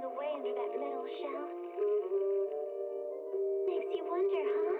away under that metal shell. Makes you wonder, huh?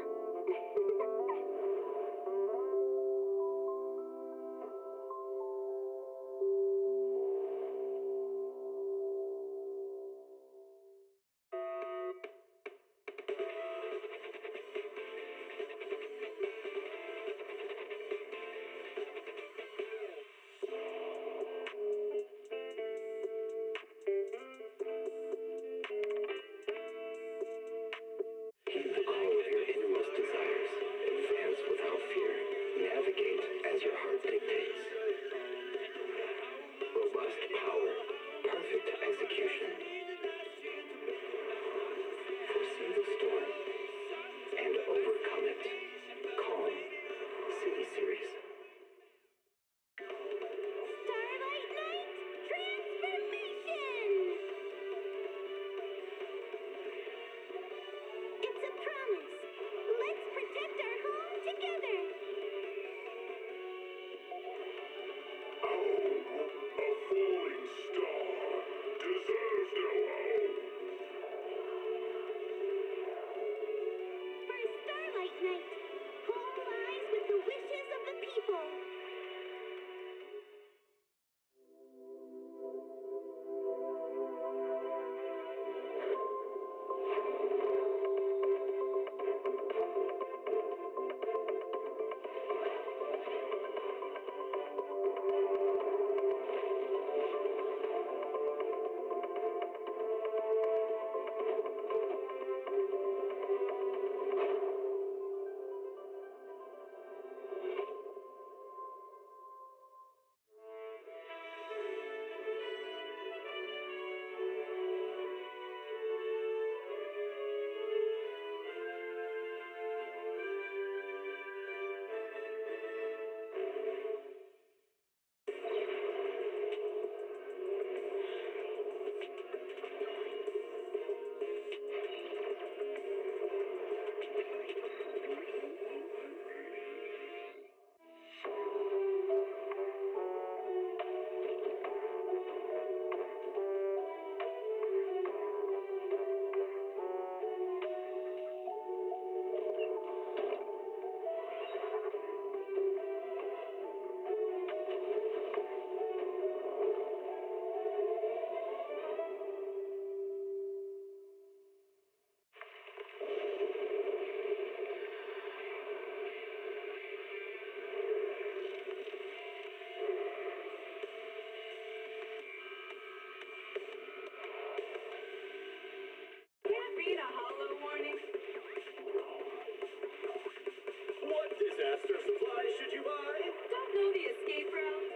Disaster supplies should you buy? Don't know the escape route?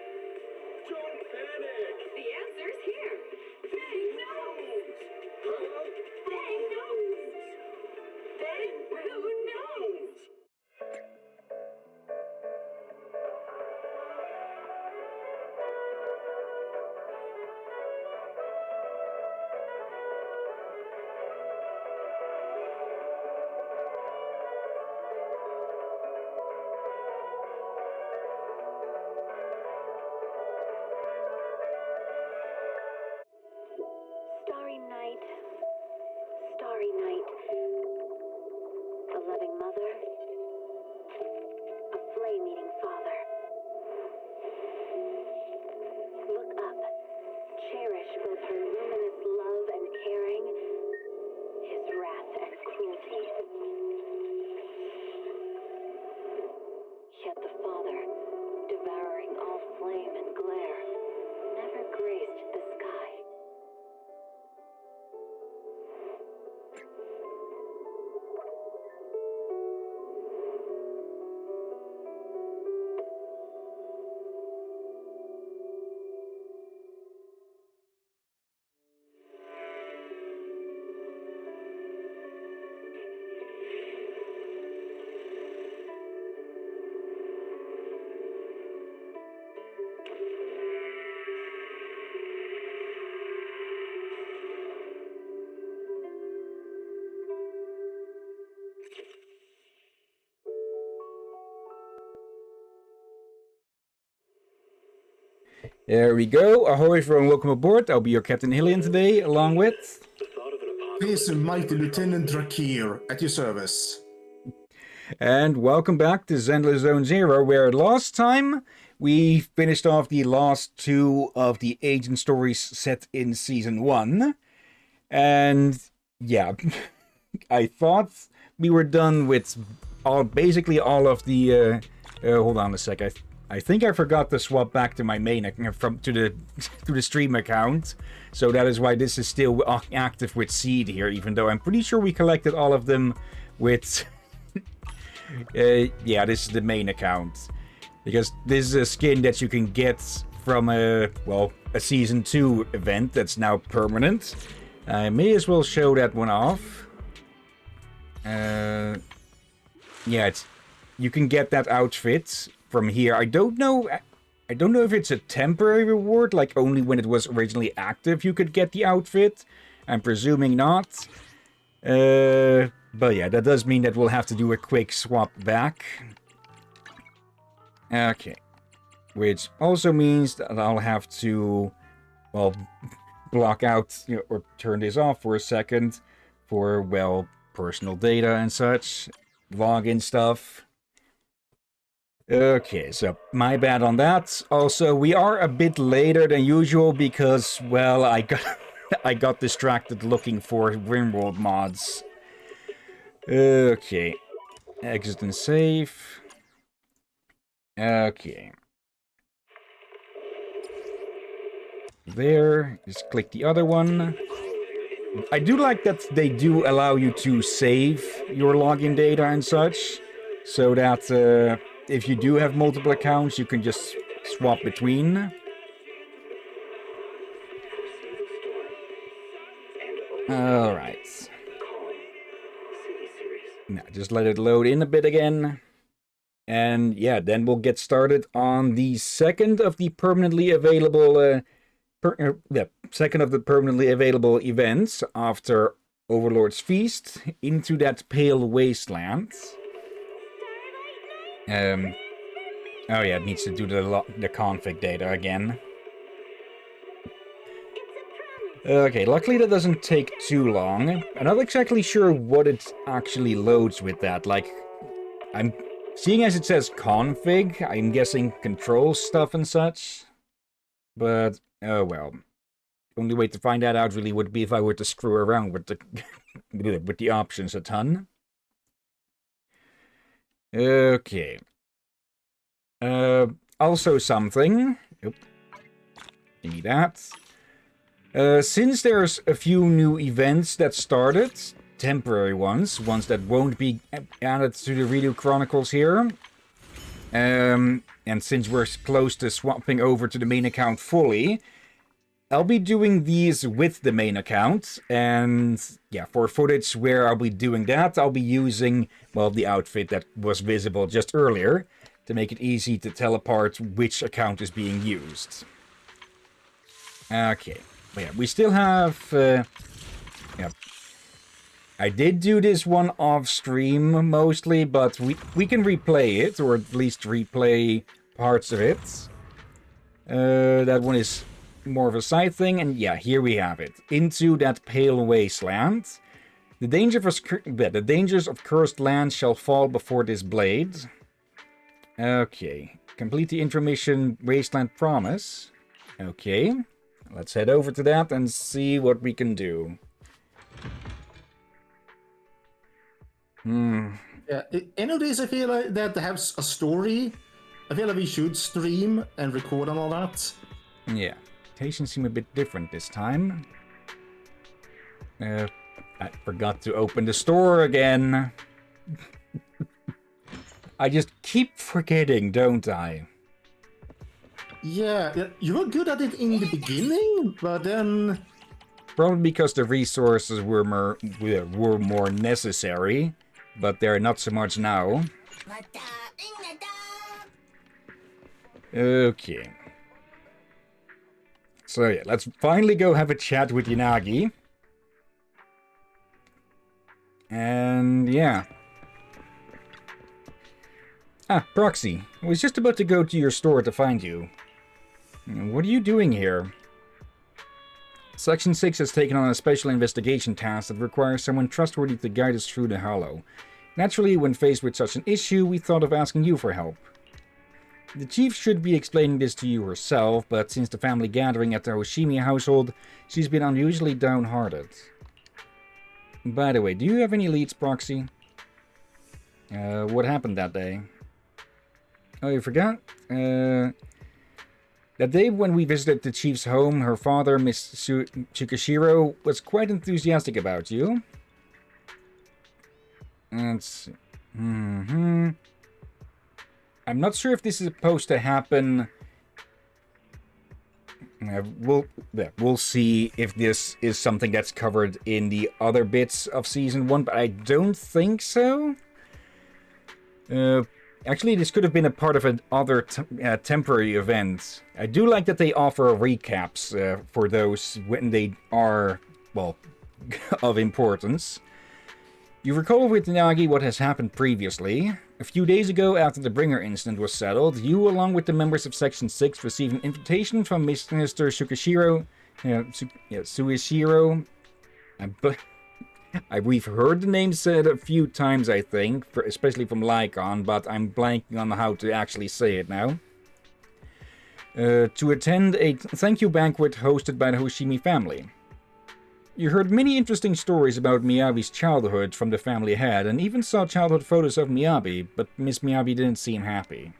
Don't panic! The answer's here. Bang knows! Huh? Bang knows! Bang who knows? Starry night, a loving mother, a flame-eating father. Look up, cherish both her luminous love and caring, his wrath and cruelty. Yet the Father, devouring all flame and glare, never graced the sky. There we go. Ahoy everyone, welcome aboard. I'll be your Captain Hillyan today, along with... This is Mighty Lieutenant Drakir at your service. And welcome back to Zenless Zone Zero, where last time we finished off the last two of the agent stories set in Season 1. And yeah, I thought we were done with basically all of the... hold on a sec, I think I forgot to swap back to my main to the stream account, so that is why this is still active with Seed here, even though I'm pretty sure we collected all of them with yeah, this is the main account, because this is a skin that you can get from a Season 2 event that's now permanent. I may as well show that one off. Yeah, you can get that outfit from here. I don't know if it's a temporary reward, like only when it was originally active you could get the outfit. I'm presuming not. But yeah, that does mean that we'll have to do a quick swap back. Okay. Which also means that I'll have to, well, block out, or turn this off for a second for, well, personal data and such, login stuff. Okay, so my bad on that. Also, we are a bit later than usual because, well, I got distracted looking for RimWorld mods. Okay, exit and save. Okay. There, just click the other one. I do like that they do allow you to save your login data and such, so that if you do have multiple accounts, you can just swap between. Alright. Now, just let it load in a bit again. And yeah, then we'll get started on the second of the permanently available... second of the permanently available events after Overlord's Feast into that Pale Wasteland. Oh yeah, it needs to do the config data again. Okay, luckily that doesn't take too long. I'm not exactly sure what it actually loads with that. Like, I'm seeing as it says config, I'm guessing control stuff and such. But, oh well. Only way to find that out really would be if I were to screw around with the with the options a ton. Okay. Also something. Oop. Give me that. Since there's a few new events that started, temporary ones that won't be added to the Redo Chronicles here, and since we're close to swapping over to the main account fully, I'll be doing these with the main account, and yeah, for footage where I'll be doing that, I'll be using, well, the outfit that was visible just earlier, to make it easy to tell apart which account is being used. Okay, but yeah, we still have, yeah, I did do this one off stream mostly, but we can replay it, or at least replay parts of it. That one is more of a side thing, and yeah, here we have it. Into that Pale Wasteland. The dangers of cursed land shall fall before this blade. Okay. Complete the intermission Wasteland Promise. Okay. Let's head over to that and see what we can do. Yeah, any of these I feel like that have a story. I feel like we should stream and record and all that. Yeah. Patients seem a bit different this time. I forgot to open the store again. I just keep forgetting, don't I? Yeah, you were good at it in the beginning, but then... Probably because the resources were more necessary, but they're not so much now. Okay. So yeah, let's finally go have a chat with Yanagi. And yeah. Ah, Proxy. I was just about to go to your store to find you. What are you doing here? Section 6 has taken on a special investigation task that requires someone trustworthy to guide us through the Hollow. Naturally, when faced with such an issue, we thought of asking you for help. The chief should be explaining this to you herself, but since the family gathering at the Hoshimi household, she's been unusually downhearted. By the way, do you have any leads, Proxy? What happened that day? Oh, you forgot? That day when we visited the chief's home, her father, Miss Chukashiro, was quite enthusiastic about you. Let's see. I'm not sure if this is supposed to happen. We'll see if this is something that's covered in the other bits of Season 1, but I don't think so. Actually, this could have been a part of another temporary event. I do like that they offer recaps for those when they are, well, of importance. You recall with Nagi what has happened previously. A few days ago, after the Bringer incident was settled, you, along with the members of Section 6, received an invitation from Mr. Shukashiro. Suishiro. We've heard the name said a few times, I think, especially from Lycon, but I'm blanking on how to actually say it now. To attend a thank you banquet hosted by the Hoshimi family. You heard many interesting stories about Miyabi's childhood from the family head, and even saw childhood photos of Miyabi, but Miss Miyabi didn't seem happy.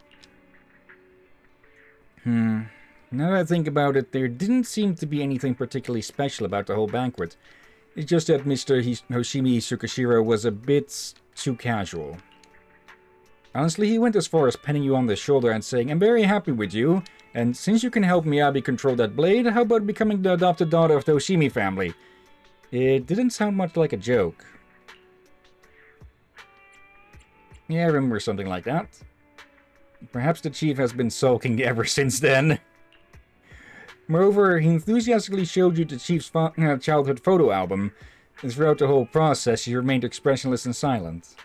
Now that I think about it, there didn't seem to be anything particularly special about the whole banquet. It's just that Mr. Hoshimi Tsukashiro was a bit too casual. Honestly, he went as far as patting you on the shoulder and saying, "I'm very happy with you, and since you can help Miyabi control that blade, how about becoming the adopted daughter of the Hoshimi family?" It didn't sound much like a joke. Yeah, I remember something like that. Perhaps the chief has been sulking ever since then. Moreover, he enthusiastically showed you the chief's childhood photo album, and throughout the whole process he remained expressionless and silent.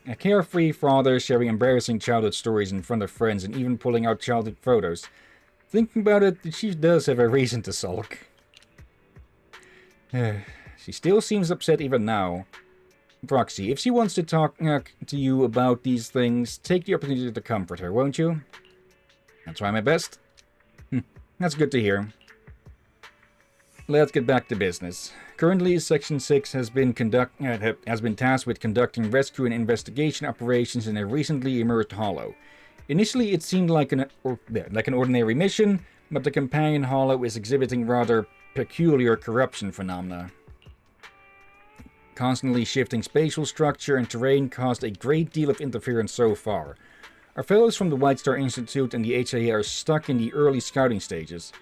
A carefree father sharing embarrassing childhood stories in front of friends and even pulling out childhood photos. Thinking about it, the chief does have a reason to sulk. She still seems upset even now. Proxy, if she wants to talk to you about these things, take the opportunity to comfort her, won't you? I'll try my best. That's good to hear. Let's get back to business. Currently, Section 6 has been tasked with conducting rescue and investigation operations in a recently emerged hollow. Initially, it seemed like an ordinary mission, but the companion hollow is exhibiting rather peculiar corruption phenomena. Constantly shifting spatial structure and terrain caused a great deal of interference so far. Our fellows from the White Star Institute and the HIA are stuck in the early scouting stages.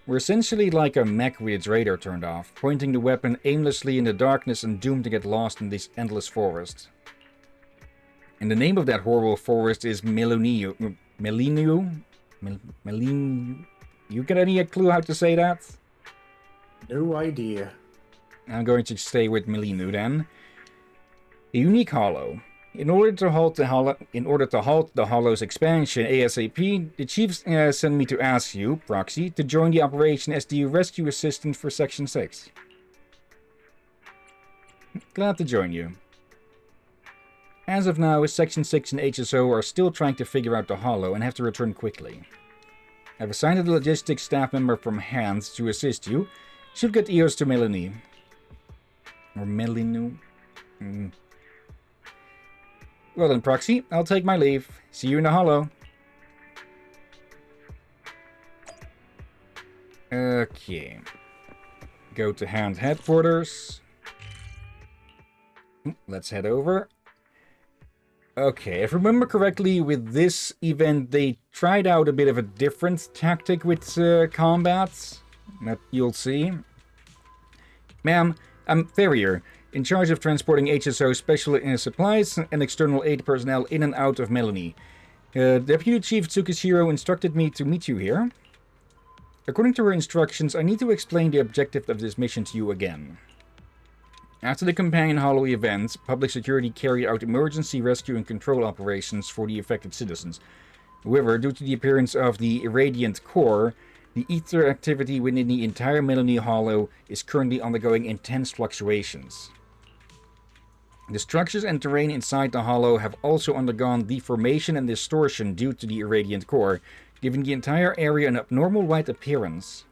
We're essentially like a mech with its radar turned off, pointing the weapon aimlessly in the darkness and doomed to get lost in this endless forest. And the name of that horrible forest is Melinu. You got any clue how to say that? No idea. I'm going to stay with Melinu then. A unique hollow. In order to halt the hollow's expansion ASAP, the chief sent me to ask you, Proxy, to join the operation as the rescue assistant for Section 6. Glad to join you. As of now, Section 6 and HSO are still trying to figure out the hollow and have to return quickly. I've assigned a logistics staff member from Hands to assist you. Should get ears to Melanie. Or Melinu. Well then, Proxy, I'll take my leave. See you in the hollow. Okay. Go to Hand headquarters. Let's head over. Okay, if I remember correctly, with this event, they tried out a bit of a different tactic with combat. That you'll see. Ma'am, I'm Farrier, in charge of transporting HSO special supplies and external aid personnel in and out of Melanie. Deputy Chief Tsukishiro instructed me to meet you here. According to her instructions, I need to explain the objective of this mission to you again. After the Companion Hollow event, public security carried out emergency rescue and control operations for the affected citizens. However, due to the appearance of the irradiant core, the ether activity within the entire Melanie Hollow is currently undergoing intense fluctuations. The structures and terrain inside the Hollow have also undergone deformation and distortion due to the irradiant core, giving the entire area an abnormal white appearance.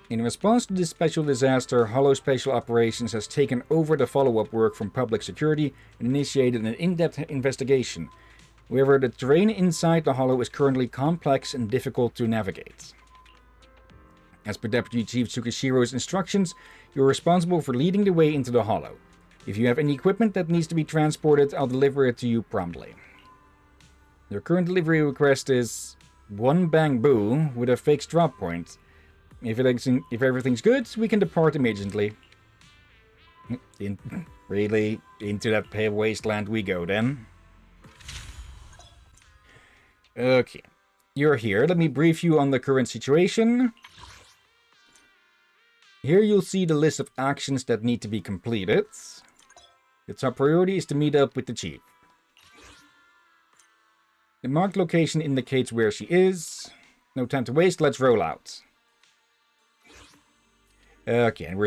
In response to this special disaster, Hollow Special Operations has taken over the follow-up work from Public Security and initiated an in-depth investigation. However, the terrain inside the Hollow is currently complex and difficult to navigate. As per Deputy Chief Tsukishiro's instructions, you are responsible for leading the way into the Hollow. If you have any equipment that needs to be transported, I'll deliver it to you promptly. Your current delivery request is 1 bamboo with a fixed drop point. If everything's good, we can depart immediately. Really? Into that pale wasteland we go then. Okay. You're here. Let me brief you on the current situation. Here you'll see the list of actions that need to be completed. The top priority is to meet up with the chief. The marked location indicates where she is. No time to waste, let's roll out. Okay, and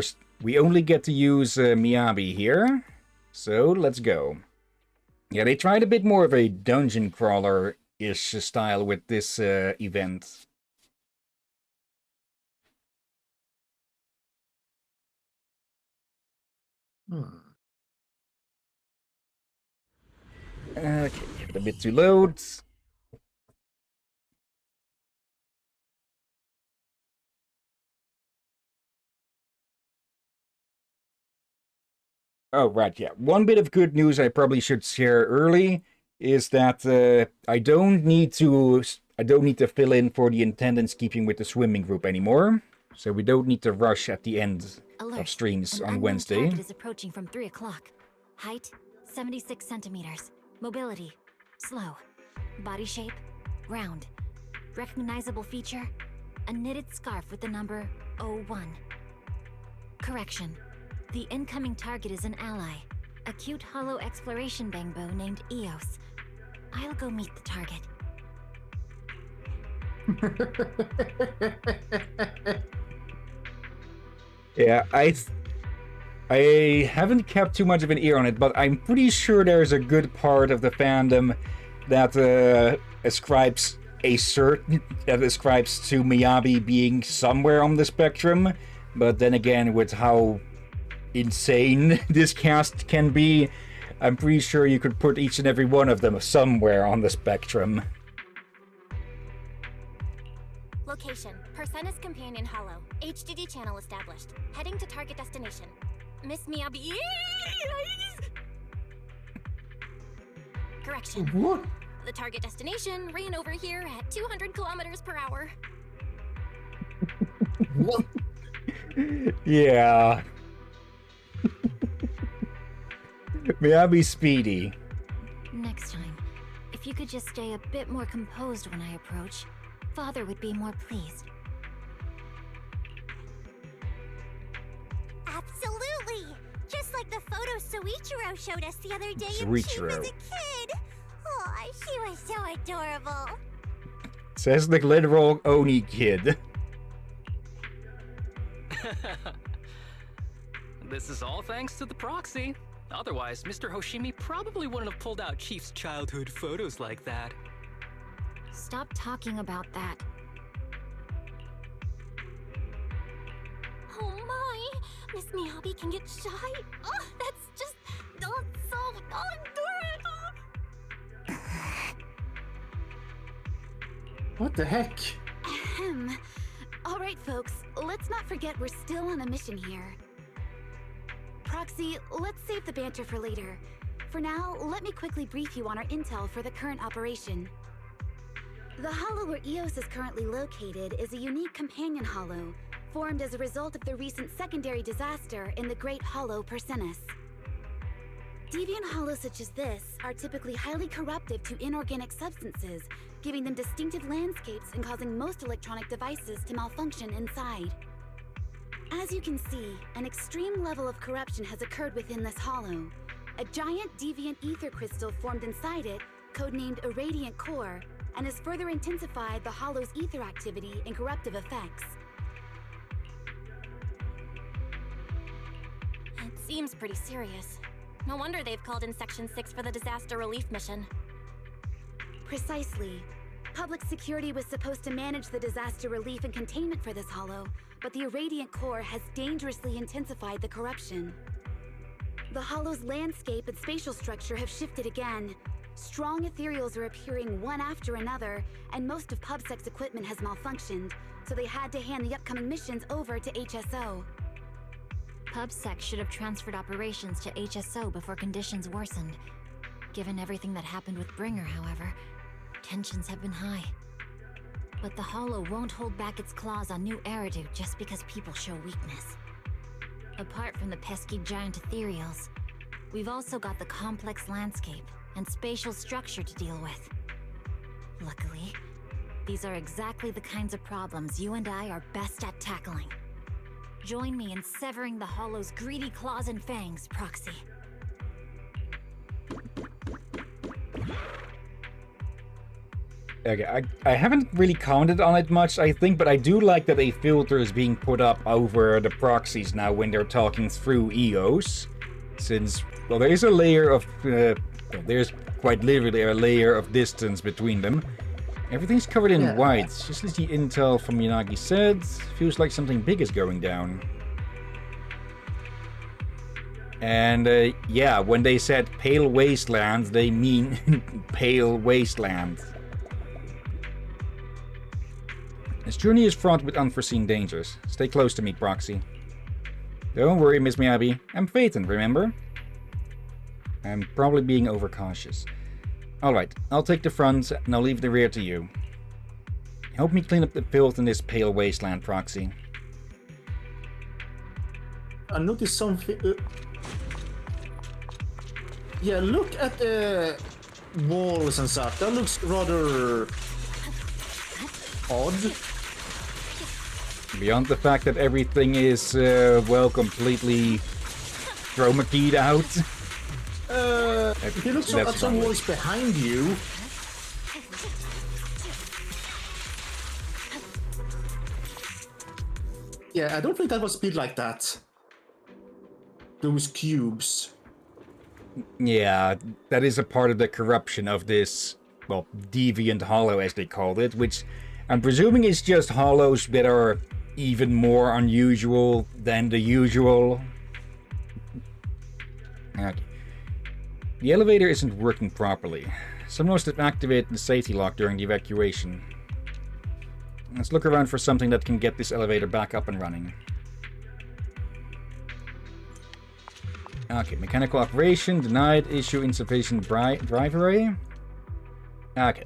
we only get to use Miyabi here, so let's go. Yeah, they tried a bit more of a dungeon crawler-ish style with this event. Okay, give it a bit to load. Oh, right, yeah. One bit of good news I probably should share early is that I don't need to fill in for the attendance keeping with the swimming group anymore. So we don't need to rush at the end of streams on Wednesday. Target is approaching from 3 o'clock. Height, 76 centimeters. Mobility, slow. Body shape, round. Recognizable feature, a knitted scarf with the number 01. Correction. The incoming target is an ally, a cute hollow exploration bangbo named Eos. I'll go meet the target. Yeah, I haven't kept too much of an ear on it, but I'm pretty sure there's a good part of the fandom that ascribes to Miyabi being somewhere on the spectrum. But then again, with how insane this cast can be, I'm pretty sure you could put each and every one of them somewhere on the spectrum. Location, Persena's Companion Hollow. HDD channel established. Heading to target destination. Miss Miyabi... Correction. What? The target destination ran over here at 200 kilometers per hour. What? Yeah. Miyabi's speedy. Next time, if you could just stay a bit more composed when I approach, Father would be more pleased. Absolutely! Just like the photo Soichiro showed us the other day of Chief Soichiro. as a kid. Oh, she was so adorable. Says the literal Oni kid. This is all thanks to the proxy. Otherwise, Mr. Hoshimi probably wouldn't have pulled out Chief's childhood photos like that. Stop talking about that. Oh my! Miss Miyabi can get shy. Oh, that's just... Oh, so adorable! What the heck? Ahem. All right, folks, let's not forget we're still on a mission here. Proxy, let's save the banter for later. For now, let me quickly brief you on our intel for the current operation. The hollow where Eos is currently located is a unique companion hollow, formed as a result of the recent secondary disaster in the Great Hollow Persenis. Deviant hollows such as this are typically highly corruptive to inorganic substances, giving them distinctive landscapes and causing most electronic devices to malfunction inside. As you can see, an extreme level of corruption has occurred within this hollow. A giant deviant ether crystal formed inside it codenamed Irradiant Core, and has further intensified the Hollow's ether activity and corruptive effects. It seems pretty serious. No wonder they've called in Section 6 for the disaster relief mission. Precisely. Public security was supposed to manage the disaster relief and containment for this Hollow, but the Irradiant Core has dangerously intensified the corruption. The Hollow's landscape and spatial structure have shifted again. Strong ethereals are appearing one after another, and most of PubSec's equipment has malfunctioned, so they had to hand the upcoming missions over to HSO. PubSec should have transferred operations to HSO before conditions worsened. Given everything that happened with Bringer, however, tensions have been high. But the Hollow won't hold back its claws on new Eridu just because people show weakness. Apart from the pesky giant ethereals, we've also got the complex landscape and spatial structure to deal with. Luckily, these are exactly the kinds of problems you and I are best at tackling. Join me in severing the Hollow's greedy claws and fangs, Proxy. Okay, I haven't really commented on it much, I think, but I do like that a filter is being put up over the proxies now when they're talking through EOS. Since, well, there is a layer of, well, there's quite literally a layer of distance between them. Everything's covered in white, just as the intel from Yanagi said. Feels like something big is going down. And, yeah, when they said Pale Wasteland, they mean Pale Wasteland. This journey is fraught with unforeseen dangers. Stay close to me, Proxy. Don't worry, Miss Miyabi. I'm Phaeton, remember? I'm probably being overcautious. Alright, I'll take the front, and I'll leave the rear to you. Help me clean up the filth in this Pale Wasteland, Proxy. I noticed something... yeah, look at the walls and stuff. That looks rather... odd. Beyond the fact that everything is, well, completely chroma keyed out. If you look at some walls behind you... yeah, I don't think that was built like that. Those cubes. Yeah, that is a part of the corruption of this, well, deviant hollow, as they called it, which I'm presuming is just hollows that are even more unusual than the usual. Okay. The elevator isn't working properly. Someone must have activated the safety lock during the evacuation. Let's look around for something that can get this elevator back up and running. Okay, mechanical operation, denied, issue insufficient drive array. Okay.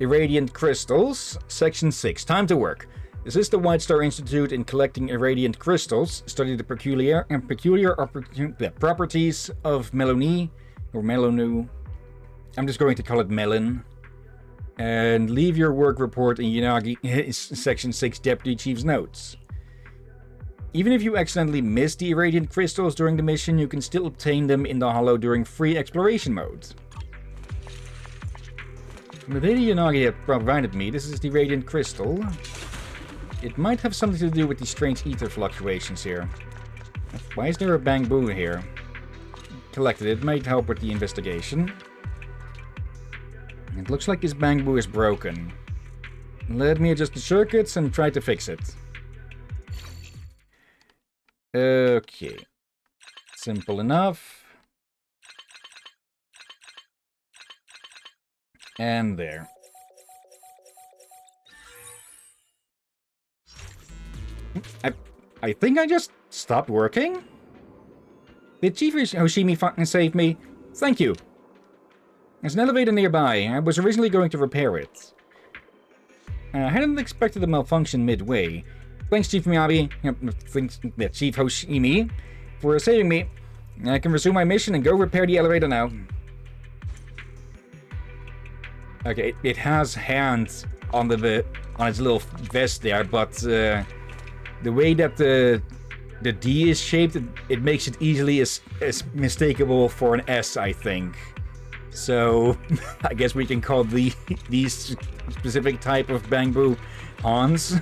Irradiant crystals, section 6, time to work. Assist the White Star Institute in collecting irradiant crystals, study the peculiar properties of Melanie, or Melonu. I'm just going to call it Melon. And leave your work report in Yanagi section 6 Deputy Chief's notes. Even if you accidentally miss the irradiant crystals during the mission, you can still obtain them in the Hollow during free exploration mode. The data Yanagi had provided me, this is the radiant crystal. It might have something to do with the strange ether fluctuations here. Why is there a bamboo here? Collected it, might help with the investigation. It looks like this bamboo is broken. Let me adjust the circuits and try to fix it. Okay. Simple enough. And there. I think I just stopped working? Did Chief Hoshimi fucking save me? Thank you. There's an elevator nearby. I was originally going to repair it. I hadn't expected a malfunction midway. Thanks, Chief Miyabi. Thanks, Chief Hoshimi, for saving me. I can resume my mission and go repair the elevator now. Okay, it has hands on on its little vest there, but the way that the D is shaped, it makes it easily as mistakable for an S, I think. So, I guess we can call these specific type of bamboo Hans.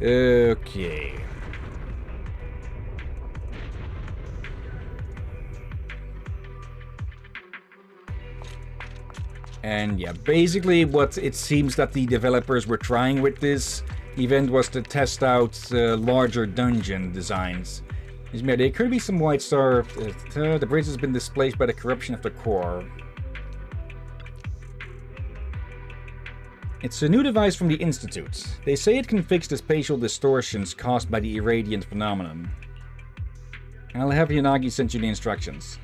Okay. And yeah, basically what it seems that the developers were trying with this event was to test out larger dungeon designs. There could be some White Star. The bridge has been displaced by the corruption of the core. It's a new device from the Institute. They say it can fix the spatial distortions caused by the irradiant phenomenon. I'll have Yanagi send you the instructions.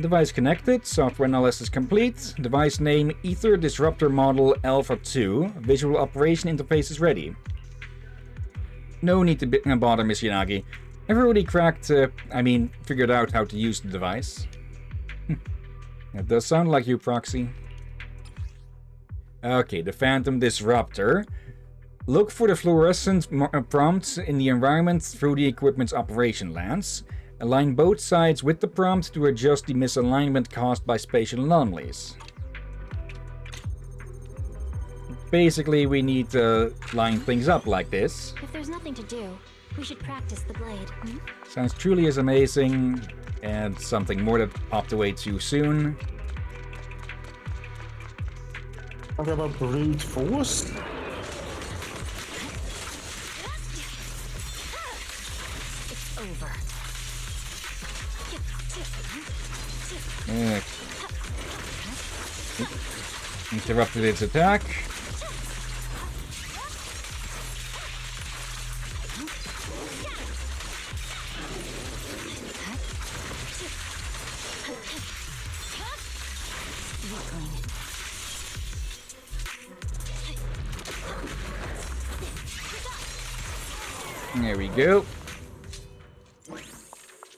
Device connected, software analysis complete, device name Ether Disruptor Model Alpha 2, visual operation interface is ready. No need to bother, Miss Yanagi. I've already figured out how to use the device. That does sound like you, Proxy. Okay, the Phantom Disruptor. Look for the fluorescent prompts in the environment through the equipment's operation lens. Align both sides with the prompt to adjust the misalignment caused by spatial anomalies. Basically, we need to line things up like this. If there's nothing to do, we should practice the blade. Sounds truly as amazing, and something more that popped away too soon. Talk about brute force? It's over. Interrupted its attack. There we go.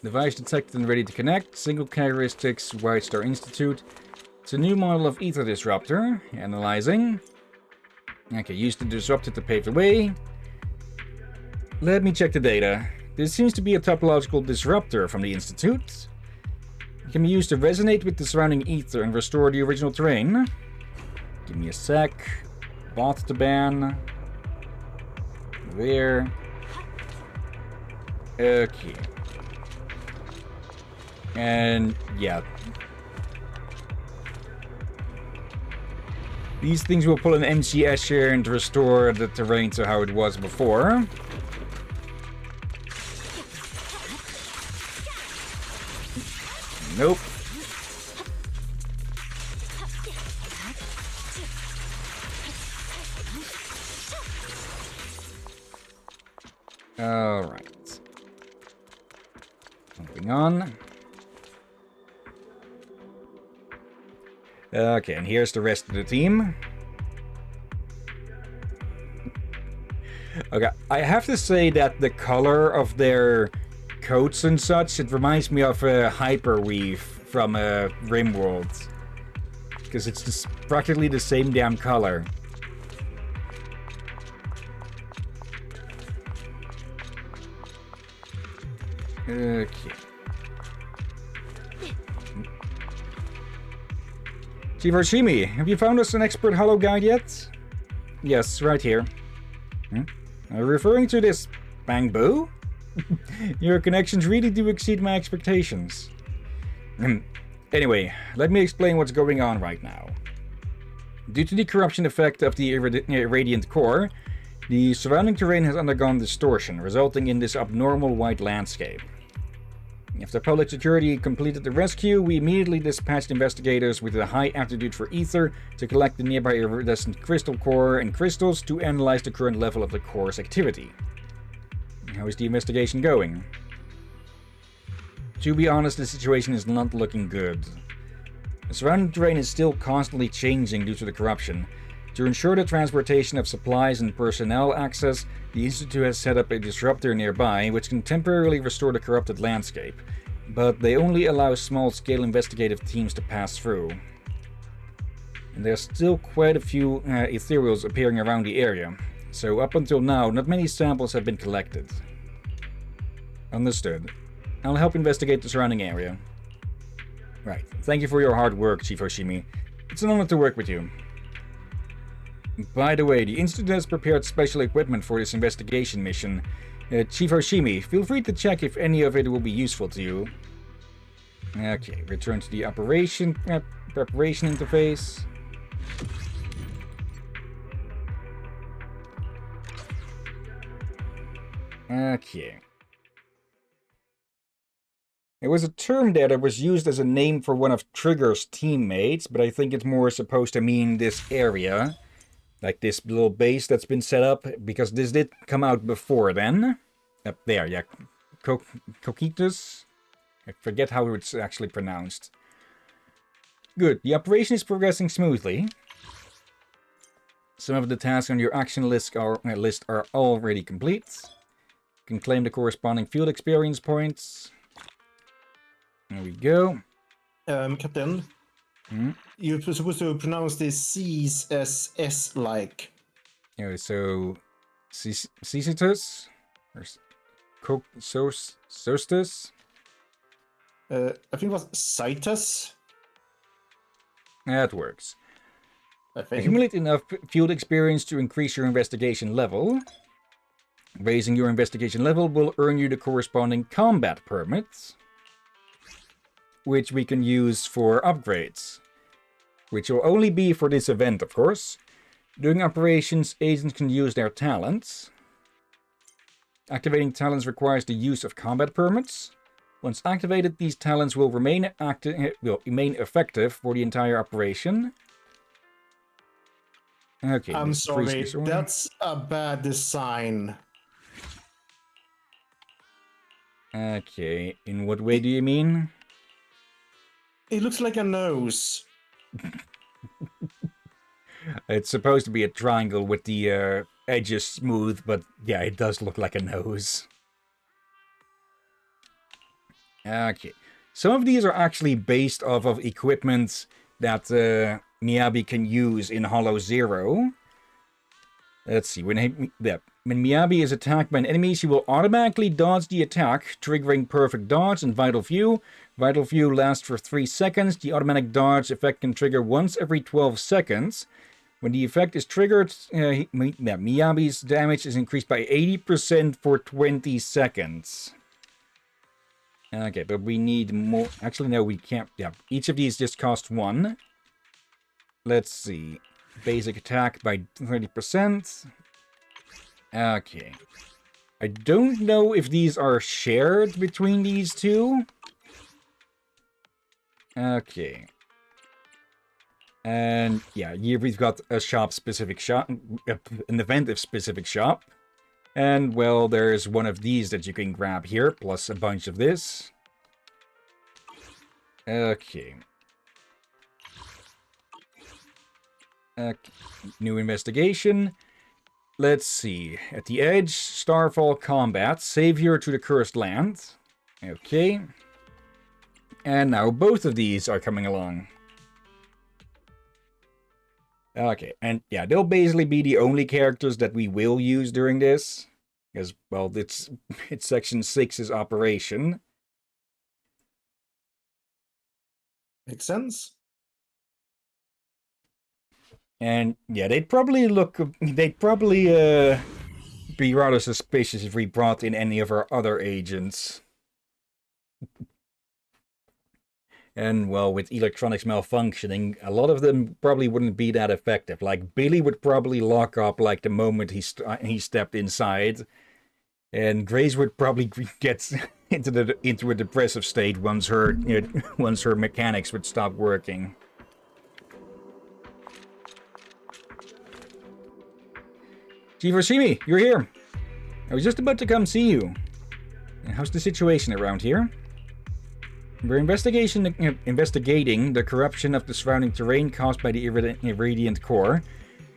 Device detected and ready to connect. Single characteristics, White Star Institute. It's a new model of Ether Disruptor. Analyzing. Okay, use the disruptor to pave the way. Let me check the data. This seems to be a topological disruptor from the Institute. It can be used to resonate with the surrounding ether and restore the original terrain. Give me a sec. Bot to ban. There. Okay. And yeah. These things will pull an MC Escher and restore the terrain to how it was before. Nope. Alright. Moving on. Okay, and here's the rest of the team. Okay, I have to say that the color of their coats and such, it reminds me of a Hyperweave from RimWorld. Because it's just practically the same damn color. Okay. Chief Arshimi, have you found us an expert holo guide yet? Yes, right here. Referring to this bamboo? Your connections really do exceed my expectations. Anyway, let me explain what's going on right now. Due to the corruption effect of the irradiant core, the surrounding terrain has undergone distortion, resulting in this abnormal white landscape. After public security completed the rescue, we immediately dispatched investigators with a high aptitude for ether to collect the nearby iridescent crystal core and crystals to analyze the current level of the core's activity. How is the investigation going? To be honest, the situation is not looking good. The surrounding terrain is still constantly changing due to the corruption. To ensure the transportation of supplies and personnel access, the Institute has set up a disruptor nearby which can temporarily restore the corrupted landscape, but they only allow small-scale investigative teams to pass through. And there's still quite a few ethereals appearing around the area, so up until now, not many samples have been collected. Understood. I'll help investigate the surrounding area. Right. Thank you for your hard work, Chief Hoshimi. It's an honor to work with you. By the way, the Institute has prepared special equipment for this investigation mission. Chief Hoshimi, feel free to check if any of it will be useful to you. Okay, return to the preparation interface. Okay. There was a term there that was used as a name for one of Trigger's teammates, but I think it's more supposed to mean this area. Like this little base that's been set up, because this did come out before then. Up there, yeah. Coquitos? I forget how it's actually pronounced. Good, the operation is progressing smoothly. Some of the tasks on your action list are already complete. You can claim the corresponding field experience points. There we go. Captain, you're supposed to pronounce this C's as S-like. Yeah, so Cicitus or Sostus. I think it was Citus. That works. I think. Accumulate enough field experience to increase your investigation level. Raising your investigation level will earn you the corresponding combat permits, which we can use for upgrades, which will only be for this event, of course. During operations, agents can use their talents. Activating talents requires the use of combat permits. Once activated, these talents will remain effective for the entire operation. Okay. I'm sorry, that's a bad design. Okay, in what way do you mean? It looks like a nose. It's supposed to be a triangle with the edges smooth, but yeah, it does look like a nose. Okay. Some of these are actually based off of equipment that Miyabi can use in Hollow Zero. Let's see. When Miyabi is attacked by an enemy, she will automatically dodge the attack, triggering Perfect Dodge and Vital View. Vital View lasts for 3 seconds. The automatic dodge effect can trigger once every 12 seconds. When the effect is triggered, Miyabi's damage is increased by 80% for 20 seconds. Okay, but we need more. Actually, no, we can't. Yeah, each of these just cost 1. Let's see. Basic attack by 30%. Okay. I don't know if these are shared between these two. Okay. And yeah, here we've got a shop-specific shop, an event-specific shop. And, well, there's one of these that you can grab here, plus a bunch of this. Okay. New investigation. Let's see. At the edge, Starfall Combat, Savior to the Cursed Land. Okay. And now both of these are coming along. Okay, and yeah, they'll basically be the only characters that we will use during this. Because, well, it's Section 6's operation. Makes sense. And yeah, they'd probably be rather suspicious if we brought in any of our other agents. And, well, with electronics malfunctioning, a lot of them probably wouldn't be that effective. Like, Billy would probably lock up, like, the moment he stepped inside. And Grace would probably get into a depressive state once her mechanics would stop working. Chief Hoshimi, you're here. I was just about to come see you. How's the situation around here? We're investigating the corruption of the surrounding terrain caused by the Irradiant Core.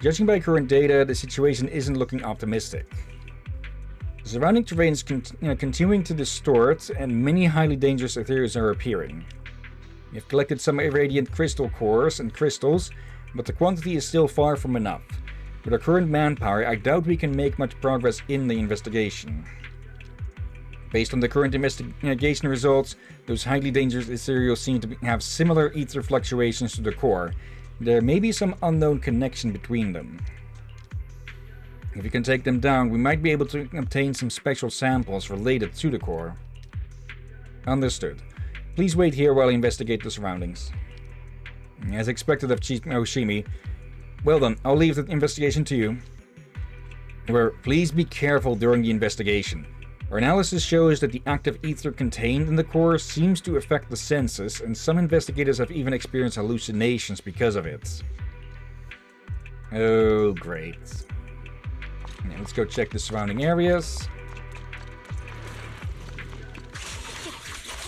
Judging by current data, the situation isn't looking optimistic. The surrounding terrain is continuing to distort, and many highly dangerous areas are appearing. We have collected some Irradiant crystal cores and crystals, but the quantity is still far from enough. With our current manpower, I doubt we can make much progress in the investigation. Based on the current investigation results, those highly dangerous ethereals seem to have similar ether fluctuations to the core. There may be some unknown connection between them. If we can take them down, we might be able to obtain some special samples related to the core. Understood. Please wait here while I investigate the surroundings. As expected of Chief Hoshimi. Well done, I'll leave the investigation to you. However, please be careful during the investigation. Our analysis shows that the active ether contained in the core seems to affect the senses, and some investigators have even experienced hallucinations because of it. Oh, great. Yeah, let's go check the surrounding areas.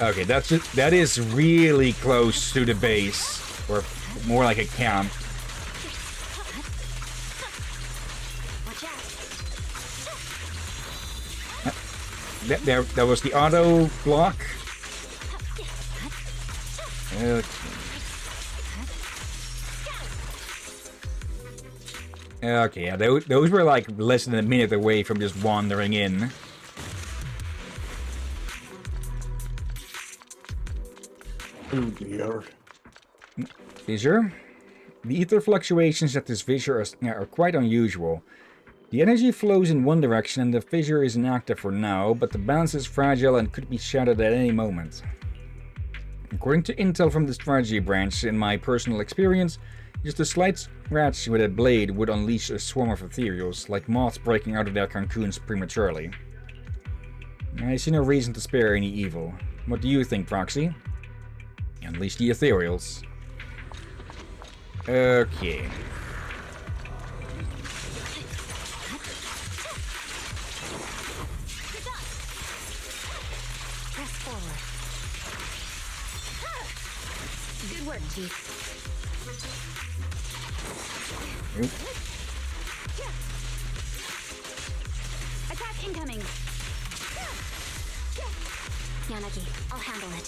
Okay, that is really close to the base, or more like a camp. That was the auto block. Okay. Okay, yeah, those were like less than a minute away from just wandering in. Oh dear. Fissure? The ether fluctuations at this fissure are quite unusual. The energy flows in one direction and the fissure is inactive for now, but the balance is fragile and could be shattered at any moment. According to intel from the strategy branch, in my personal experience, just a slight scratch with a blade would unleash a swarm of ethereals, like moths breaking out of their cocoons prematurely. I see no reason to spare any evil. What do you think, Proxy? Unleash the ethereals. Okay. Good work, Chief. Attack incoming. Yanagi, I'll handle it.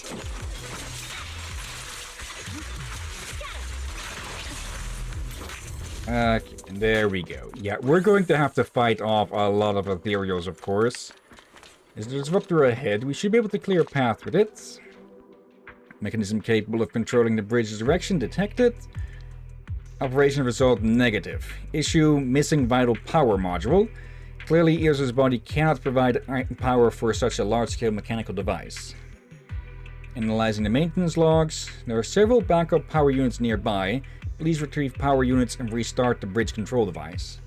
Okay, and there we go. Yeah, we're going to have to fight off a lot of ethereals, of course. Is the disruptor ahead? We should be able to clear a path with it. Mechanism capable of controlling the bridge's direction detected. Operation result negative. Issue missing vital power module. Clearly, Eos's body cannot provide power for such a large-scale mechanical device. Analyzing the maintenance logs, there are several backup power units nearby. Please retrieve power units and restart the bridge control device.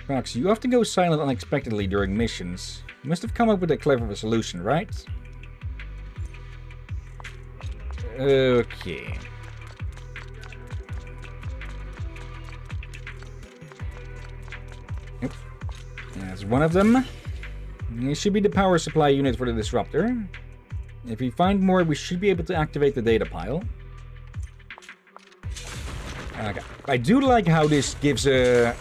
Fox, you often go silent unexpectedly during missions. You must have come up with a clever solution, right? Okay. Yep. That's one of them. It should be the power supply unit for the disruptor. If we find more, we should be able to activate the data pile. Okay. I do like how this gives an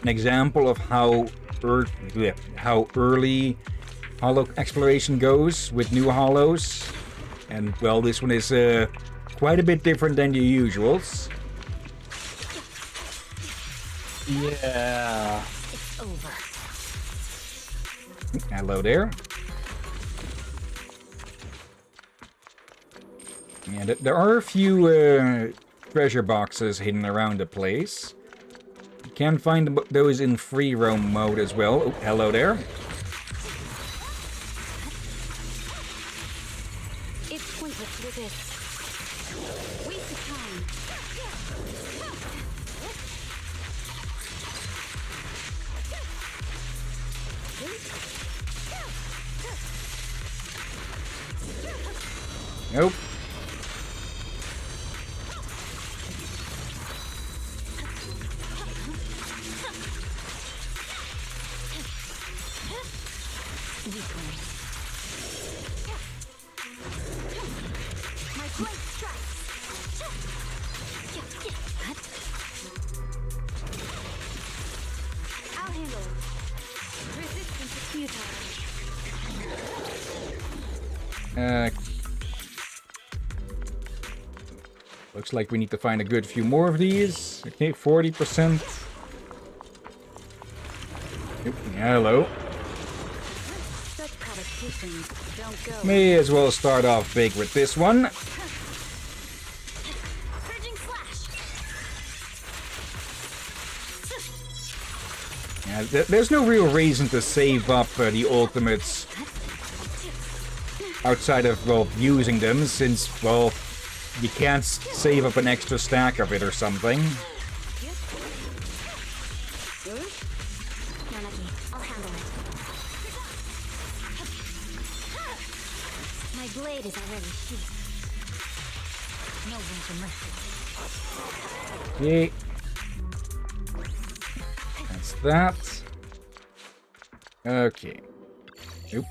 example of how early hollow exploration goes with new hollows. And, well, this one is quite a bit different than the usuals. Yeah. It's over. Hello there. And there are a few treasure boxes hidden around the place. You can find those in free roam mode as well. Oh, hello there. It's pointless to resist. Waste of time. Nope. I'll handle it. Resistance is futile. Looks like we need to find a good few more of these. Okay, 40%. Yep, hello. Such May as well start off big with this one. Surging slash. Yeah, there's no real reason to save up the ultimates outside of, well, using them, since, well, you can't save up an extra stack of it or something. I'll handle it. My blade is already sheathed. No room for mercy. Okay. That's that. Okay. Oop.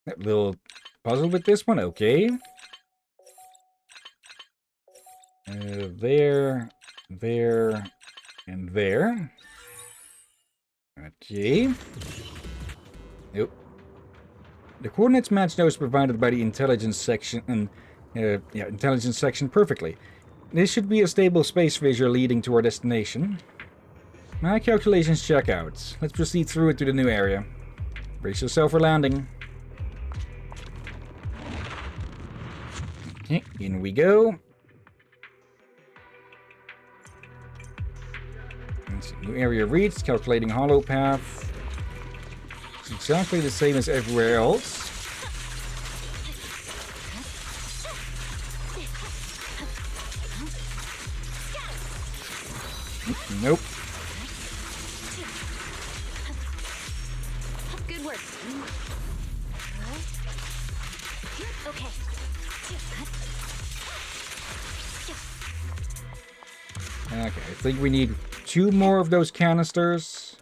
That little puzzle with this one, okay. There, and there. Okay. Nope. The coordinates match those provided by the intelligence section and intelligence section perfectly. This should be a stable space fissure leading to our destination. My calculations check out. Let's proceed through it to the new area. Brace yourself for landing. Okay, in we go. New area reached, calculating hollow path. It's exactly the same as everywhere else. Nope. Good work. Okay. Okay, I think we need 2 more of those canisters.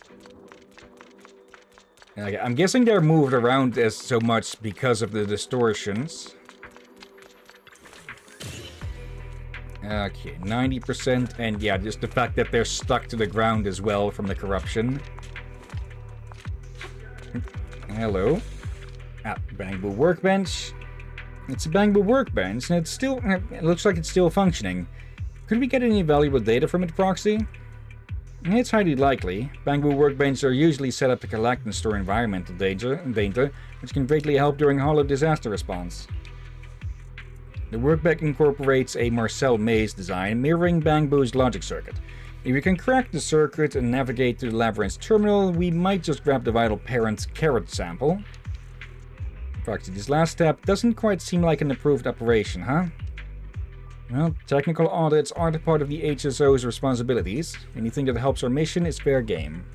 Okay, I'm guessing they're moved around as so much because of the distortions. Okay, 90%, and yeah, just the fact that they're stuck to the ground as well from the corruption. Hello. Bamboo workbench. It's a bamboo workbench, and it looks like it's still functioning. Could we get any valuable data from it, Proxy? It's highly likely. Bamboo workbenches are usually set up to collect and store environmental data, which can greatly help during hollow disaster response. The workbench incorporates a Marcel maze design mirroring Bamboo's logic circuit. If we can crack the circuit and navigate to the labyrinth's terminal, we might just grab the vital parent carrot sample. Proxy, this last step doesn't quite seem like an approved operation, huh? Well, technical audits aren't a part of the HSO's responsibilities. Anything that helps our mission is fair game.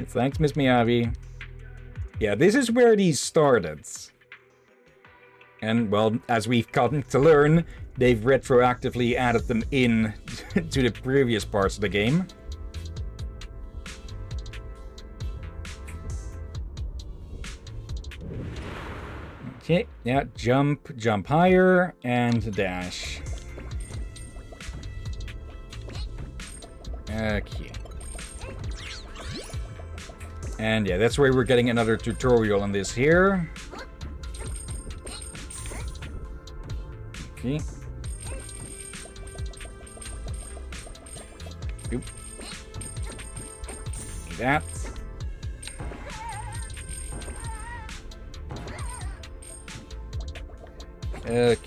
Thanks, Miss Miyavi. Yeah, this is where these started. And, well, as we've gotten to learn, they've retroactively added them in to the previous parts of the game. Okay, yeah, jump higher, and dash. Okay. And yeah, that's where we're getting another tutorial on this here. Okay. Oop. That. Okay.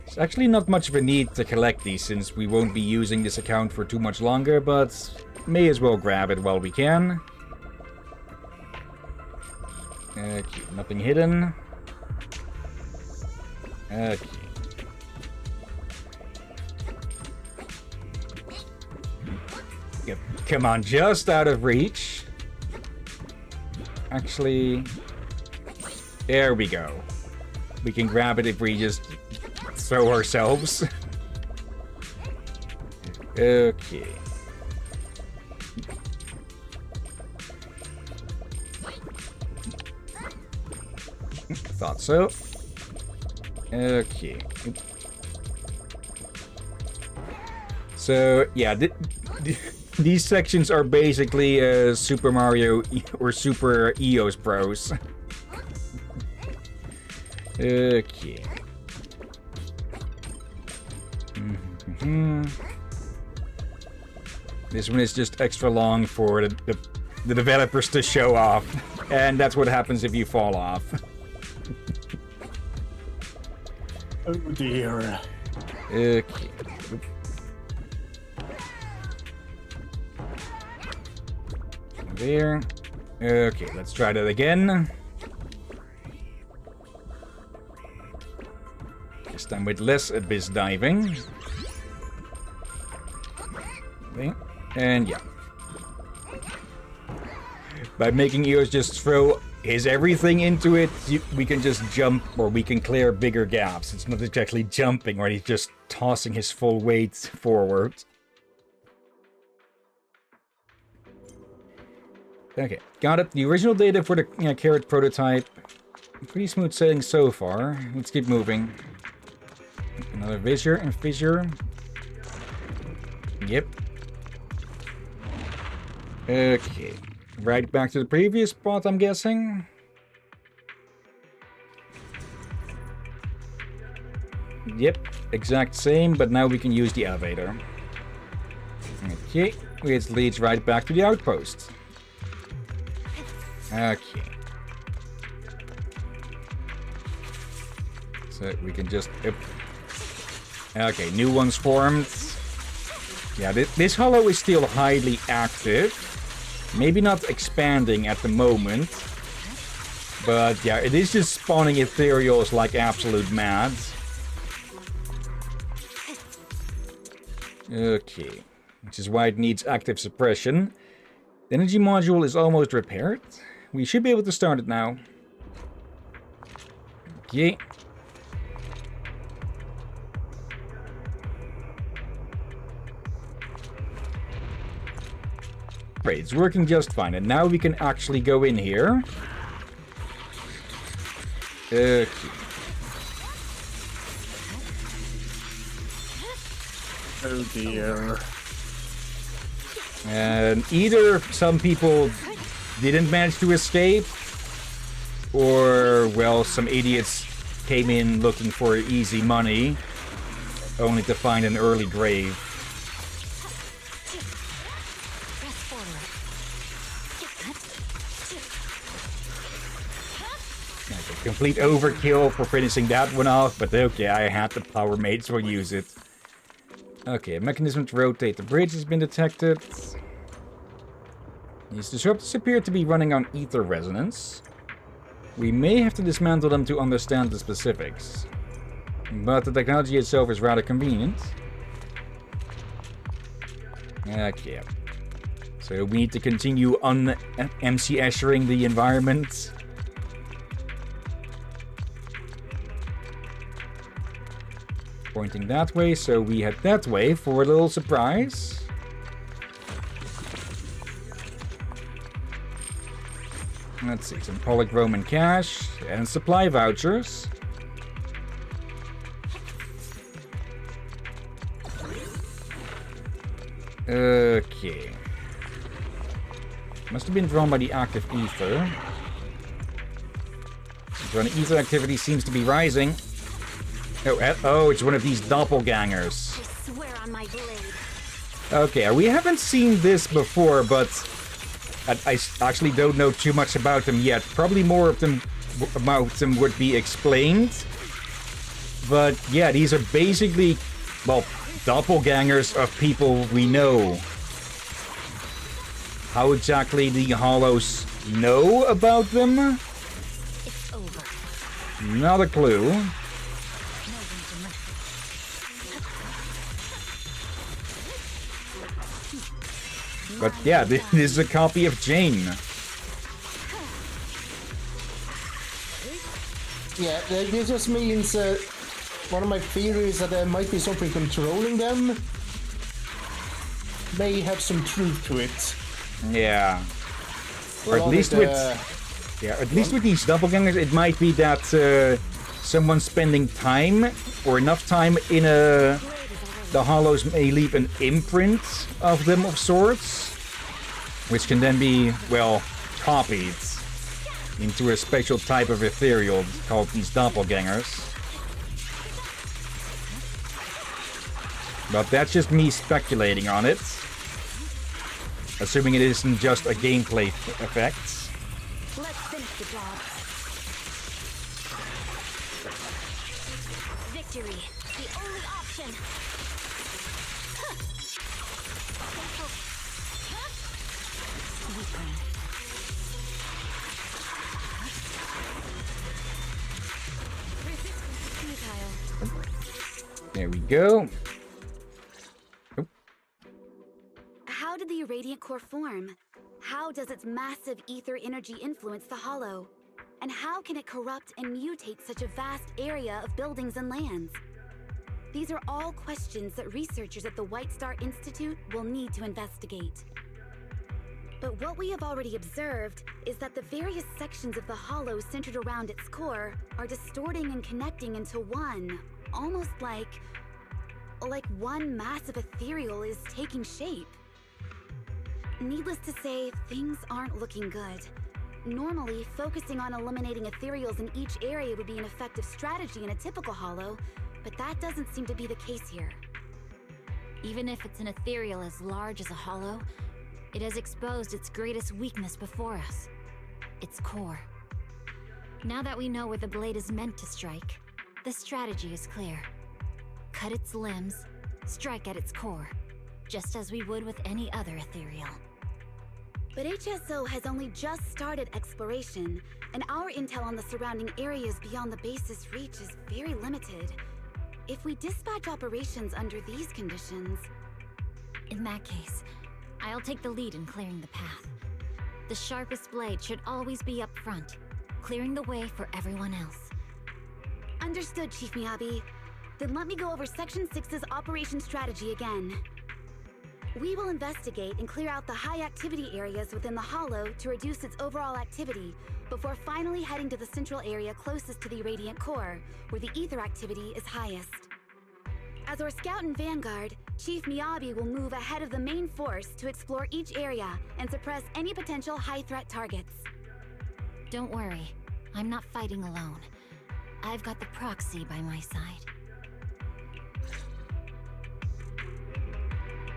There's actually not much of a need to collect these since we won't be using this account for too much longer, but may as well grab it while we can. Okay, nothing hidden. Okay. Yep. Come on, just out of reach. Actually, there we go. We can grab it if we just throw ourselves. Okay. Thought so. Okay. So, yeah, these sections are basically Super Mario or Super EOS Bros. Okay. This one is just extra long for the the developers to show off. And that's what happens if you fall off. Oh dear. Okay. There. Okay, let's try that again. This time with less abyss diving. Okay. And yeah. By making Eos just throw his everything into it, we can just jump, or we can clear bigger gaps. It's not exactly jumping, or he's just tossing his full weight forward. Okay, got it. The original data for the carrot prototype. Pretty smooth sailing so far. Let's keep moving. Another fissure and fissure. Yep. Okay. Right back to the previous spot, I'm guessing. Yep, exact same, but now we can use the elevator. Okay, which leads right back to the outpost. Okay. So we can just... Okay, new ones formed. Yeah, this hollow is still highly active. Maybe not expanding at the moment. But yeah, it is just spawning ethereals like absolute mad. Okay. Which is why it needs active suppression. The energy module is almost repaired. We should be able to start it now. Okay. Great, it's working just fine. And now we can actually go in here. Okay. Oh dear. And either some people didn't manage to escape, or, well, some idiots came in looking for easy money, only to find an early grave. Okay, complete overkill for finishing that one off, but okay, I had the power made, so I'll use it. Okay, a mechanism to rotate the bridge has been detected. These disruptors appear to be running on ether resonance. We may have to dismantle them to understand the specifics. But the technology itself is rather convenient. Okay. So we need to continue un-MC-Ashering the environment. Pointing that way, so we head that way for a little surprise. Let's see, some Polychrome cash and supply vouchers. Okay. Must have been drawn by the active ether. The ether activity seems to be rising. Oh, it's one of these doppelgangers. I swear on my blade. Okay, we haven't seen this before, but I actually don't know too much about them yet. Probably more of them about them would be explained. But yeah, these are basically, well, doppelgangers of people we know. How exactly the Hollows know about them? It's over. Not a clue. But yeah, this is a copy of Jane. Yeah, this just means one of my theories that there might be something controlling them may have some truth to it. Yeah. Or at least with these doppelgangers, it might be that someone spending time or enough time in the Hollows may leave an imprint of them of sorts, which can then be, well, copied into a special type of ethereal called these doppelgangers. But that's just me speculating on it. Assuming it isn't just a gameplay effect. Let's finish the job. Victory, the only option. There we go. Oh. How did the irradiant core form? How does its massive ether energy influence the hollow? And how can it corrupt and mutate such a vast area of buildings and lands? These are all questions that researchers at the White Star Institute will need to investigate. But what we have already observed is that the various sections of the hollow centered around its core are distorting and connecting into one, almost like one massive ethereal is taking shape. Needless to say, things aren't looking good. Normally, focusing on eliminating ethereals in each area would be an effective strategy in a typical hollow, but that doesn't seem to be the case here. Even if it's an ethereal as large as a hollow, it has exposed its greatest weakness before us. Its core. Now that we know where the blade is meant to strike, the strategy is clear. Cut its limbs, strike at its core, just as we would with any other ethereal. But HSO has only just started exploration, and our intel on the surrounding areas beyond the base's reach is very limited. If we dispatch operations under these conditions... In that case, I'll take the lead in clearing the path. The sharpest blade should always be up front, clearing the way for everyone else. Understood, Chief Miyabi. Then let me go over Section 6's operation strategy again. We will investigate and clear out the high-activity areas within the hollow to reduce its overall activity, before finally heading to the central area closest to the irradiant core, where the ether activity is highest. As our scout and vanguard, Chief Miyabi will move ahead of the main force to explore each area and suppress any potential high-threat targets. Don't worry, I'm not fighting alone. I've got the proxy by my side.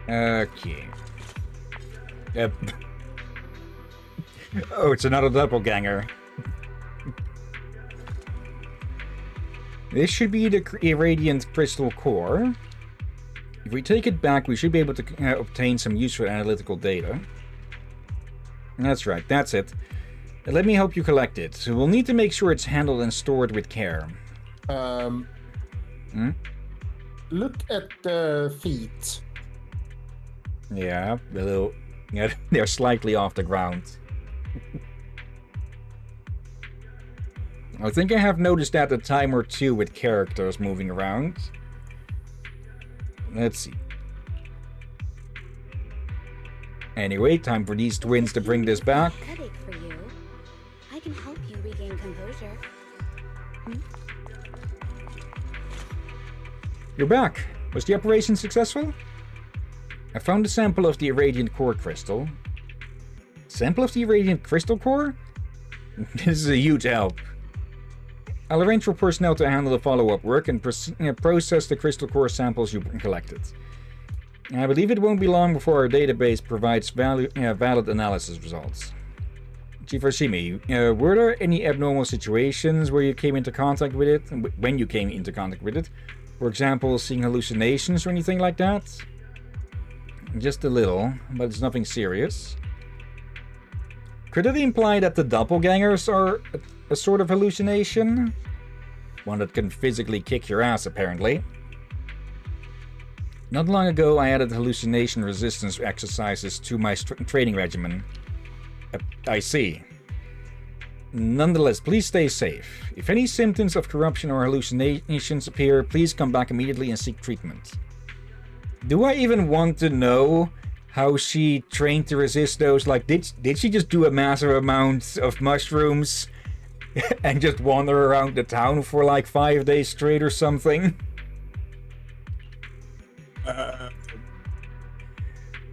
Okay. Oh, it's another doppelganger. This should be the irradiant crystal core. If we take it back, we should be able to obtain some useful analytical data. That's right, that's it. Let me help you collect it. So we'll need to make sure it's handled and stored with care. Look at the feet. Yeah, a little... Yeah, they're slightly off the ground. I think I have noticed that a time or two with characters moving around. Let's see. Anyway, time for these twins to bring this back. Headache for you. I can help you regain composure. You're back. Was the operation successful? I found a sample of the irradiant core crystal. Sample of the irradiant crystal core? This is a huge help. I'll arrange for personnel to handle the follow-up work and process the crystal core samples you collected. I believe it won't be long before our database provides valid analysis results. Chief Hoshimi, were there any abnormal situations where you came into contact with it? When you came into contact with it? For example, seeing hallucinations or anything like that? Just a little, but it's nothing serious. Could it imply that the doppelgangers are a sort of hallucination? One that can physically kick your ass, apparently. Not long ago, I added hallucination resistance exercises to my training regimen. I see. Nonetheless, please stay safe. If any symptoms of corruption or hallucinations appear, please come back immediately and seek treatment. Do I even want to know how she trained to resist those? Like, did she just do a massive amount of mushrooms and just wander around the town for like 5 days straight or something?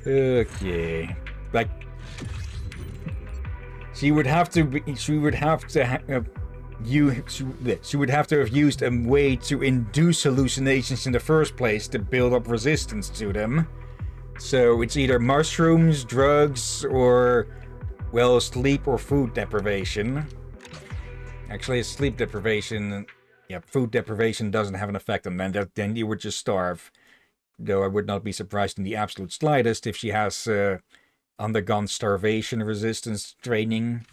Okay. Like, she would have to have used a way to induce hallucinations in the first place to build up resistance to them. So it's either mushrooms, drugs, or, well, sleep or food deprivation. Actually, sleep deprivation, yeah, food deprivation doesn't have an effect on them. Then you would just starve. Though I would not be surprised in the absolute slightest if she has undergone starvation resistance training.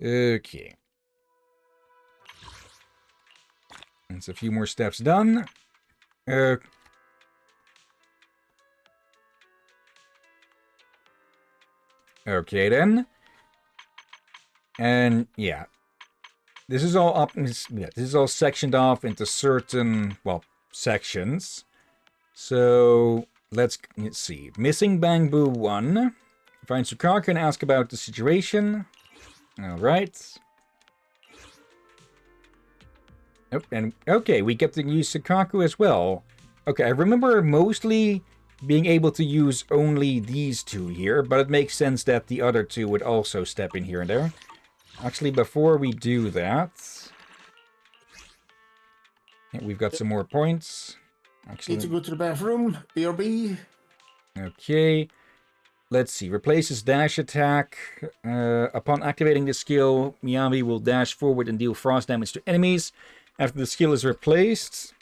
Okay. It's a few more steps done. Okay then. And yeah. This is all up. Yeah, this is all sectioned off into certain, well, sections. So let's see. Missing Bamboo 1. Find Sukaku and ask about the situation. Alright. Oh, and okay, we get to use Sukaku as well. Okay, I remember mostly being able to use only these two here, but it makes sense that the other two would also step in here and there. Actually, before we do that, we've got some more points. Actually, Need to go to the bathroom. BRB. Okay. Let's see. Replaces dash attack. Upon activating the skill, Miyabi will dash forward and deal frost damage to enemies. After the skill is replaced,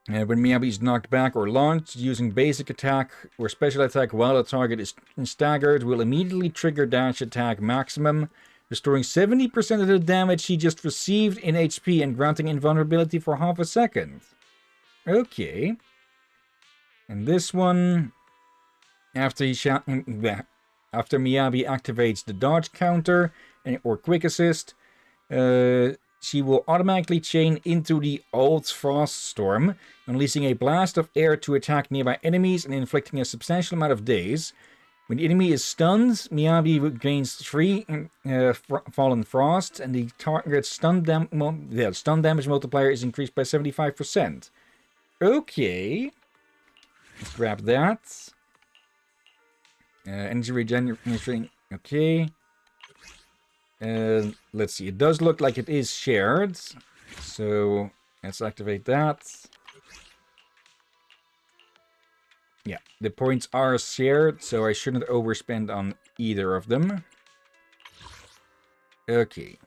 when Miyabi is knocked back or launched, using basic attack or special attack while the target is staggered, will immediately trigger dash attack maximum, restoring 70% of the damage he just received in HP and granting invulnerability for half a second. Okay. And this one, after Miyabi activates the dodge counter or quick assist, she will automatically chain into the Old Frost Storm, unleashing a blast of air to attack nearby enemies and inflicting a substantial amount of daze. When the enemy is stunned, Miyabi gains 3 Fallen Frost, and the target's stun damage multiplier is increased by 75%. Okay. Let's grab that. Energy regeneration. Okay. Let's see. It does look like it is shared. So let's activate that. Yeah, the points are shared, so I shouldn't overspend on either of them. Okay.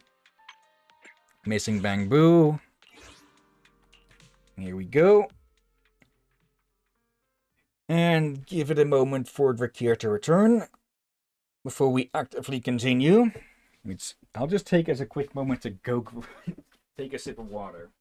Missing Bamboo. Here we go. And give it a moment for Drakir to return before we actively continue. I'll just take as a quick moment to go take a sip of water.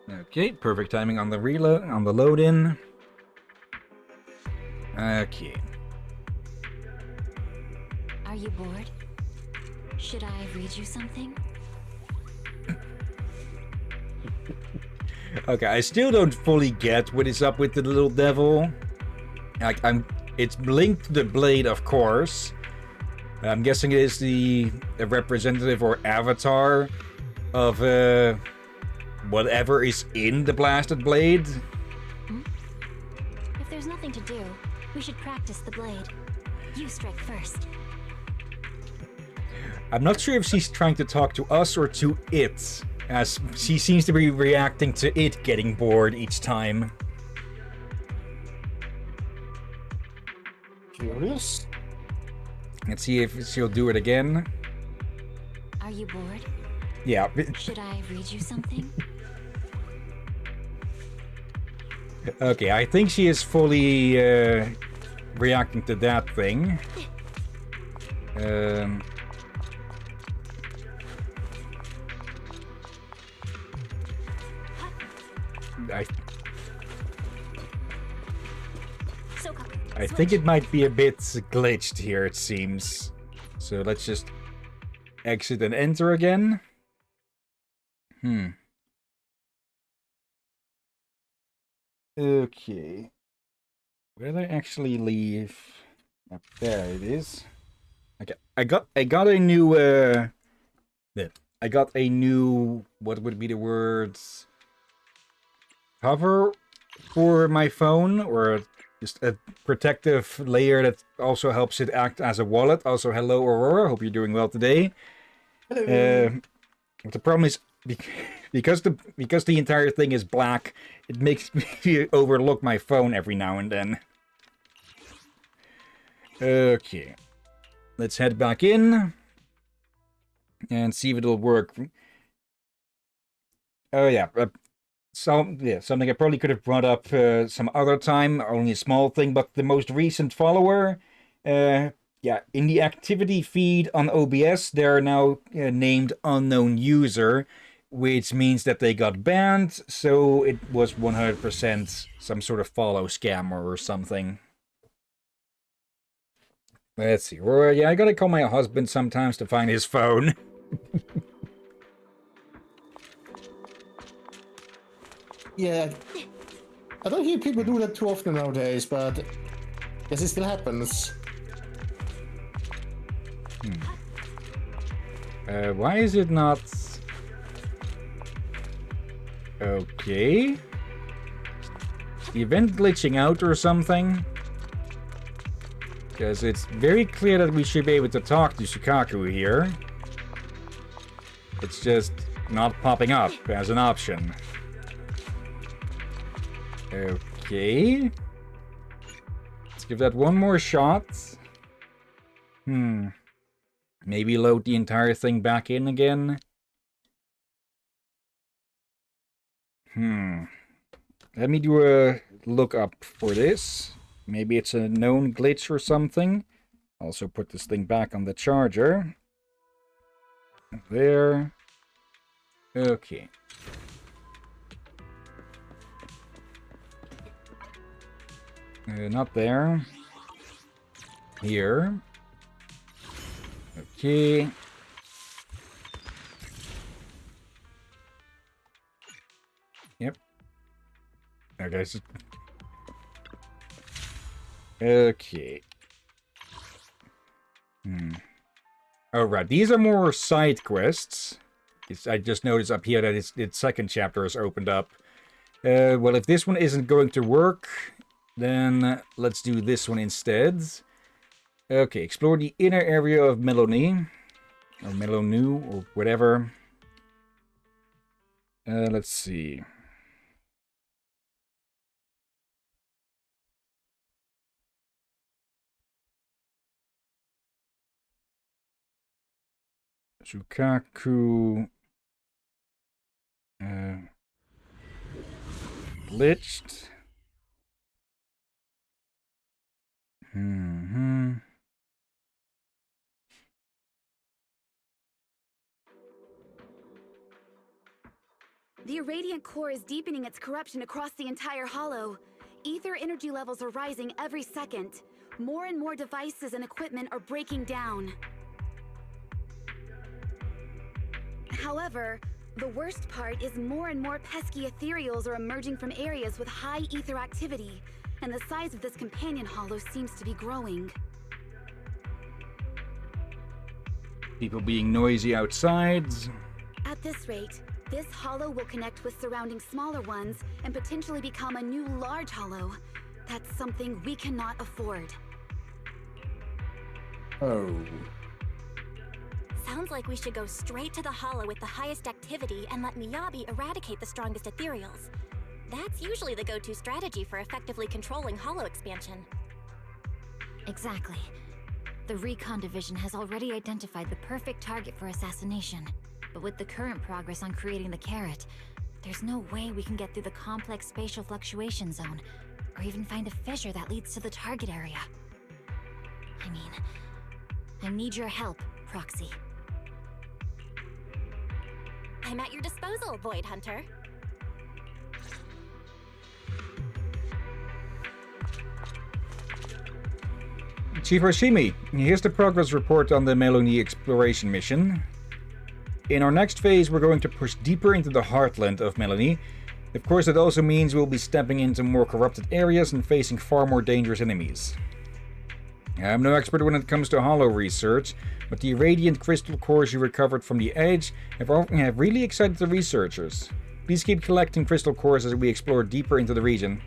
Okay, perfect timing on the reload, on the load in. Okay. Are you bored? Should I read you something? Okay, I still don't fully get what is up with the little devil. Like, it's linked to the blade, of course. I'm guessing it is a representative or avatar of whatever is in the blasted blade. If there's nothing to do, we should practice the blade. You strike first. I'm not sure if she's trying to talk to us or to it, as she seems to be reacting to it getting bored each time. Curious. Let's see if she'll do it again. Are you bored? Yeah. Should I read you something? Okay, I think she is fully reacting to that thing. I think it might be a bit glitched here, it seems. So let's just exit and enter again. Okay. Where did I actually leave? Yep, there it is. Okay, I got a new I got a new, what would be the words, cover for my phone, or just a protective layer that also helps it act as a wallet. Also, hello Aurora, hope you're doing well today. Hello. The problem is because the entire thing is black, it makes me overlook my phone every now and then. Okay, let's head back in and see if it'll work. Oh yeah, something I probably could have brought up some other time. Only a small thing, but the most recent follower, in the activity feed on OBS, they're now named unknown user, which means that they got banned. So it was 100% some sort of follow scammer or something. Let's see. Well, yeah, I gotta call my husband sometimes to find his phone. Yeah. I don't hear people do that too often nowadays, but yes, it still happens. Why is it not... Okay. Is the event glitching out or something? Because it's very clear that we should be able to talk to Shikaku here. It's just not popping up as an option. Okay. Let's give that one more shot. Maybe load the entire thing back in again. Let me do a lookup for this. Maybe it's a known glitch or something. Also put this thing back on the charger. There. Okay. Not there. Here. Okay. Yep. Okay. Okay. Oh, right. These are more side quests. I just noticed up here that its second chapter is opened up. Well, if this one isn't going to work, then let's do this one instead. Okay, explore the inner area of Melanie. Or Melonu, or whatever. Let's see. Shukaku. Glitched. The irradiant core is deepening its corruption across the entire hollow. Ether energy levels are rising every second. More and more devices and equipment are breaking down. However, the worst part is more and more pesky ethereals are emerging from areas with high ether activity, and the size of this companion hollow seems to be growing. People being noisy outside. At this rate, this hollow will connect with surrounding smaller ones and potentially become a new large hollow. That's something we cannot afford. Oh. Sounds like we should go straight to the hollow with the highest activity and let Miyabi eradicate the strongest ethereals. That's usually the go-to strategy for effectively controlling hollow expansion. Exactly. The Recon Division has already identified the perfect target for assassination. But with the current progress on creating the carrot, there's no way we can get through the complex spatial fluctuation zone, or even find a fissure that leads to the target area. I mean, I need your help, Proxy. I'm at your disposal, Void Hunter. Chief Hoshimi, here's the progress report on the Melanie exploration mission. In our next phase, we're going to push deeper into the heartland of Melanie. Of course, that also means we'll be stepping into more corrupted areas and facing far more dangerous enemies. I'm no expert when it comes to hollow research, but the irradiant crystal cores you recovered from the Edge have really excited the researchers. Please keep collecting crystal cores as we explore deeper into the region.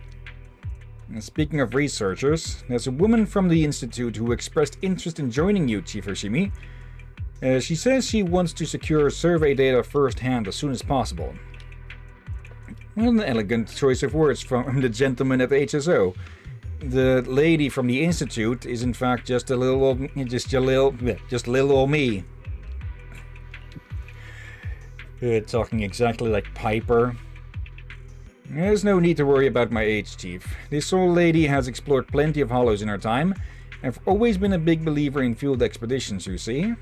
And speaking of researchers, there's a woman from the Institute who expressed interest in joining you, Chief Hoshimi. She says she wants to secure survey data firsthand as soon as possible. What an elegant choice of words from the gentleman at HSO. The lady from the Institute is in fact just little old me. Talking exactly like Piper. There's no need to worry about my age, Chief. This old lady has explored plenty of hollows in her time. I've always been a big believer in field expeditions, you see.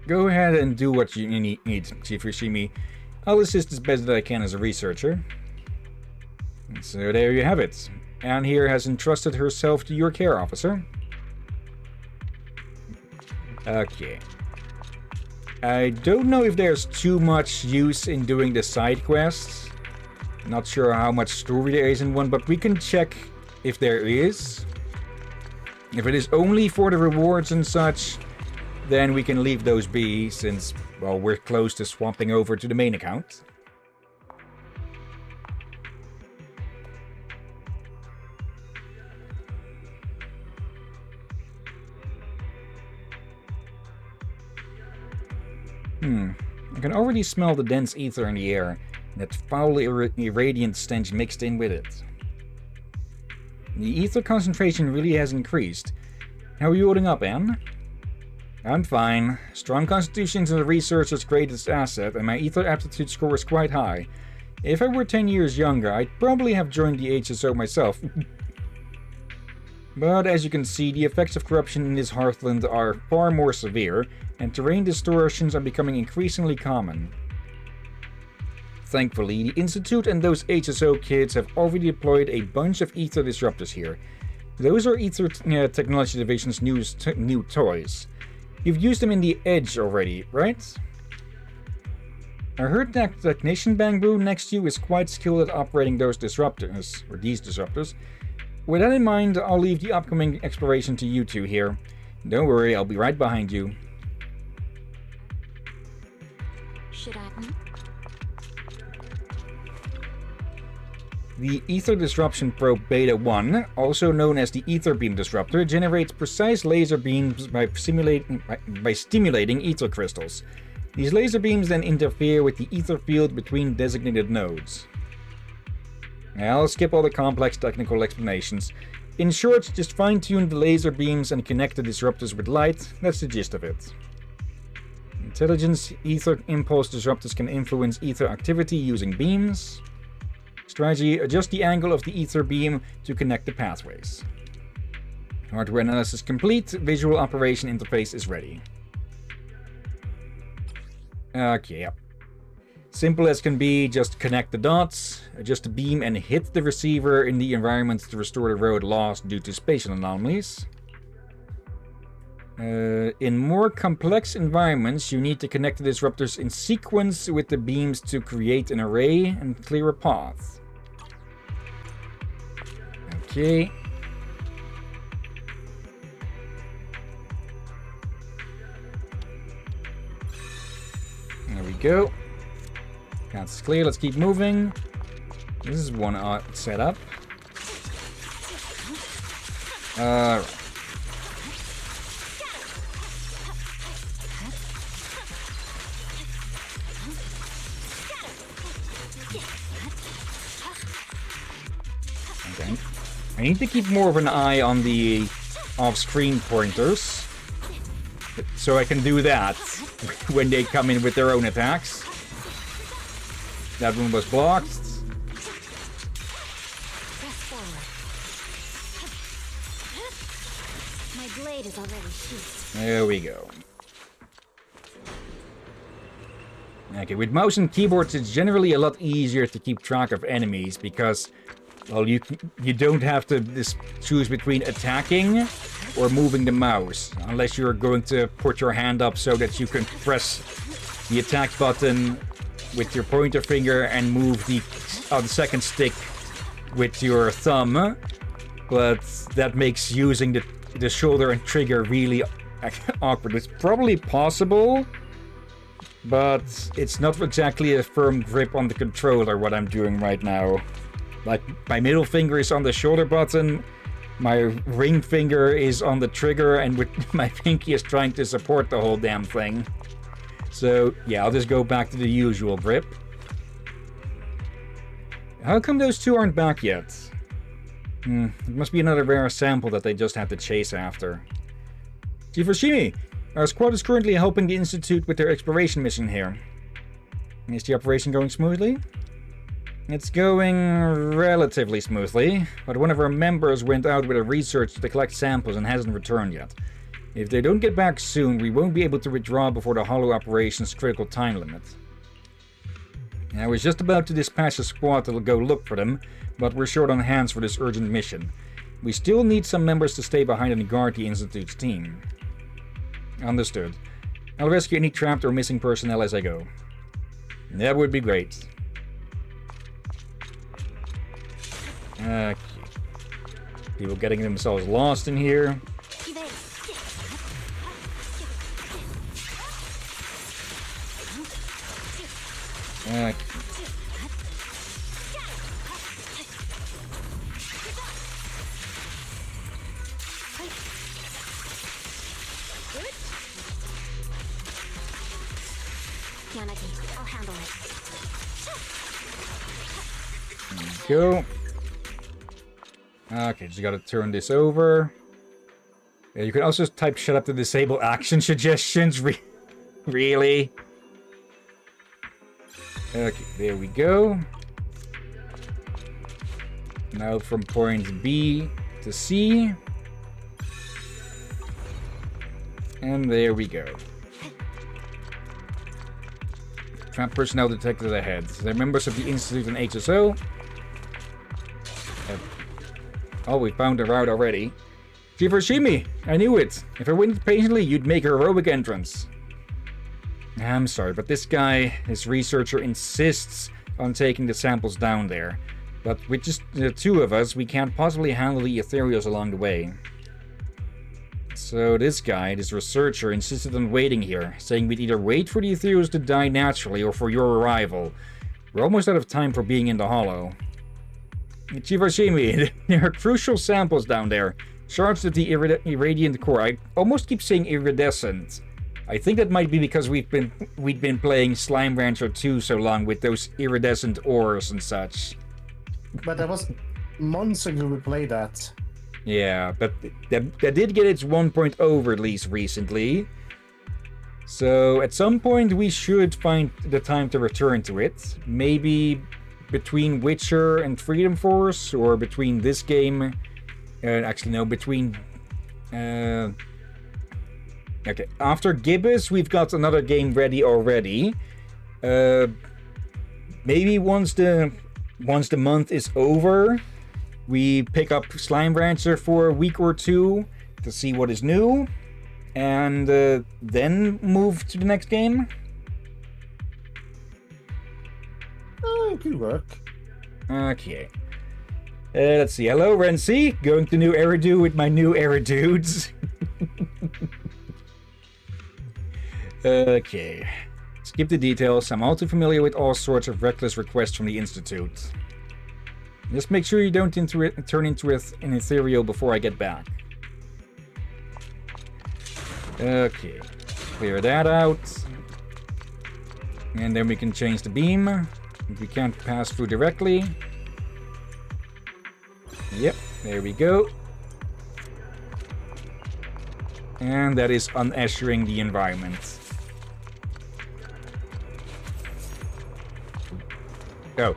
Go ahead and do what you need, Chief Hoshimi. I'll assist as best that I can as a researcher. So there you have it. Anne here has entrusted herself to your care, officer. Okay. I don't know if there's too much use in doing the side quests. Not sure how much story there is in one, but we can check if there is. If it is only for the rewards and such, then we can leave those be, since, well, we're close to swapping over to the main account. I can already smell the dense ether in the air, and that foul irradiant stench mixed in with it. The ether concentration really has increased. How are you holding up, Anne? I'm fine. Strong constitution is the researcher's greatest asset, and my ether aptitude score is quite high. If I were 10 years younger, I'd probably have joined the HSO myself. But as you can see, the effects of corruption in this hearthland are far more severe, and terrain distortions are becoming increasingly common. Thankfully, the Institute and those HSO kids have already deployed a bunch of ether disruptors here. Those are Ether Technology Division's new toys. You've used them in the Edge already, right? I heard that Technician Bangbu next to you is quite skilled at operating those disruptors, or these disruptors. With that in mind, I'll leave the upcoming exploration to you two here. Don't worry, I'll be right behind you. Should I? The Ether Disruption Probe Beta 1, also known as the Ether Beam Disruptor, generates precise laser beams by stimulating ether crystals. These laser beams then interfere with the ether field between designated nodes. I'll skip all the complex technical explanations. In short, just fine-tune the laser beams and connect the disruptors with light. That's the gist of it. Intelligence ether impulse disruptors can influence ether activity using beams. Strategy: adjust the angle of the ether beam to connect the pathways. Hardware analysis complete. Visual operation interface is ready. Okay, yep. Simple as can be, just connect the dots, adjust the beam, and hit the receiver in the environment to restore the road lost due to spatial anomalies. In more complex environments, you need to connect the disruptors in sequence with the beams to create an array and clear a path. Okay. There we go. That's clear, let's keep moving. This is one setup. Alright. Okay. I need to keep more of an eye on the off-screen pointers, so I can do that when they come in with their own attacks. That one was blocked. My blade is already sheathed. There we go. Okay, with mouse and keyboards, it's generally a lot easier to keep track of enemies because, well, you don't have to choose between attacking or moving the mouse, unless you're going to put your hand up so that you can press the attack button with your pointer finger and move the second stick with your thumb. but that makes using the shoulder and trigger really awkward. It's probably possible, but it's not exactly a firm grip on the controller what I'm doing right now. Like, my middle finger is on the shoulder button, my ring finger is on the trigger, and with my pinky is trying to support the whole damn thing. So, yeah, I'll just go back to the usual grip. How come those two aren't back yet? It must be another rare sample that they just had to chase after. Chief Oshimi, our squad is currently helping the Institute with their exploration mission here. Is the operation going smoothly? It's going relatively smoothly, but one of our members went out with a research to collect samples and hasn't returned yet. If they don't get back soon, we won't be able to withdraw before the Hollow operation's critical time limit. I was just about to dispatch a squad to go look for them, but we're short on hands for this urgent mission. We still need some members to stay behind and guard the Institute's team. Understood. I'll rescue any trapped or missing personnel as I go. That would be great. Okay. People getting themselves lost in here. Okay. Yanagi, I'll handle it. Go. Okay, just gotta turn this over. Yeah, you can also type shut up to disable action suggestions. Really? Okay, there we go. Now from point B to C. And there we go. Trap personnel detected ahead. They're members of the Institute and HSO. Oh, we found a route already. Chief Oshimi, I knew it. If I waited patiently, you'd make a heroic entrance. I'm sorry, but this guy, this researcher, insists on taking the samples down there. But with just the two of us, we can't possibly handle the ethereals along the way. So this guy, this researcher, insisted on waiting here, saying we'd either wait for the ethereals to die naturally or for your arrival. We're almost out of time for being in the Hollow. Chief Oshimi, there are crucial samples down there, charged with the irradiant core. I almost keep saying iridescent. I think that might be because we'd been playing Slime Rancher 2 so long with those iridescent ores and such. But that was months ago we played that. Yeah, but that did get its 1.0 release recently. So at some point we should find the time to return to it. Maybe between Witcher and Freedom Force, or between this game... actually, no, between... Okay, after Gibbous, we've got another game ready already. Maybe once the month is over, we pick up Slime Rancher for a week or two to see what is new, and then move to the next game. Oh, it could work. Okay. Let's see. Hello, Renzi. Going to new Eridu with my new Eridudes. Okay. Skip the details. I'm all too familiar with all sorts of reckless requests from the Institute. Just make sure you don't turn into an ethereal before I get back. Okay. Clear that out. And then we can change the beam. If we can't pass through directly. Yep, there we go. And that is unushering the environment. Oh.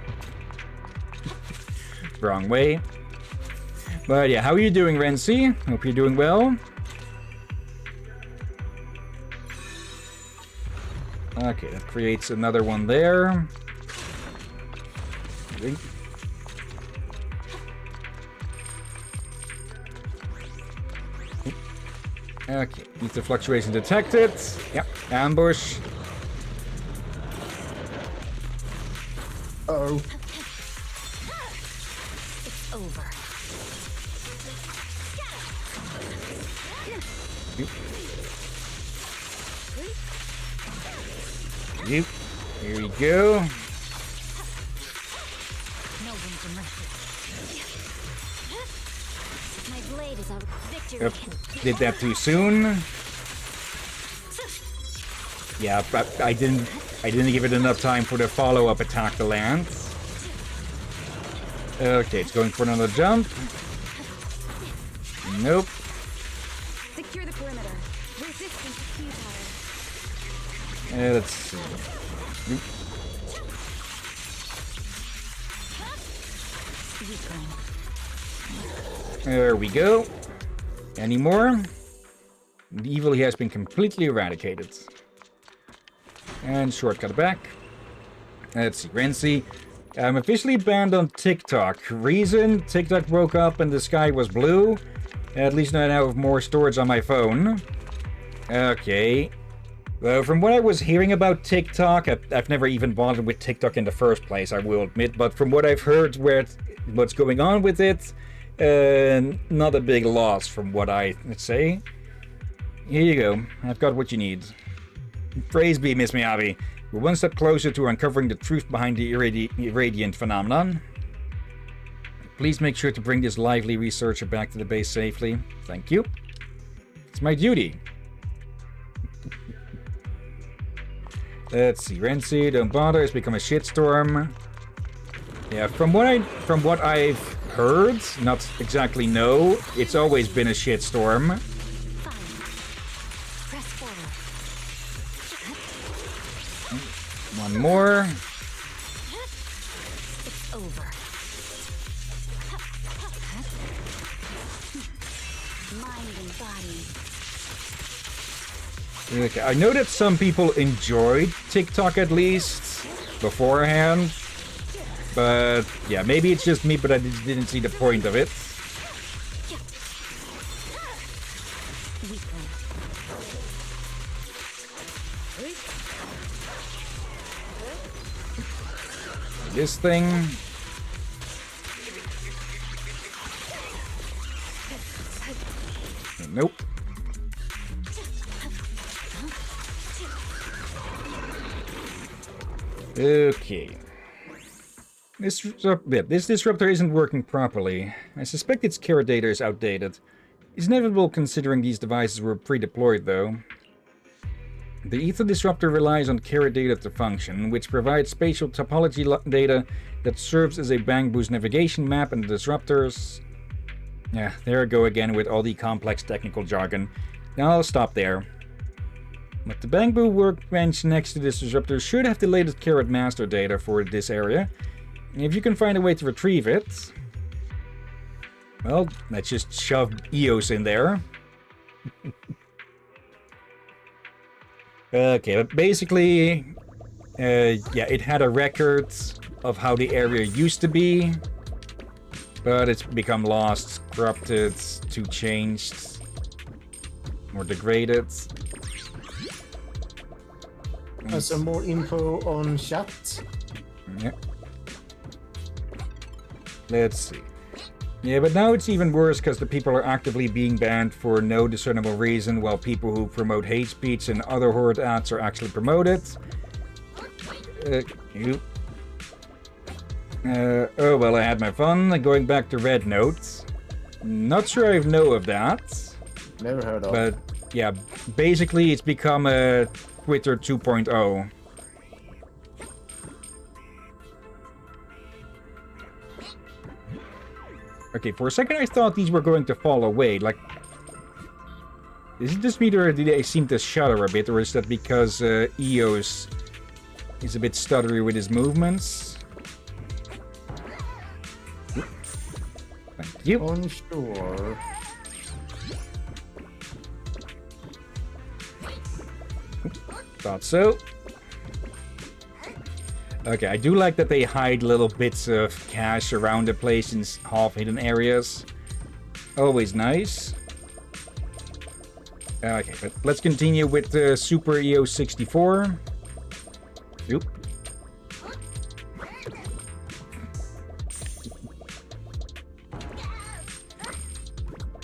Wrong way. But yeah, how are you doing, Renzi? Hope you're doing well. Okay, that creates another one there. Okay, ether fluctuation detected. Yep, ambush. Uh-oh. It's over. Yep. Here we go. No room for mercy. My blade is out. Victory. Yep. Did that too soon. Yeah, but I didn't give it enough time for the follow-up attack to land. Okay, it's going for another jump. Nope. Secure the perimeter. Resistance is futile. Let's see. There we go. Any more? The evil has been completely eradicated. And shortcut back. Let's see. Renzi. I'm officially banned on TikTok. Reason? TikTok broke up and the sky was blue. At least I now have more storage on my phone. Okay. Well, from what I was hearing about TikTok, I've never even bothered with TikTok in the first place, I will admit. But from what I've heard, what's going on with it, not a big loss from what I say. Here you go. I've got what you need. Praise be, Miss Miyabi. We're one step closer to uncovering the truth behind the irradiant phenomenon. Please make sure to bring this lively researcher back to the base safely. Thank you. It's my duty. Let's see. Renzi, don't bother. It's become a shitstorm. Yeah, from what I've heard, not exactly know, it's always been a shitstorm. One more. It's over. Mind and body. Okay, I know that some people enjoyed TikTok at least beforehand, but yeah, maybe it's just me, but I just didn't see the point of it. This thing. Nope. Okay. This disruptor isn't working properly. I suspect its carrot data is outdated. It's inevitable considering these devices were pre-deployed though. The ether disruptor relies on carrot data to function, which provides spatial topology data that serves as a bang boost navigation map, and the disruptors... Yeah, there I go again with all the complex technical jargon. Now I'll stop there. But the Bangbu workbench next to this disruptor should have the latest carrot master data for this area. And if you can find a way to retrieve it... Well, let's just shove EOS in there. Okay, but basically... yeah, it had a record of how the area used to be. But it's become lost, corrupted, too changed, or degraded. Some more info on chat. Yeah. Let's see. Yeah, but now it's even worse because the people are actively being banned for no discernible reason, while people who promote hate speech and other horrid ads are actually promoted. Oh, well, I had my fun. Going back to Red Note. Not sure I know of that. Never heard of. But, yeah, basically it's become a Twitter 2.0. Okay, for a second I thought these were going to fall away. Like, is it just me or do they seem to shudder a bit? Or is that because EOS is a bit stuttery with his movements? Thank you. Unsure. Thought so. Okay, I do like that they hide little bits of cash around the place in half-hidden areas. Always nice. Okay, but let's continue with the Super EOS 64. Oop.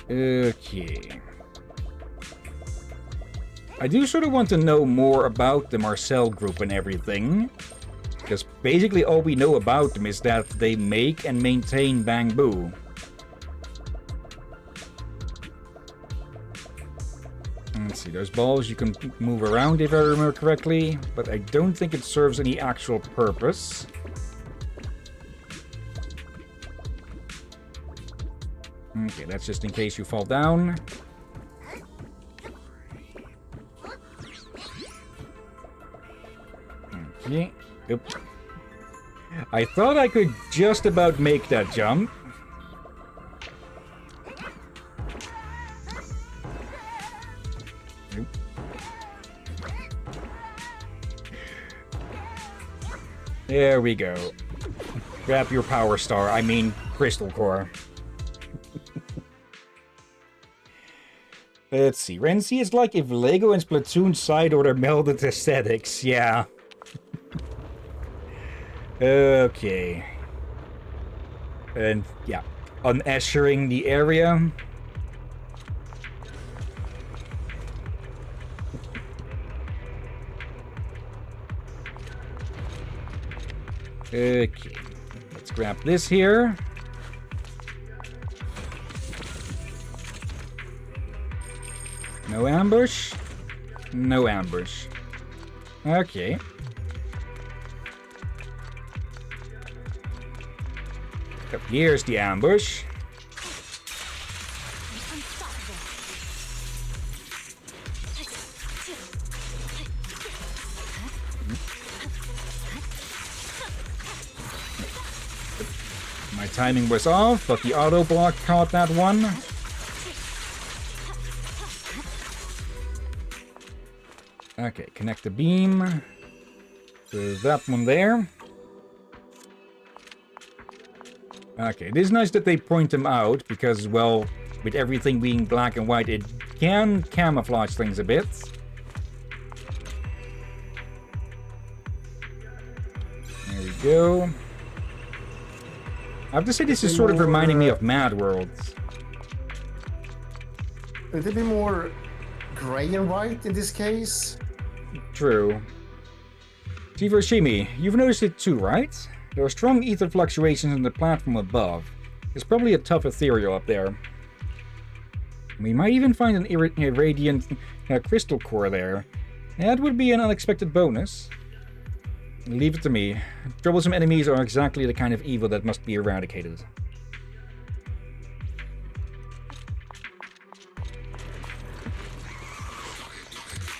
Okay. I do sort of want to know more about the Marcel group and everything. Because basically all we know about them is that they make and maintain Bangbu. Let's see, those balls you can move around if I remember correctly, but I don't think it serves any actual purpose. Okay, that's just in case you fall down. Okay. Oop. I thought I could just about make that jump. Oop. There we go. Grab your power star, I mean crystal core. Let's see. Renzi is like if Lego and Splatoon side order melded aesthetics. Yeah. Okay. And yeah, unushering the area. Okay, let's grab this here. No ambush? No ambush. Okay. Here's the ambush. My timing was off, but the auto block caught that one. Okay, connect the beam to that one there. Okay, it is nice that they point them out, because, well, with everything being black and white, it can camouflage things a bit. There we go. I have to say, this is sort of reminding me of Mad World. A little bit more gray and white in this case. True. Chief Oshimi, you've noticed it too, right? There are strong ether fluctuations on the platform above. There's probably a tough ethereal up there. We might even find an irradiant crystal core there. That would be an unexpected bonus. Leave it to me. Troublesome enemies are exactly the kind of evil that must be eradicated.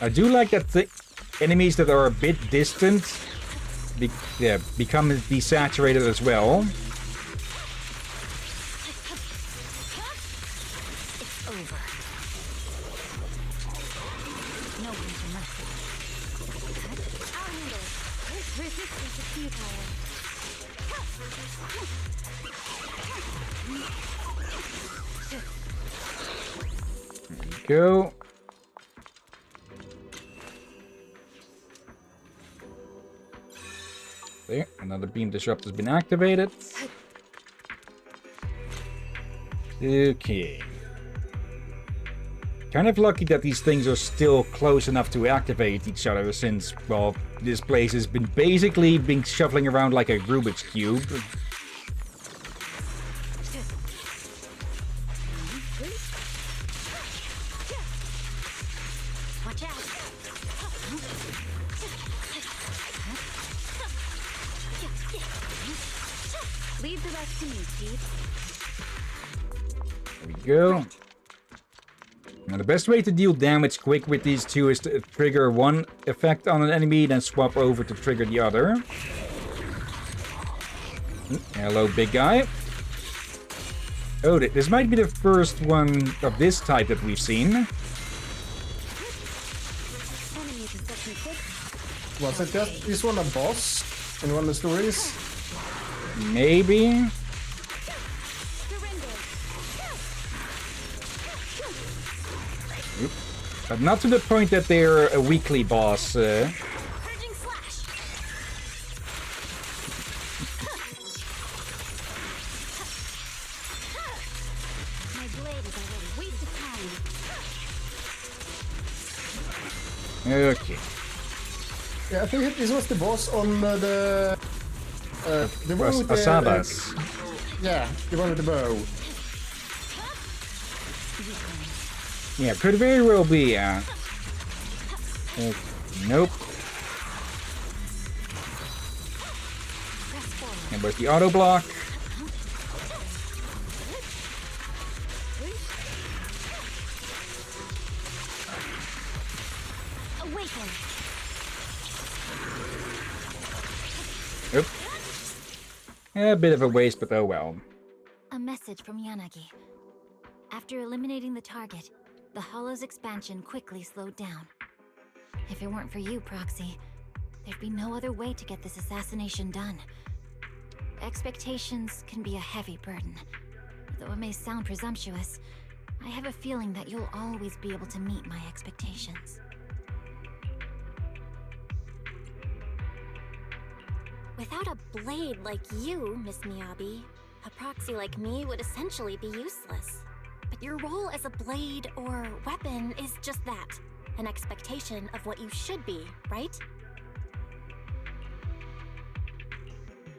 I do like that the enemies that are a bit distant become desaturated as well. It's over. No one's mercy. I'll handle it. Resistance is futile. There we go. There, another beam disrupt has been activated. Okay. Kind of lucky that these things are still close enough to activate each other, since, well, this place has been basically shuffling around like a Rubik's Cube. Watch out. Leave the rest to me, Steve. There we go. Now the best way to deal damage quick with these two is to trigger one effect on an enemy, then swap over to trigger the other. Hello, big guy. Oh, this might be the first one of this type that we've seen. Wasn't this one a boss in one of the stories? Maybe. Oop. But not to the point that they're a weekly boss. Purging slash. My My blade is already wasted time. Okay. Yeah, I think this was the boss on the one with the Asadas. yeah, the one with the bow. Yeah, could very well be, nope. And where's the auto block? Awaken. Oop. A bit of a waste, but oh well. A message from Yanagi. After eliminating the target, the Hollow's expansion quickly slowed down. If it weren't for you, Proxy, there'd be no other way to get this assassination done. Expectations can be a heavy burden. Though it may sound presumptuous, I have a feeling that you'll always be able to meet my expectations. Without a blade like you, Miss Miyabi, a proxy like me would essentially be useless. But your role as a blade or weapon is just that. An expectation of what you should be, right?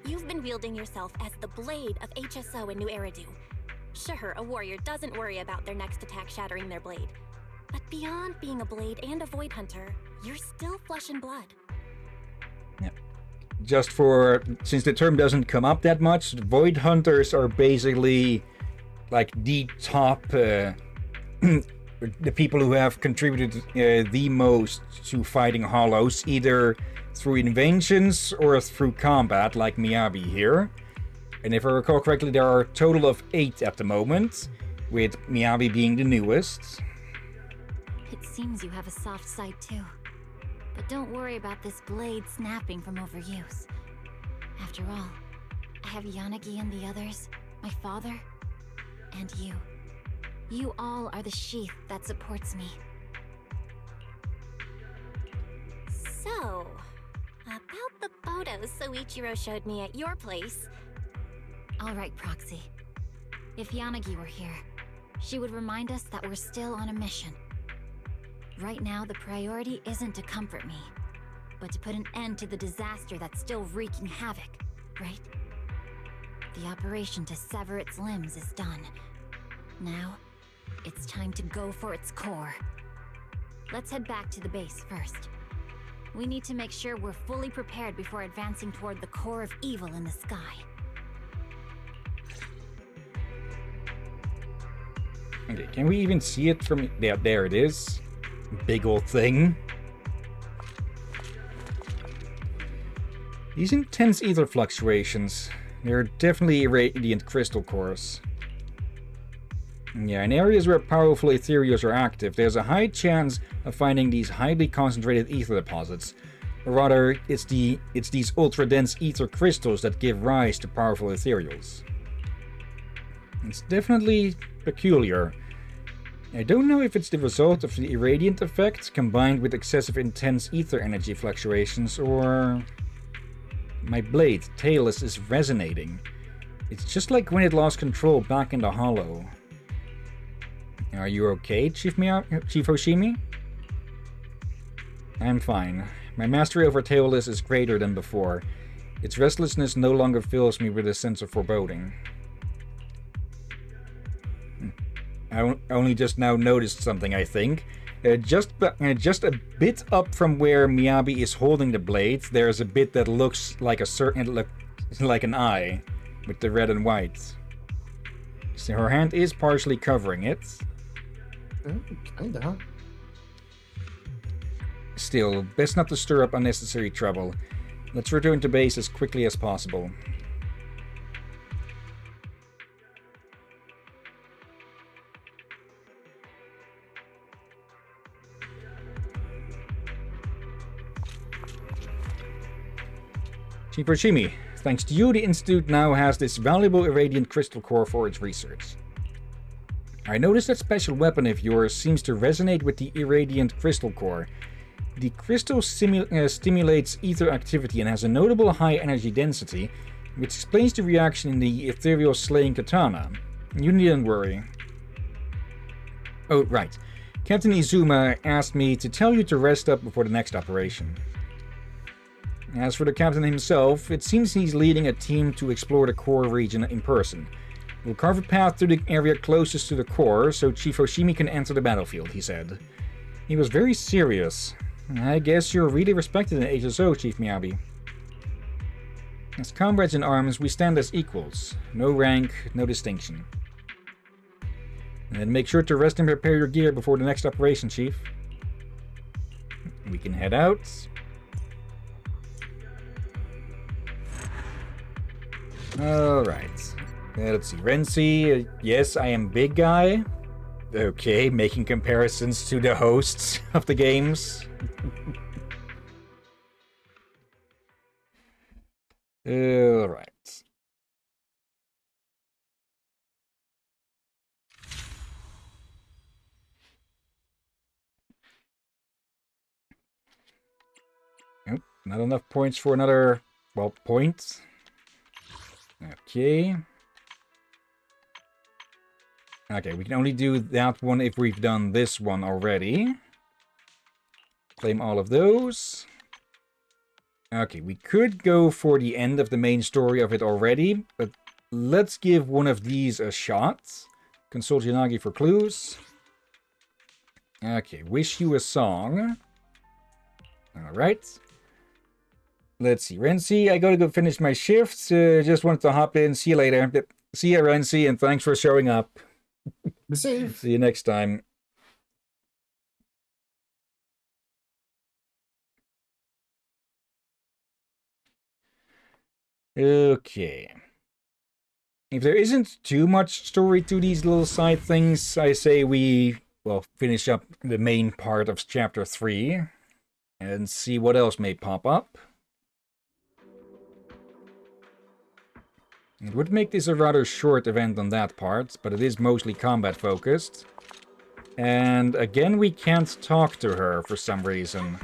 You've been wielding yourself as the blade of HSO in New Eridu. Sure, a warrior doesn't worry about their next attack shattering their blade. But beyond being a blade and a void hunter, you're still flesh and blood. Yeah. Just for, since the term doesn't come up that much, void hunters are basically like the top, the people who have contributed the most to fighting hollows, either through inventions or through combat, like Miyabi here. And if I recall correctly, there are a total of 8 at the moment, with Miyabi being the newest. It seems you have a soft side too. But don't worry about this blade snapping from overuse. After all, I have Yanagi and the others, my father, and you. You all are the sheath that supports me. So, about the photos Soichiro showed me at your place. Alright, Proxy. If Yanagi were here, she would remind us that we're still on a mission. Right now, the priority isn't to comfort me, but to put an end to the disaster that's still wreaking havoc, right? The operation to sever its limbs is done. Now, it's time to go for its core. Let's head back to the base first. We need to make sure we're fully prepared before advancing toward the core of evil in the sky. Okay, can we even see it from... Yeah, there it is. Big old thing. These intense ether fluctuations. They're definitely irradiant crystal cores. Yeah, in areas where powerful ethereals are active, there's a high chance of finding these highly concentrated ether deposits. Or rather, it's these ultra-dense ether crystals that give rise to powerful ethereals. It's definitely peculiar. I don't know if it's the result of the irradiant effect combined with excessive intense ether energy fluctuations, or... My blade, Tailless, is resonating. It's just like when it lost control back in the hollow. Are you okay, Chief Hoshimi? I'm fine. My mastery over Tailless is greater than before. Its restlessness no longer fills me with a sense of foreboding. I only just now noticed something, I think. Just a bit up from where Miyabi is holding the blade, there's a bit that looks like like an eye, with the red and white. So her hand is partially covering it. Kinda. Still, best not to stir up unnecessary trouble. Let's return to base as quickly as possible. Chief Hoshimi, thanks to you, the Institute now has this valuable irradiant crystal core for its research. I noticed that special weapon of yours seems to resonate with the irradiant crystal core. The crystal stimulates ether activity and has a notable high energy density, which explains the reaction in the ethereal slaying katana. You needn't worry. Oh, right. Captain Izuma asked me to tell you to rest up before the next operation. As for the captain himself, it seems he's leading a team to explore the core region in person. We'll carve a path to the area closest to the core so Chief Hoshimi can enter the battlefield, he said. He was very serious. I guess you're really respected in HSO, Chief Miyabi. As comrades in arms, we stand as equals. No rank, no distinction. And make sure to rest and prepare your gear before the next operation, Chief. We can head out. Alright. Let's see. Renzi, yes, I am big guy. Okay, making comparisons to the hosts of the games. Alright. Nope, not enough points for another, well, point. Okay. Okay, we can only do that one if we've done this one already. Claim all of those. Okay, we could go for the end of the main story of it already, but let's give one of these a shot. Consult Yanagi for clues. Okay, wish you a song. Alright. Let's see, Renzi, I gotta go finish my shift. Just wanted to hop in. See you later. See ya, Renzi, and thanks for showing up. Be safe. See you next time. Okay. If there isn't too much story to these little side things, I say we, well, finish up the main part of Chapter 3 and see what else may pop up. It would make this a rather short event on that part, but it is mostly combat focused. And again, we can't talk to her for some reason.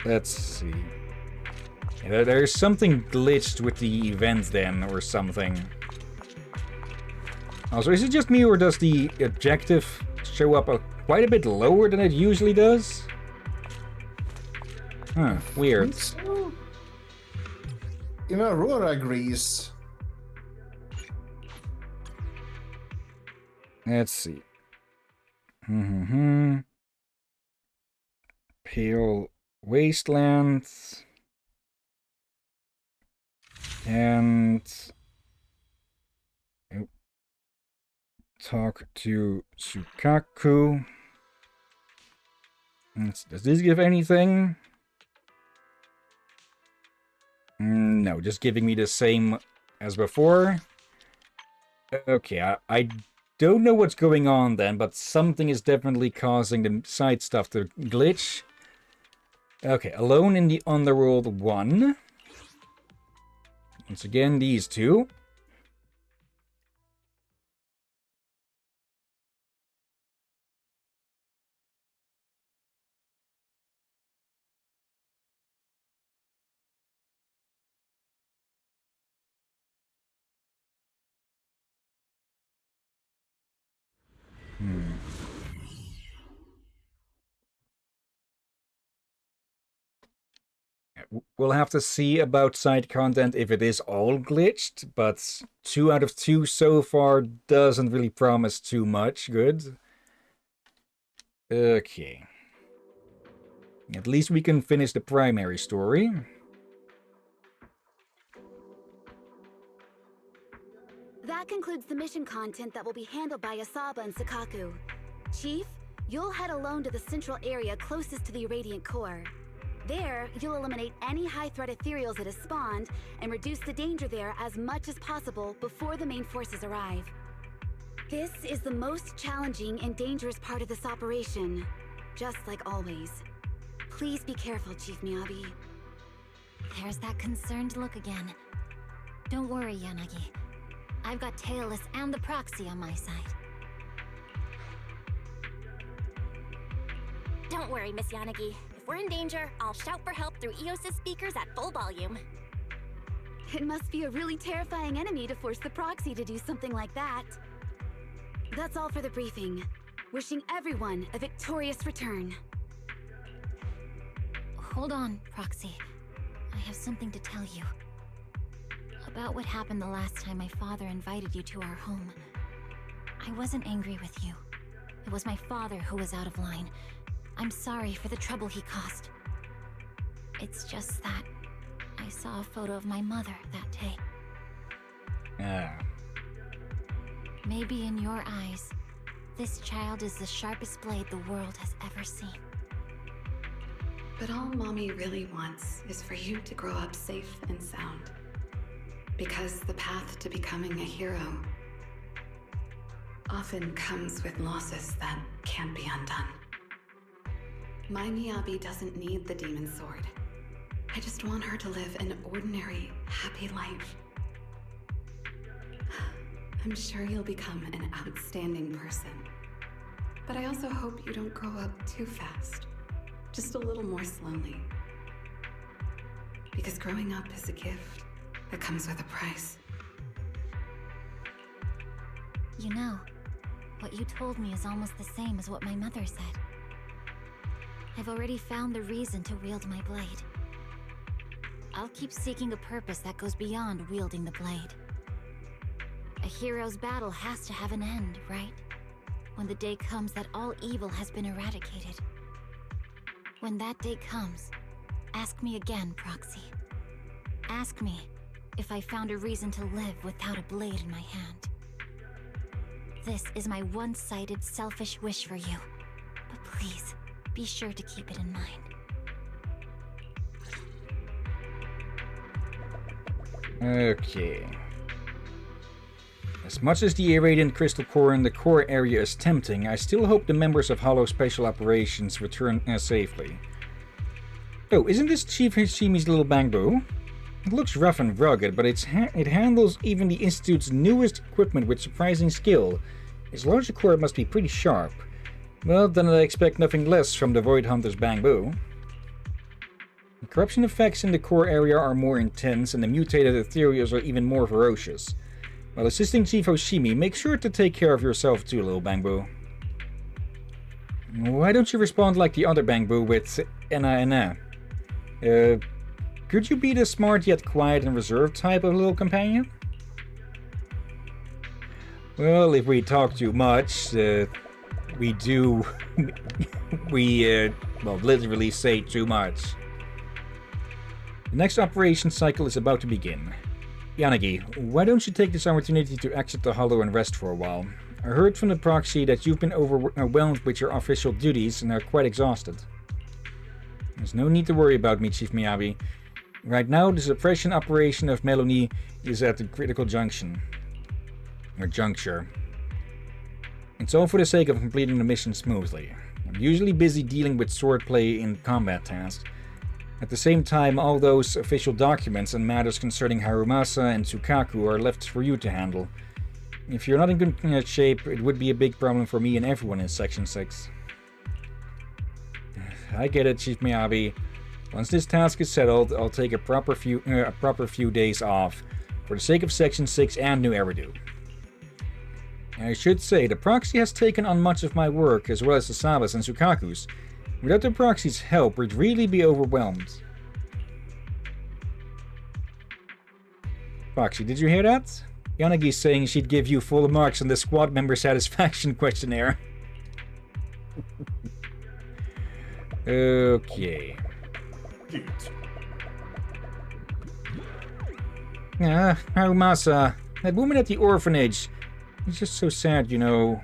Let's see. Yeah, there's something glitched with the event then, or something. Also, is it just me, or does the objective show up quite a bit lower than it usually does? Huh, weird. So, you know, Aurora agrees. Let's see. Pale Wasteland. And talk to Sukaku. Does this give anything? No, just giving me the same as before. Okay, I don't know what's going on then, but something is definitely causing the side stuff to glitch. Okay, Alone in the Underworld 1. Once again, these two. We'll have to see about side content if it is all glitched, but 2 out of 2 so far doesn't really promise too much good. Okay. At least we can finish the primary story. That concludes the mission content that will be handled by Asaba and Sakaku. Chief, you'll head alone to the central area closest to the irradiant core. There, you'll eliminate any high-threat ethereals that have spawned and reduce the danger there as much as possible before the main forces arrive. This is the most challenging and dangerous part of this operation, just like always. Please be careful, Chief Miyabi. There's that concerned look again. Don't worry, Yanagi. I've got Tailless and the proxy on my side. Don't worry, Miss Yanagi. If we're in danger, I'll shout for help through EOS's speakers at full volume. It must be a really terrifying enemy to force the proxy to do something like that. That's all for the briefing. Wishing everyone a victorious return. Hold on, Proxy. I have something to tell you. About what happened the last time my father invited you to our home. I wasn't angry with you. It was my father who was out of line. I'm sorry for the trouble he caused. It's just that I saw a photo of my mother that day. Ah. Maybe in your eyes, this child is the sharpest blade the world has ever seen. But all Mommy really wants is for you to grow up safe and sound. Because the path to becoming a hero often comes with losses that can't be undone. My Miyabi doesn't need the demon sword. I just want her to live an ordinary, happy life. I'm sure you'll become an outstanding person. But I also hope you don't grow up too fast. Just a little more slowly. Because growing up is a gift that comes with a price. You know, what you told me is almost the same as what my mother said. I've already found the reason to wield my blade. I'll keep seeking a purpose that goes beyond wielding the blade. A hero's battle has to have an end, right? When the day comes that all evil has been eradicated. When that day comes, ask me again, Proxy. Ask me if I found a reason to live without a blade in my hand. This is my one-sided, selfish wish for you. But please, be sure to keep it in mind. Okay. As much as the irradiant crystal core in the core area is tempting, I still hope the members of Hollow Special Operations return safely. Oh, isn't this Chief Hashimi's little bamboo? It looks rough and rugged, but it handles even the Institute's newest equipment with surprising skill. Its larger core must be pretty sharp. Well, then I expect nothing less from the Void Hunter's bamboo. The corruption effects in the core area are more intense, and the mutated ethereals are even more ferocious. While assisting Chief Hoshimi, make sure to take care of yourself too, little bamboo. Why don't you respond like the other bamboo with Ena? Could you be the smart yet quiet and reserved type of little companion? Well, if we talk too much, we do... well, literally say too much. The next operation cycle is about to begin. Yanagi, why don't you take this opportunity to exit the Hollow and rest for a while? I heard from the proxy that you've been overwhelmed with your official duties and are quite exhausted. There's no need to worry about me, Chief Miyabi. Right now, the suppression operation of Melanie is at the critical juncture. It's all for the sake of completing the mission smoothly. I'm usually busy dealing with swordplay in combat tasks. At the same time, all those official documents and matters concerning Harumasa and Tsukaku are left for you to handle. If you're not in good shape, it would be a big problem for me and everyone in Section 6. I get it, Chief Miyabi. Once this task is settled, I'll take a proper few days off, for the sake of Section 6 and New Eridu. I should say, the proxy has taken on much of my work, as well as Asaba's and Tsukaku's. Without the proxy's help, we'd really be overwhelmed. Proxy, did you hear that? Yanagi's saying she'd give you full marks on the squad member satisfaction questionnaire. Okay. Harumasa, that woman at the orphanage. It's just so sad, you know.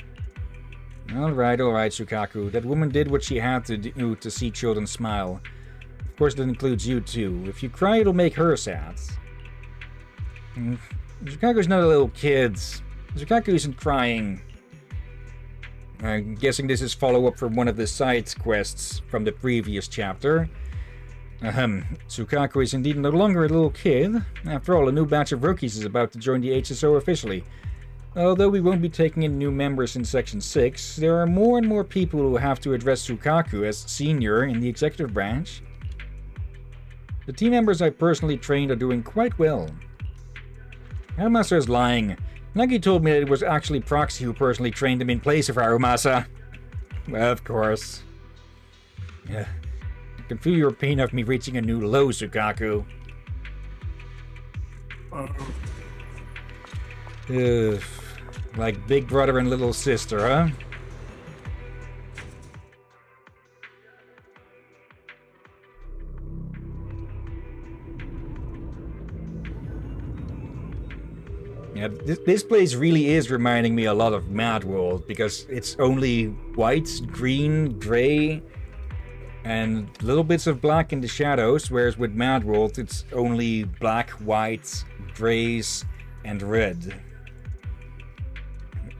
Alright, Tsukaku. That woman did what she had to do to see children smile. Of course, that includes you, too. If you cry, it'll make her sad. Tsukaku's not a little kid. Tsukaku isn't crying. I'm guessing this is follow-up from one of the side quests from the previous chapter. Tsukaku is indeed no longer a little kid. After all, a new batch of rookies is about to join the HSO officially. Although we won't be taking in new members in Section 6, there are more and more people who have to address Tsukaku as senior in the executive branch. The team members I personally trained are doing quite well. Arumasa is lying. Nagi told me that it was actually Proxy who personally trained him in place of Arumasa. Well, of course. Yeah. I can feel your pain of me reaching a new low, Sukaku. Ugh. Like big brother and little sister, huh? Yeah, this place really is reminding me a lot of Mad World, because it's only white, green, grey, and little bits of black in the shadows, whereas with Mad World it's only black, white, greys, and red.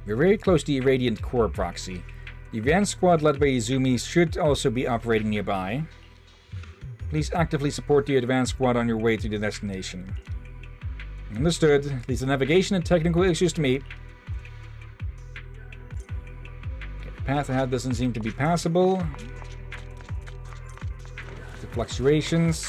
We're very close to the Radiant Core Proxy. The advanced squad led by Izumi should also be operating nearby. Please actively support the advanced squad on your way to the destination. Understood. Leaves the navigation and technical issues to me. Okay, the path ahead doesn't seem to be passable. The fluctuations.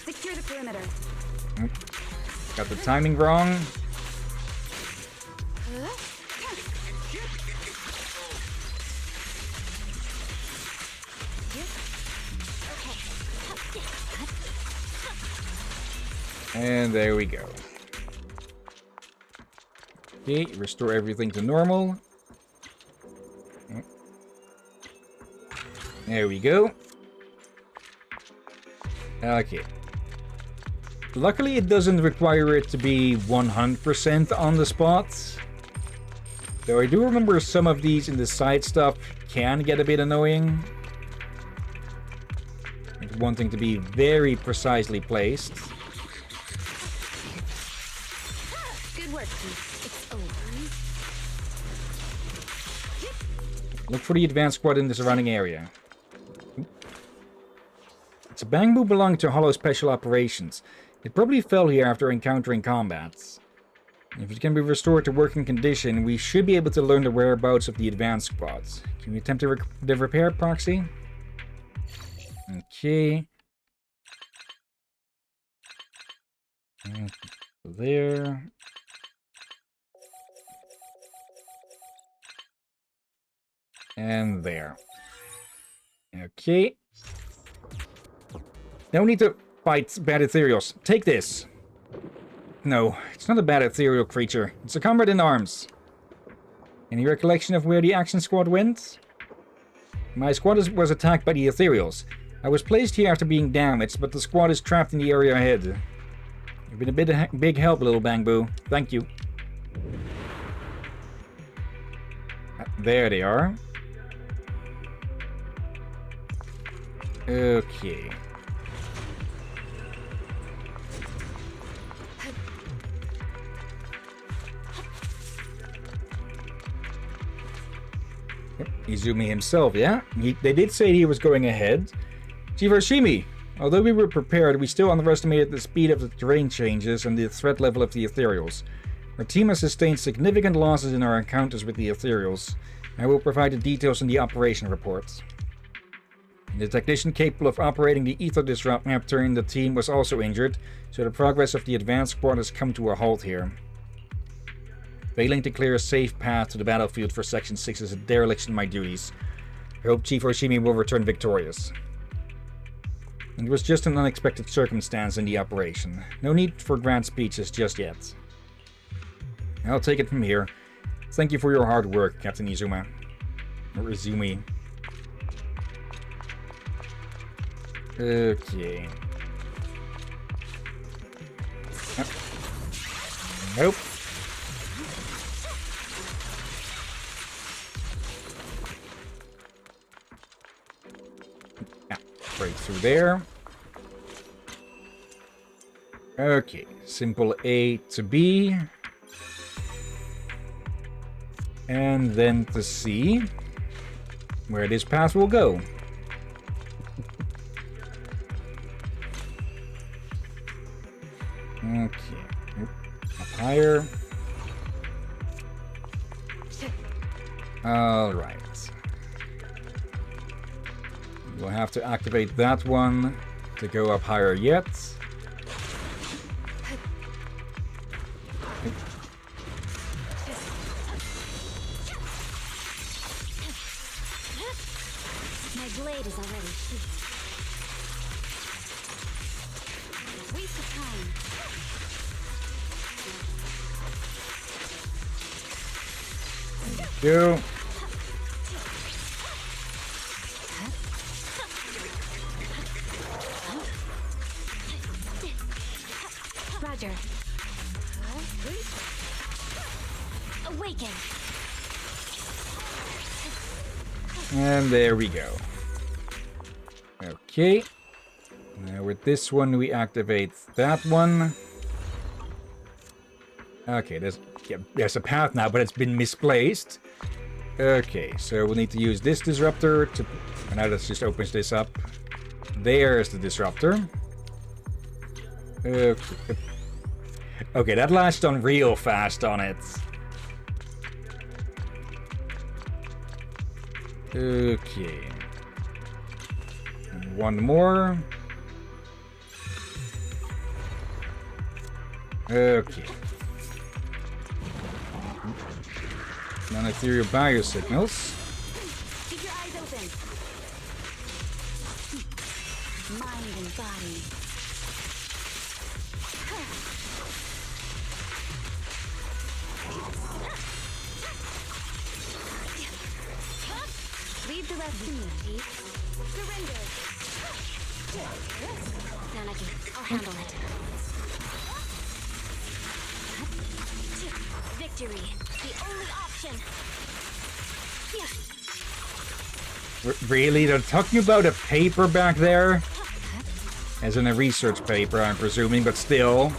Secure the perimeter. Got the timing wrong. And there we go. Okay, restore everything to normal. There we go. Okay. Luckily, it doesn't require it to be 100% on the spot. Though I do remember some of these in the side stuff can get a bit annoying. Like wanting to be very precisely placed. Good work, Keith. It's over. Look for the advanced squad in the surrounding area. It's a Bangbu belonging to Hollow Special Operations. It probably fell here after encountering combat. If it can be restored to working condition, we should be able to learn the whereabouts of the advanced squads. Can we attempt the repair, Proxy? Okay. There. And there. Okay. No need to fight bad ethereals. Take this. No, it's not a bad ethereal creature. It's a comrade in arms. Any recollection of where the action squad went? My squad was attacked by the ethereals. I was placed here after being damaged, but the squad is trapped in the area ahead. You've been a big help, little Bangbu. Thank you. There they are. Okay. Izumi himself, yeah? They did say he was going ahead. Chief Hoshimi, although we were prepared, we still underestimated the speed of the terrain changes and the threat level of the ethereals. Our team has sustained significant losses in our encounters with the ethereals. I will provide the details in the operation report. The technician capable of operating the ether disruptor in the team was also injured, so the progress of the advanced squad has come to a halt here. Failing to clear a safe path to the battlefield for Section 6 is a dereliction of my duties. I hope Chief Hoshimi will return victorious. It was just an unexpected circumstance in the operation. No need for grand speeches just yet. I'll take it from here. Thank you for your hard work, Captain Izuma. Or Izumi. Okay. Nope. Break through there. Okay, simple A to B. And then to C, where this path will go. Okay. Up higher. Alright. We'll have to activate that one to go up higher yet. My blade is already sheathed. Waste of time. Go. Roger. Awaken. And there we go. Okay. Now with this one, we activate that one. Okay, there's a path now, but it's been misplaced. Okay, so we'll need to use this disruptor to... And now that just opens this up. There's the disruptor. Okay. Okay, that latched on real fast on it. Okay. And one more. Okay. Non-ethereal biosignals. Keep your eyes open. Mind and body. Leave the rest to me, Chief. Surrender. Nanaki, I'll handle it. Victory, the only option. Really? They're talking about a paper back there? As in a research paper, I'm presuming, but still.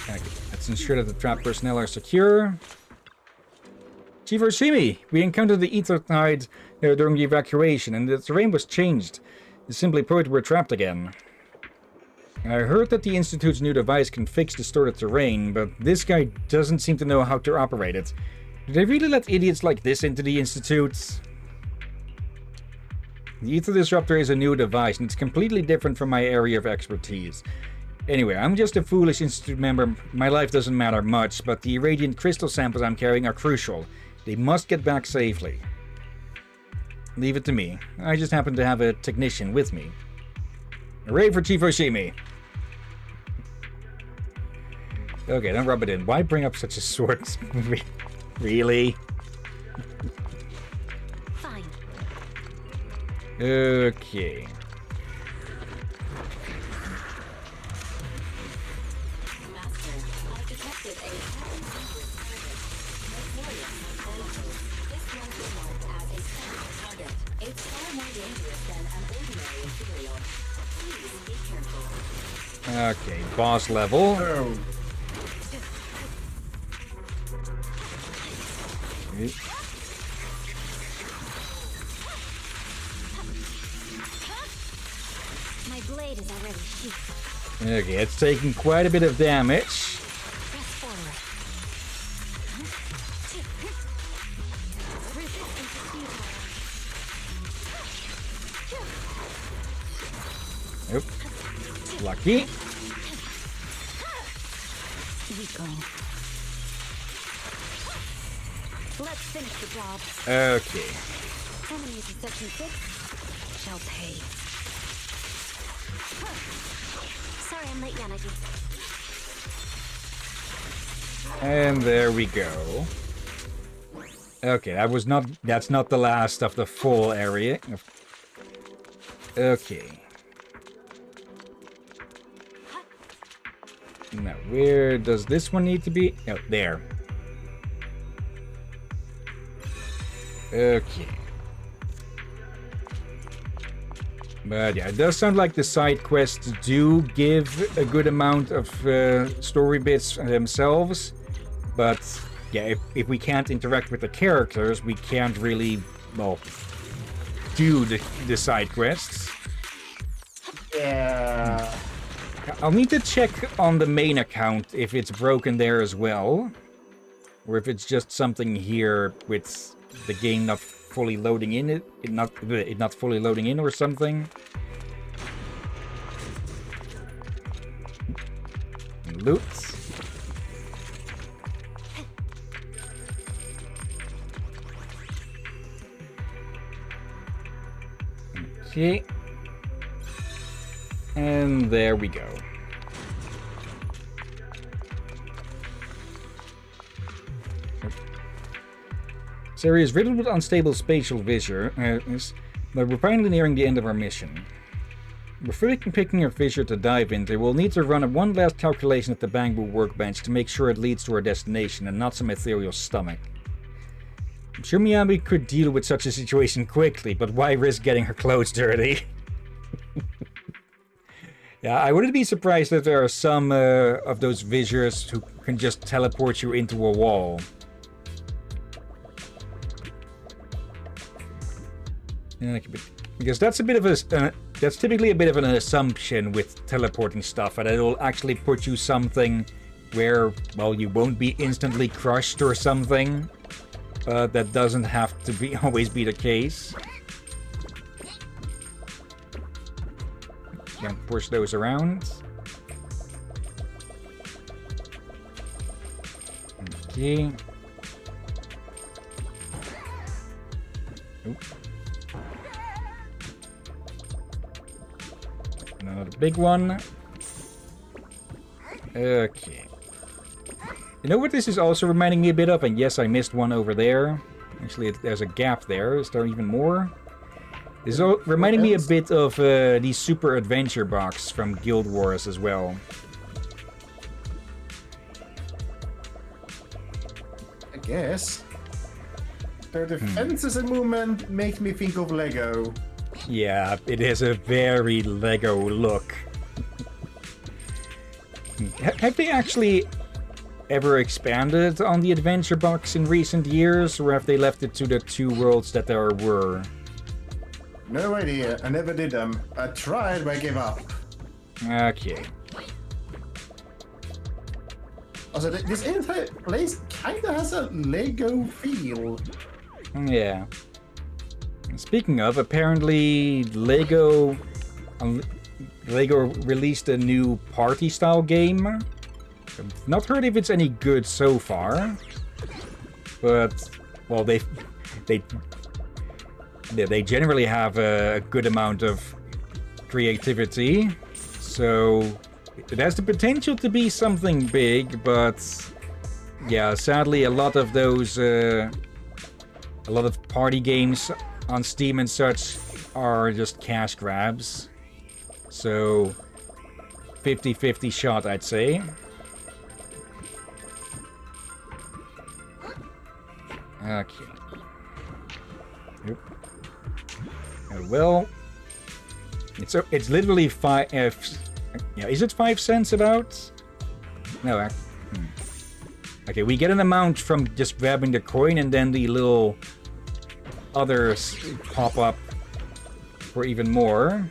Okay, let's ensure that the trapped personnel are secure. Chief Hoshimi, we encountered the ether tide during the evacuation, and the terrain was changed. Simply put, we're trapped again. I heard that the Institute's new device can fix distorted terrain, but this guy doesn't seem to know how to operate it. Do they really let idiots like this into the Institute? The Ether Disruptor is a new device, and it's completely different from my area of expertise. Anyway, I'm just a foolish Institute member. My life doesn't matter much, but the irradiant crystal samples I'm carrying are crucial. They must get back safely. Leave it to me. I just happen to have a technician with me. Hooray for Chief Hoshimi! Okay, don't rub it in. Why bring up such a sword? Really? Fine. Okay. Master, I detected a This one is marked as a special target. It's far more dangerous than an ordinary ethereal. Please be careful. Okay, boss level. Oh. Okay. My blade is already sheathed. Okay, it's taking quite a bit of damage. Press forward. Resistance is futile. Nope. Lucky. Weakling. Let's finish the job. Okay. Enemies in Section 6 shall pay. Sorry I'm late, Yanagi. And there we go. Okay, that's not the last of the full area. Okay. Now, where does this one need to be? Oh, there. Okay. But yeah, it does sound like the side quests do give a good amount of story bits themselves. But yeah, if we can't interact with the characters, we can't really well, do the side quests. Yeah. I'll need to check on the main account if it's broken there as well. Or if it's just something here with the game not fully loading in it not fully loading in or something. Loot. Okay. And there we go. This area is riddled with unstable spatial vision, but we're finally nearing the end of our mission. Before you can pick your fissure to dive into, we'll need to run one last calculation at the bamboo workbench to make sure it leads to our destination and not some ethereal stomach. I'm sure Miyabi could deal with such a situation quickly, but why risk getting her clothes dirty? Yeah, I wouldn't be surprised if there are some of those visors who can just teleport you into a wall. Because that's a bit of a that's typically a bit of an assumption with teleporting stuff, that it'll actually put you something where, well, you won't be instantly crushed or something. That doesn't have to be always be the case. Can't push those around. Okay. Oop. Another big one. Okay. You know what this is also reminding me a bit of? And yes, I missed one over there. Actually, there's a gap there. Is there even more? This is reminding me a bit of the Super Adventure box from Guild Wars as well. I guess. The defenses and movement make me think of Lego. Yeah, it has a very Lego look. Have they actually ever expanded on the adventure box in recent years, or have they left it to the two worlds that there were? No idea. I never did them. I tried, but I gave up. Okay. Also, this entire place kinda has a Lego feel. Yeah. Speaking of, apparently Lego released a new party-style game. I've not heard if it's any good so far, but well, they generally have a good amount of creativity, so it has the potential to be something big. But yeah, sadly, a lot of those, a lot of party games on Steam and such are just cash grabs. So 50-50 shot, I'd say. Okay. Oop. Oh, well, it's literally 5. Yeah, is it 5 cents about? No. Okay, we get an amount from just grabbing the coin, and then the little others pop up for even more.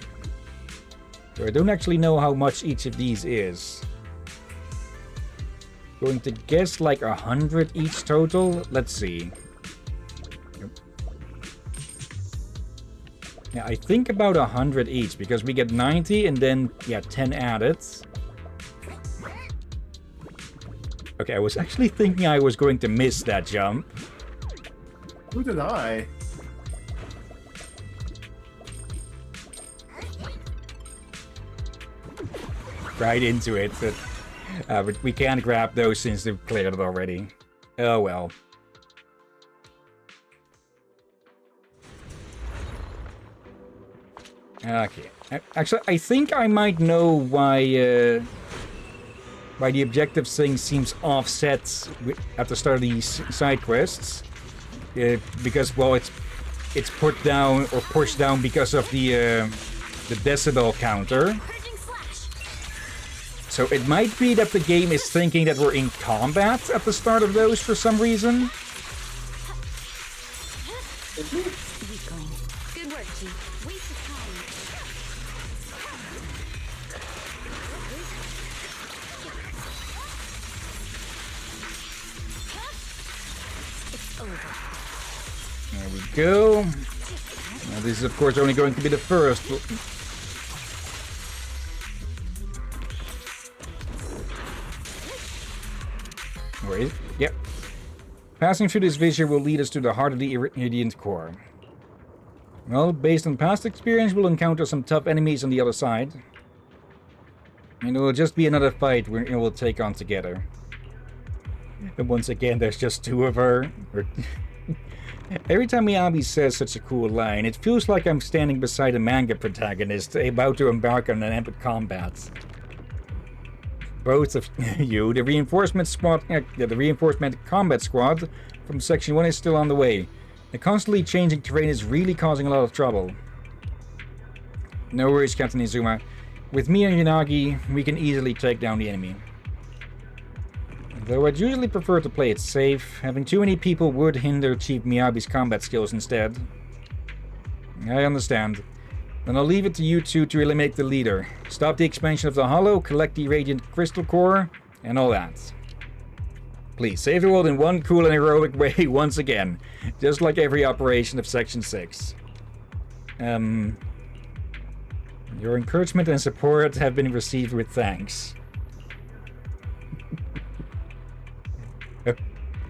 So I don't actually know how much each of these is. Going to guess like 100 each total. Let's see. Yeah, I think about 100 each, because we get 90 and then, yeah, 10 added. Okay, I was actually thinking I was going to miss that jump. Who did I? Right into it, but we can't grab those since they've cleared it already. Oh well. Okay. Actually, I think I might know why the objective thing seems offset at the start of these side quests. Because, well, it's put down or pushed down because of the decibel counter. So it might be that the game is thinking that we're in combat at the start of those for some reason. Weakling. Good work, Chief. Waste of time. It's over. There we go. Now this is of course only going to be the first. Where is it? Yep. Passing through this fissure will lead us to the heart of the Irradiant core. Well, based on past experience, we'll encounter some tough enemies on the other side. And it will just be another fight we'll take on together. And once again, there's just two of her. Every time Miyabi says such a cool line, it feels like I'm standing beside a manga protagonist about to embark on an epic combat. Both of you, the reinforcement combat squad from Section 1 is still on the way. The constantly changing terrain is really causing a lot of trouble. No worries, Captain Izuma. With me and Yanagi, we can easily take down the enemy. Though I'd usually prefer to play it safe, having too many people would hinder Chief Miyabi's combat skills instead. I understand. Then I'll leave it to you two to eliminate the leader. Stop the expansion of the Hollow, collect the Radiant Crystal Core, and all that. Please, save the world in one cool and heroic way once again. Just like every operation of Section 6. Your encouragement and support have been received with thanks.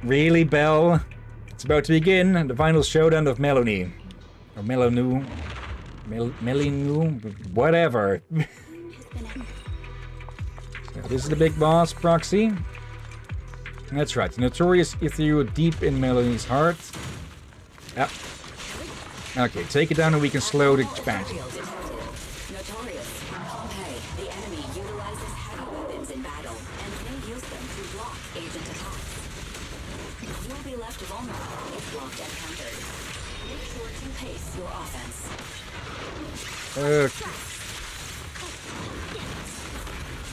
Really, Belle? It's about to begin, the final showdown of Melanie. Or Melanu. Melinu? Whatever. So this is the big boss, Proxy. That's right, the notorious ethereal deep in Melanie's heart. Yep. Okay, take it down and we can slow the expansion. Notorious. Pompeii, the enemy utilizes heavy weapons in battle, and may use them to block agent attacks. You'll be left vulnerable if blocked and countered. Make sure to pace your offense.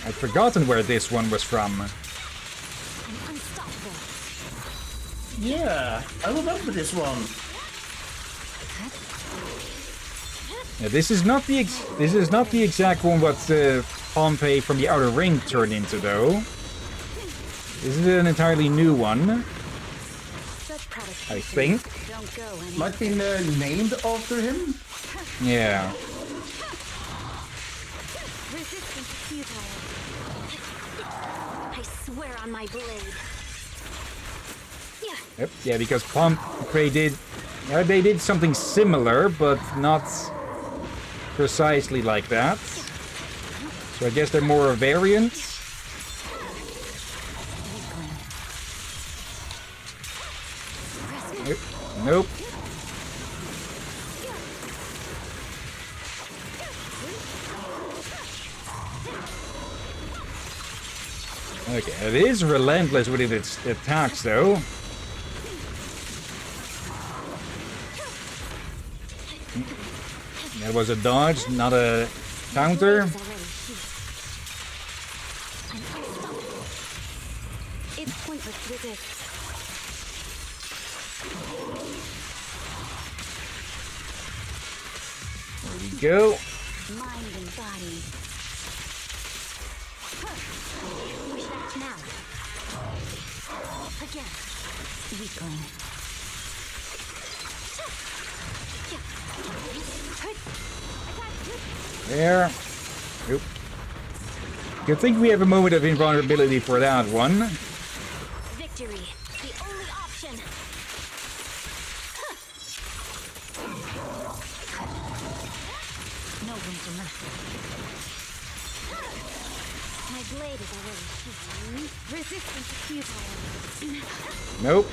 I'd forgotten where this one was from. Yeah, I remember this one. Yeah, this is not the exact one what Pompeii from the Outer Ring turned into, though. This is an entirely new one. I think. Might be named after him. Yeah. I swear on my blade. Yep. Yeah, because Pompeii did. They did something similar, but not precisely like that. So I guess they're more a variant. Nope. Okay, it is relentless with its attacks, though. That was a dodge, not a counter. It's pointless to resist. There we go. Mind and body. Push that now. Again. Weakling. There. Oop. Good thing we have a moment of invulnerability for that one. Victory, the only option. No room for mercy. My blade is already sheathed. Resistance is futile. Nope.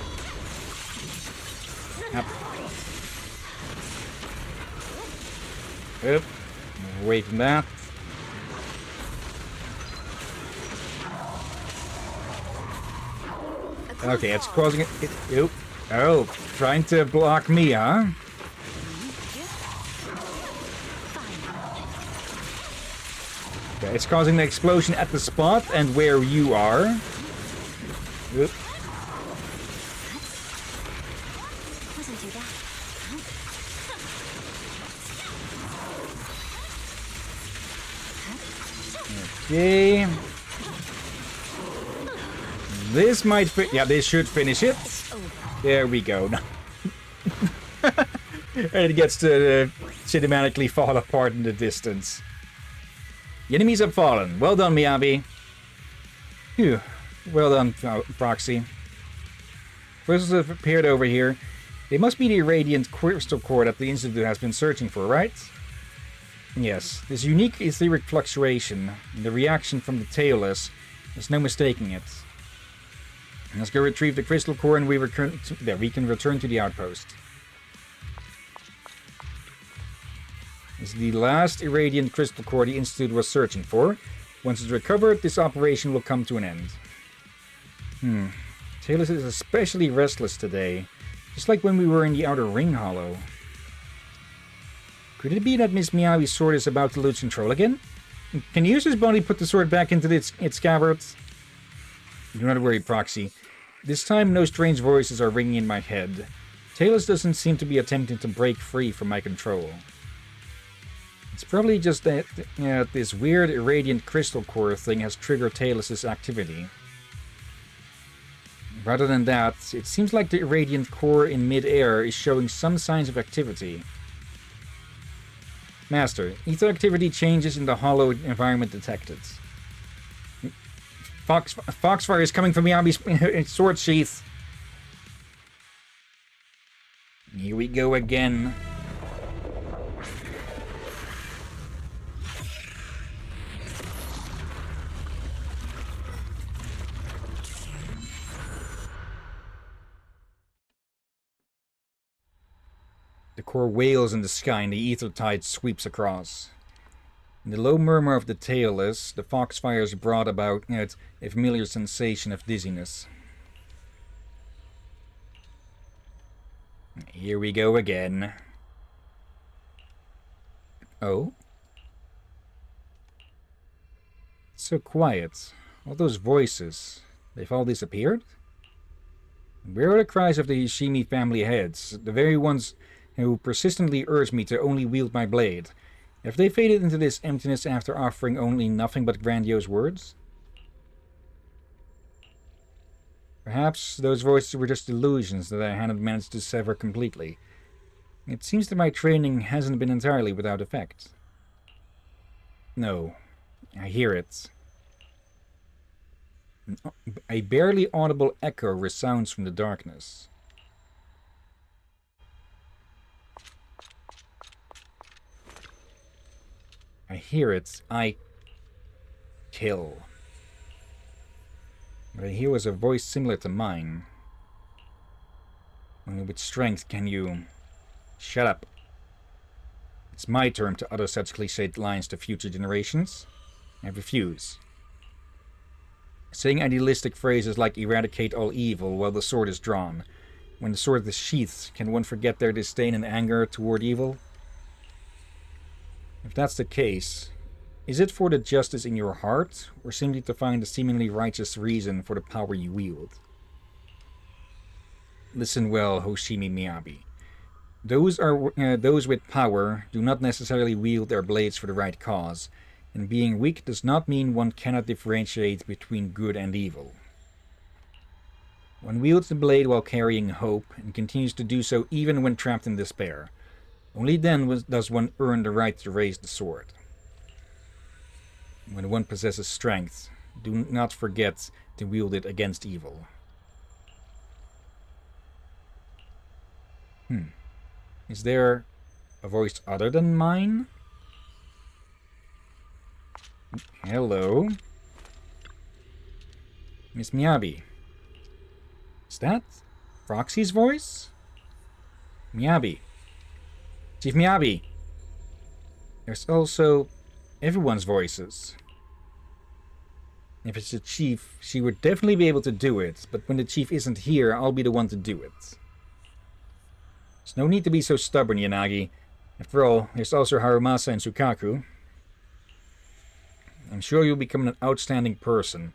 Yep. Oop. Away from that. Okay, it's causing it. Oop. Oh, trying to block me, huh? Okay, it's causing the explosion at the spot and where you are. Oop. Wasn't too bad. Okay. This might fit. Yeah, this should finish it. There we go. And it gets to cinematically fall apart in the distance. The enemies have fallen. Well done, Miyabi. Phew. Well done, Proxy. Crystals have appeared over here. They must be the irradiant crystal core that the Institute has been searching for, right? Yes. This unique etheric fluctuation, the reaction from the tailless, there's no mistaking it. Let's go retrieve the crystal core and we can return to the outpost. This is the last irradiant crystal core the Institute was searching for. Once it's recovered, this operation will come to an end. Taylor is especially restless today, just like when we were in the Outer Ring Hollow. Could it be that Miss Miyabi's sword is about to lose control again? Can you use his body put the sword back into its scabbard? Do not worry, Proxy. This time, no strange voices are ringing in my head. Taylor doesn't seem to be attempting to break free from my control. It's probably just that this weird irradiant crystal core thing has triggered Taylor's activity. Rather than that, it seems like the irradiant core in mid-air is showing some signs of activity. Master, ether activity changes in the hollow environment detected. Foxfire is coming from Miyabi's sword sheath. Here we go again. The core wails in the sky and the ether tide sweeps across. In the low murmur of the tailless, the foxfires brought about a familiar sensation of dizziness. Here we go again. Oh? It's so quiet. All those voices, they've all disappeared? Where are the cries of the Yoshimi family heads, the very ones who persistently urged me to only wield my blade? Have they faded into this emptiness after offering only nothing but grandiose words? Perhaps those voices were just illusions that I hadn't managed to sever completely. It seems that my training hasn't been entirely without effect. No, I hear it. A barely audible echo resounds from the darkness. I hear it. I kill. What I hear was a voice similar to mine. Only with strength can you... Shut up. It's my turn to utter such cliched lines to future generations. I refuse. Saying idealistic phrases like eradicate all evil while the sword is drawn. When the sword is sheathed, can one forget their disdain and anger toward evil? If that's the case, is it for the justice in your heart, or simply to find a seemingly righteous reason for the power you wield? Listen well, Hoshimi Miyabi. Those with power do not necessarily wield their blades for the right cause, and being weak does not mean one cannot differentiate between good and evil. One wields the blade while carrying hope, and continues to do so even when trapped in despair. Only then does one earn the right to raise the sword. When one possesses strength, do not forget to wield it against evil. Is there a voice other than mine? Hello? Miss Miyabi. Is that Roxy's voice? Miyabi. Chief Miyabi. There's also everyone's voices. If it's the chief, she would definitely be able to do it, but when the chief isn't here, I'll be the one to do it. There's no need to be so stubborn, Yanagi. After all, there's also Harumasa and Sukaku. I'm sure you'll become an outstanding person,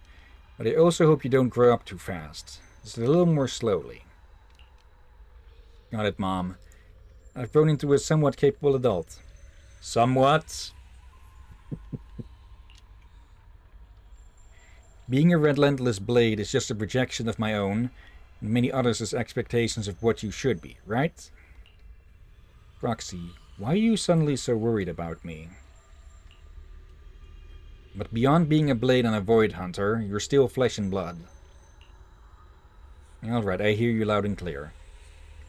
but I also hope you don't grow up too fast. Just a little more slowly. Got it, Mom. I've grown into a somewhat capable adult. Somewhat? Being a relentless blade is just a projection of my own, and many others' expectations of what you should be, right? Proxy, why are you suddenly so worried about me? But beyond being a blade and a void hunter, you're still flesh and blood. Alright, I hear you loud and clear.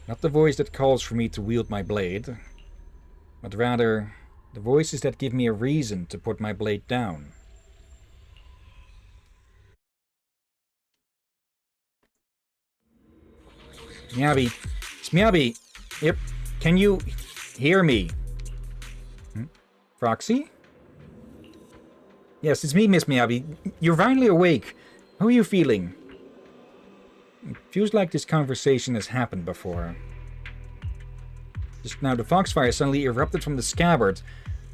Not the voice that calls for me to wield my blade, but rather the voices that give me a reason to put my blade down. Miyabi. It's Miyabi. Yep. Can you hear me? Proxy? Yes, it's me, Miss Miyabi. You're finally awake. How are you feeling? It feels like this conversation has happened before. Just now, the foxfire suddenly erupted from the scabbard.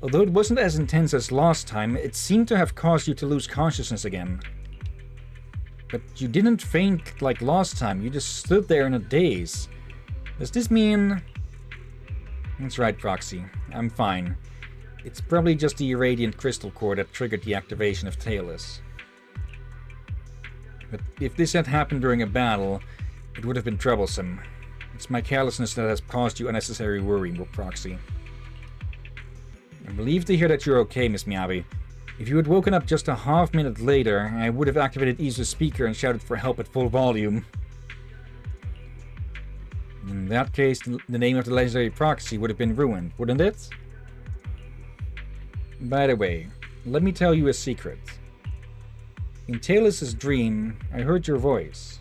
Although it wasn't as intense as last time, it seemed to have caused you to lose consciousness again. But you didn't faint like last time, you just stood there in a daze. Does this mean... That's right, Proxy. I'm fine. It's probably just the irradiant crystal core that triggered the activation of Talus. But if this had happened during a battle, it would have been troublesome. It's my carelessness that has caused you unnecessary worry, Proxy. I'm relieved to hear that you're okay, Miss Miyabi. If you had woken up just a half minute later, I would have activated Isa's speaker and shouted for help at full volume. In that case, the name of the legendary proxy would have been ruined, wouldn't it? By the way, let me tell you a secret. In Talus' dream, I heard your voice.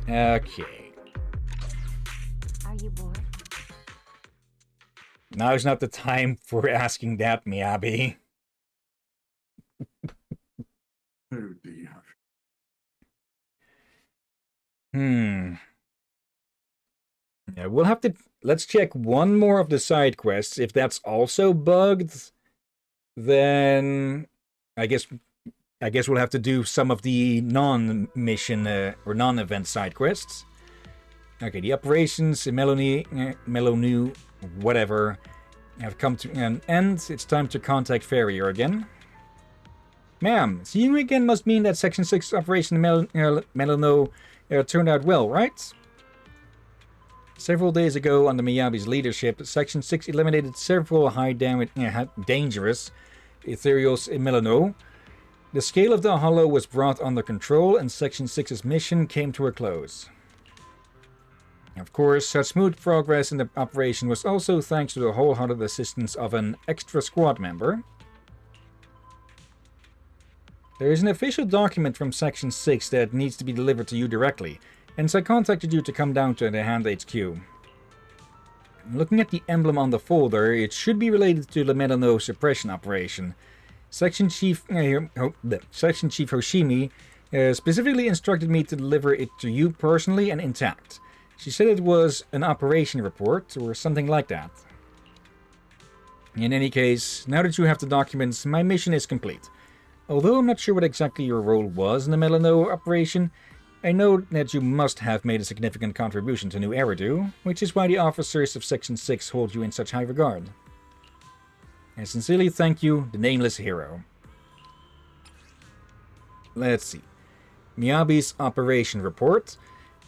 Okay. Are you bored? Now's not the time for asking that, Miyabi. Oh dear. Yeah, we'll have to... Let's check one more of the side quests. If that's also bugged, then I guess we'll have to do some of the non-mission or non-event side quests. Okay, the operations in Melonu, whatever, have come to an end. It's time to contact Farrier again. Ma'am, seeing you again must mean that Section 6 operation in Melonu turned out well, right? Several days ago, under Miyabi's leadership, Section 6 eliminated several dangerous ethereals in Melonu. The scale of the Hollow was brought under control, and Section 6's mission came to a close. Of course, such smooth progress in the operation was also thanks to the wholehearted assistance of an extra squad member. There is an official document from Section 6 that needs to be delivered to you directly, and so I contacted you to come down to the Hand HQ. Looking at the emblem on the folder, it should be related to the Melano suppression operation. Section Chief Hoshimi specifically instructed me to deliver it to you personally and intact. She said it was an operation report, or something like that. In any case, now that you have the documents, my mission is complete. Although I'm not sure what exactly your role was in the Melano operation, I know that you must have made a significant contribution to New Eridu, which is why the officers of Section 6 hold you in such high regard. I sincerely thank you, the Nameless Hero. Let's see. Miyabi's Operation Report.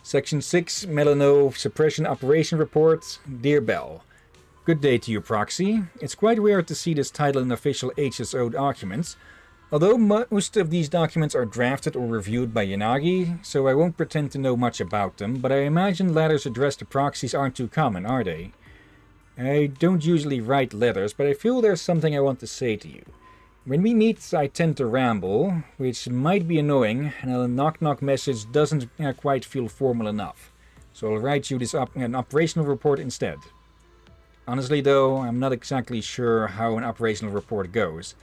Section 6 Melano Suppression Operation Report. Dear Bell. Good day to you, Proxy. It's quite rare to see this title in official HSO documents, although most of these documents are drafted or reviewed by Yanagi, so I won't pretend to know much about them, but I imagine letters addressed to proxies aren't too common, are they? I don't usually write letters, but I feel there's something I want to say to you. When we meet, I tend to ramble, which might be annoying, and a knock-knock message doesn't quite feel formal enough, so I'll write you an operational report instead. Honestly though, I'm not exactly sure how an operational report goes.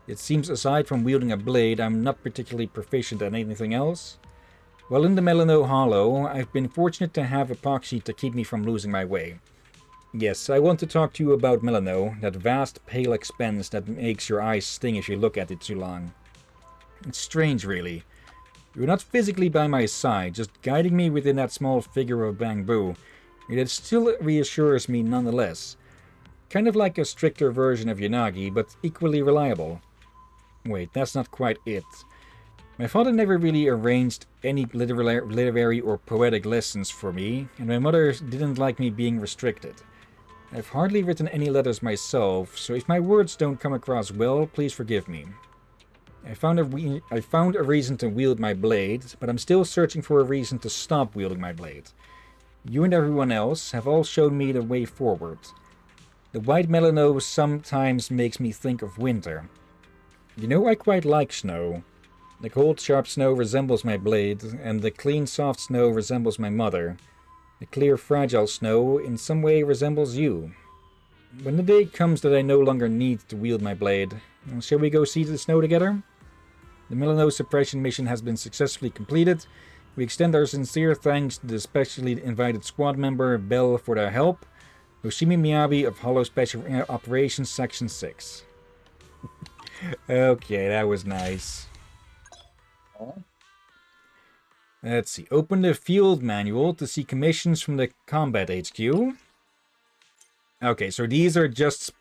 It seems aside from wielding a blade, I'm not particularly proficient at anything else. While in the Melano Hollow, I've been fortunate to have epoxy to keep me from losing my way. Yes, I want to talk to you about Melano, that vast pale expanse that makes your eyes sting if you look at it too long. It's strange, really. You're not physically by my side, just guiding me within that small figure of bamboo, yet it still reassures me nonetheless. kind of like a stricter version of Yanagi, but equally reliable. Wait, that's not quite it. My father never really arranged any literary or poetic lessons for me, and my mother didn't like me being restricted. I've hardly written any letters myself, so if my words don't come across well, please forgive me. I found a reason to wield my blade, but I'm still searching for a reason to stop wielding my blade. You and everyone else have all shown me the way forward. The white melanose sometimes makes me think of winter. You know, I quite like snow. The cold, sharp snow resembles my blade, and the clean, soft snow resembles my mother. The clear, fragile snow in some way resembles you. When the day comes that I no longer need to wield my blade, shall we go see the snow together? The melanose suppression mission has been successfully completed. We extend our sincere thanks to the specially invited squad member, Bell, for their help. Hoshimi Miyabi of Hollow Special Operations Section 6. Okay, that was nice. Let's see. Open the field manual to see commissions from the combat HQ. Okay, so these are just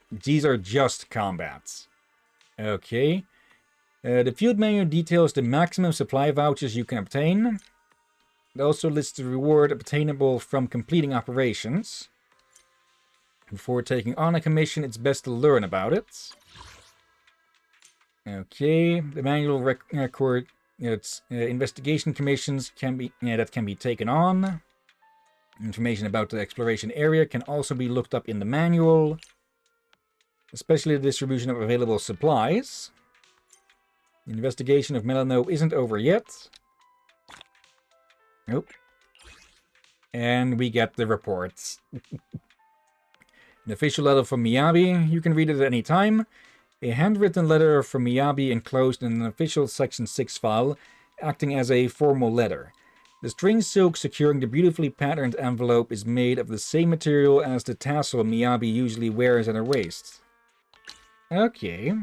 combats. Okay. The field manual details the maximum supply vouchers you can obtain. It also lists the reward obtainable from completing operations. Before taking on a commission, it's best to learn about it. Okay, the manual record its investigation commissions that can be taken on. Information about the exploration area can also be looked up in the manual, especially the distribution of available supplies. The investigation of Melano isn't over yet. Nope. And we get the reports. An official letter from Miyabi. You can read it at any time. A handwritten letter from Miyabi enclosed in an official Section 6 file, acting as a formal letter. The string silk securing the beautifully patterned envelope is made of the same material as the tassel Miyabi usually wears at her waist. Okay.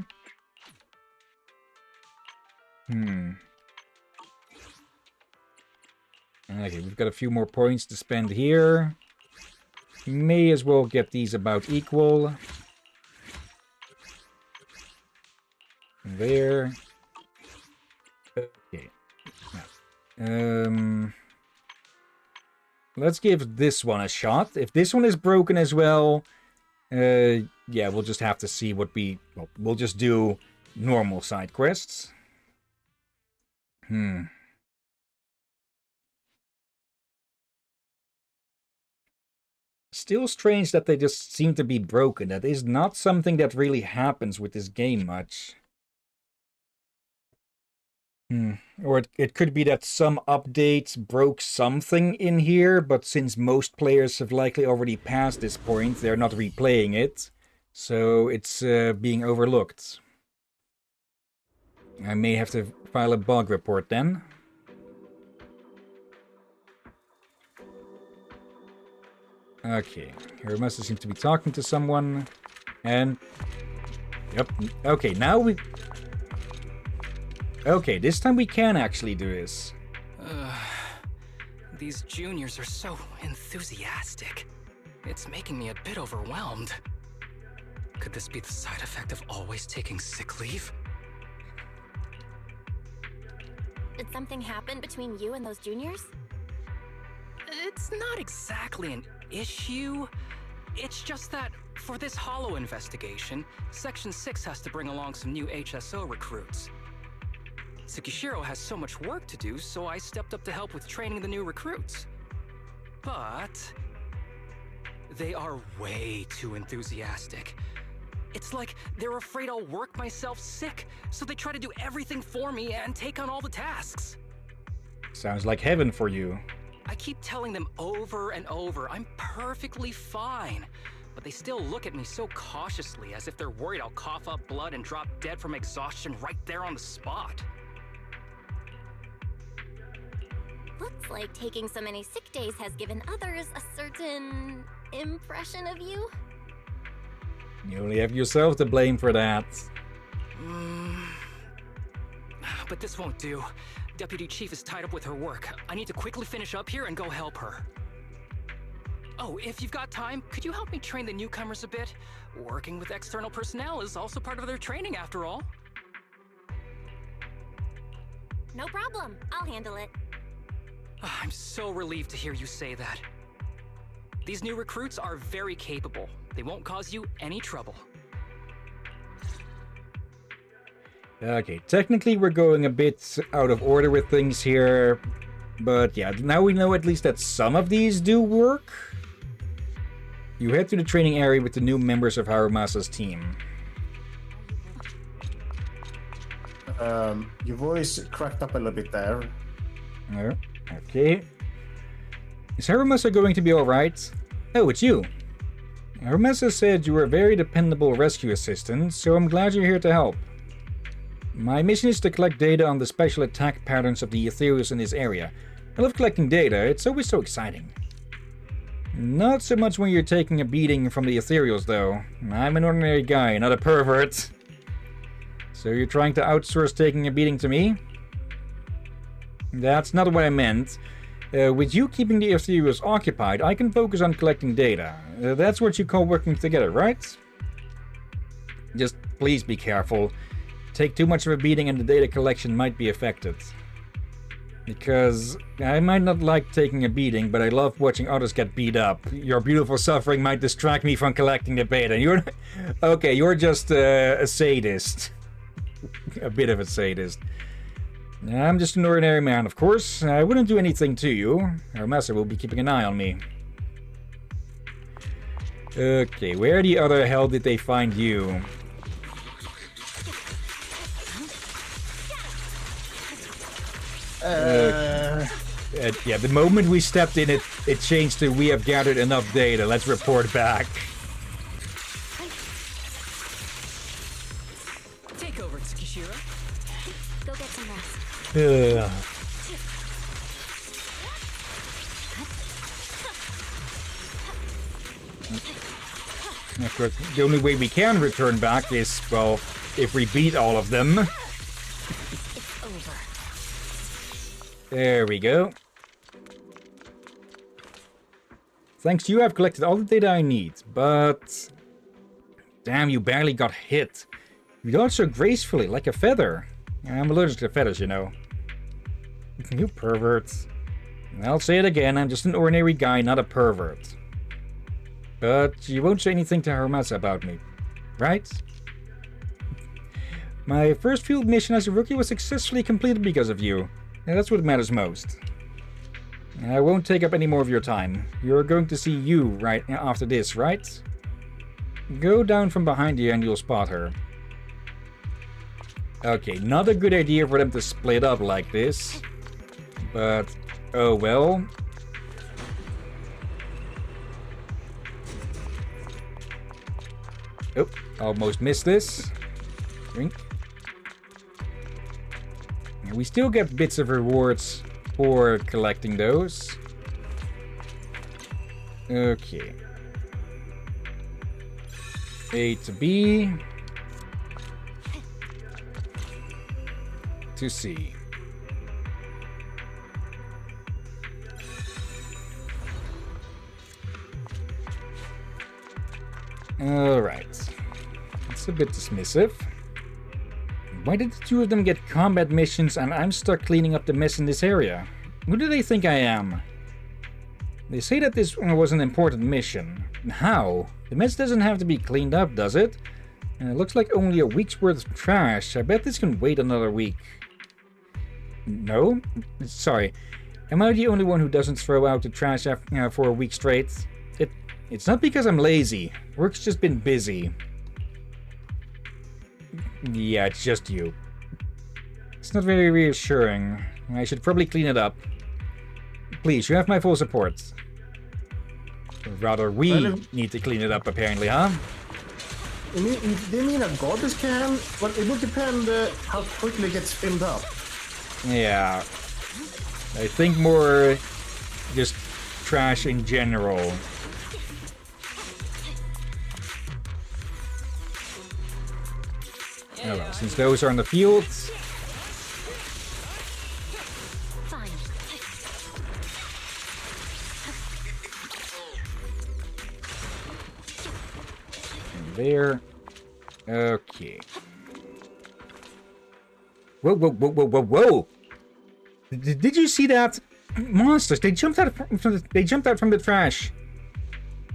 Okay, we've got a few more points to spend here. May as well get these about equal. There. Okay. Let's give this one a shot. If this one is broken as well, yeah, we'll just have to see what we'll just do normal side quests. Still strange that they just seem to be broken. That is not something that really happens with this game much. Or it could be that some update broke something in here, but since most players have likely already passed this point, they're not replaying it. So it's being overlooked. I may have to file a bug report then. Okay, Hiramasa seems to be talking to someone. And... Yep, okay, now we... Okay, this time we can actually do this. These juniors are so enthusiastic. It's making me a bit overwhelmed. Could this be the side effect of always taking sick leave? Did something happen between you and those juniors? It's not exactly an issue. It's just that for this Hollow investigation, Section 6 has to bring along some new HSO recruits. Tsukishiro has so much work to do, so I stepped up to help with training the new recruits. But they are way too enthusiastic. It's like they're afraid I'll work myself sick, so they try to do everything for me and take on all the tasks. Sounds like heaven for you. I keep telling them over and over I'm perfectly fine, but they still look at me so cautiously as if they're worried I'll cough up blood and drop dead from exhaustion right there on the spot. Looks like taking so many sick days has given others a certain impression of you. You only have yourself to blame for that. But this won't do. Deputy Chief is tied up with her work. I need to quickly finish up here and go help her. Oh, if you've got time, could you help me train the newcomers a bit? Working with external personnel is also part of their training, after all. No problem. I'll handle it. I'm so relieved to hear you say that. These new recruits are very capable. They won't cause you any trouble. Okay, technically we're going a bit out of order with things here. But yeah, now we know at least that some of these do work. You head to the training area with the new members of Harumasa's team. Your voice cracked up a little bit there. Okay. Is Harumasa going to be alright? Oh, it's you. Harumasa said you were a very dependable rescue assistant, so I'm glad you're here to help. My mission is to collect data on the special attack patterns of the Ethereals in this area. I love collecting data, it's always so exciting. Not so much when you're taking a beating from the Ethereals, though. I'm an ordinary guy, not a pervert. So you're trying to outsource taking a beating to me? That's not what I meant. With you keeping the Ethereals occupied, I can focus on collecting data. That's what you call working together, right? Just please be careful. Take too much of a beating and the data collection might be affected. Because I might not like taking a beating, but I love watching others get beat up. Your beautiful suffering might distract me from collecting the data. You're just a sadist. A bit of a sadist. I'm just an ordinary man, of course. I wouldn't do anything to you. Harumasa will be keeping an eye on me. Okay, where the other hell did they find you? Yeah, the moment we stepped in, it changed to we have gathered enough data. Let's report back. Take over, Tsukishira. Go get some rest. Of course, the only way we can return back is, well, if we beat all of them. It's over. There we go. Thanks to you, I've collected all the data I need, but... Damn, you barely got hit. You dodged so gracefully, like a feather. I'm allergic to feathers, you know. You perverts. I'll say it again, I'm just an ordinary guy, not a pervert. But you won't say anything to Harumasa about me, right? My first field mission as a rookie was successfully completed because of you. And that's what matters most. I won't take up any more of your time. You're going to see you right after this, right? Go down from behind you and you'll spot her. Okay, not a good idea for them to split up like this. But, oh well. Oh, almost missed this. Drink. We still get bits of rewards for collecting those. Okay. A to B. To C. Alright. It's a bit dismissive. Why did the two of them get combat missions and I'm stuck cleaning up the mess in this area? Who do they think I am? They say that this was an important mission. How? The mess doesn't have to be cleaned up, does it? It looks like only a week's worth of trash. I bet this can wait another week. No? Sorry. Am I the only one who doesn't throw out the trash for a week straight? It's not because I'm lazy. Work's just been busy. Yeah, it's just you. It's not very reassuring. I should probably clean it up. Please, you have my full support. Rather, we need to clean it up, apparently, huh? They mean a garbage can? But it will depend how quickly it gets filled up. Yeah. I think more just trash in general. Oh well, since those are in the fields. Fine. there. Okay. Whoa, whoa, whoa, whoa, whoa, whoa! Did you see that? Monsters! They jumped out from the trash.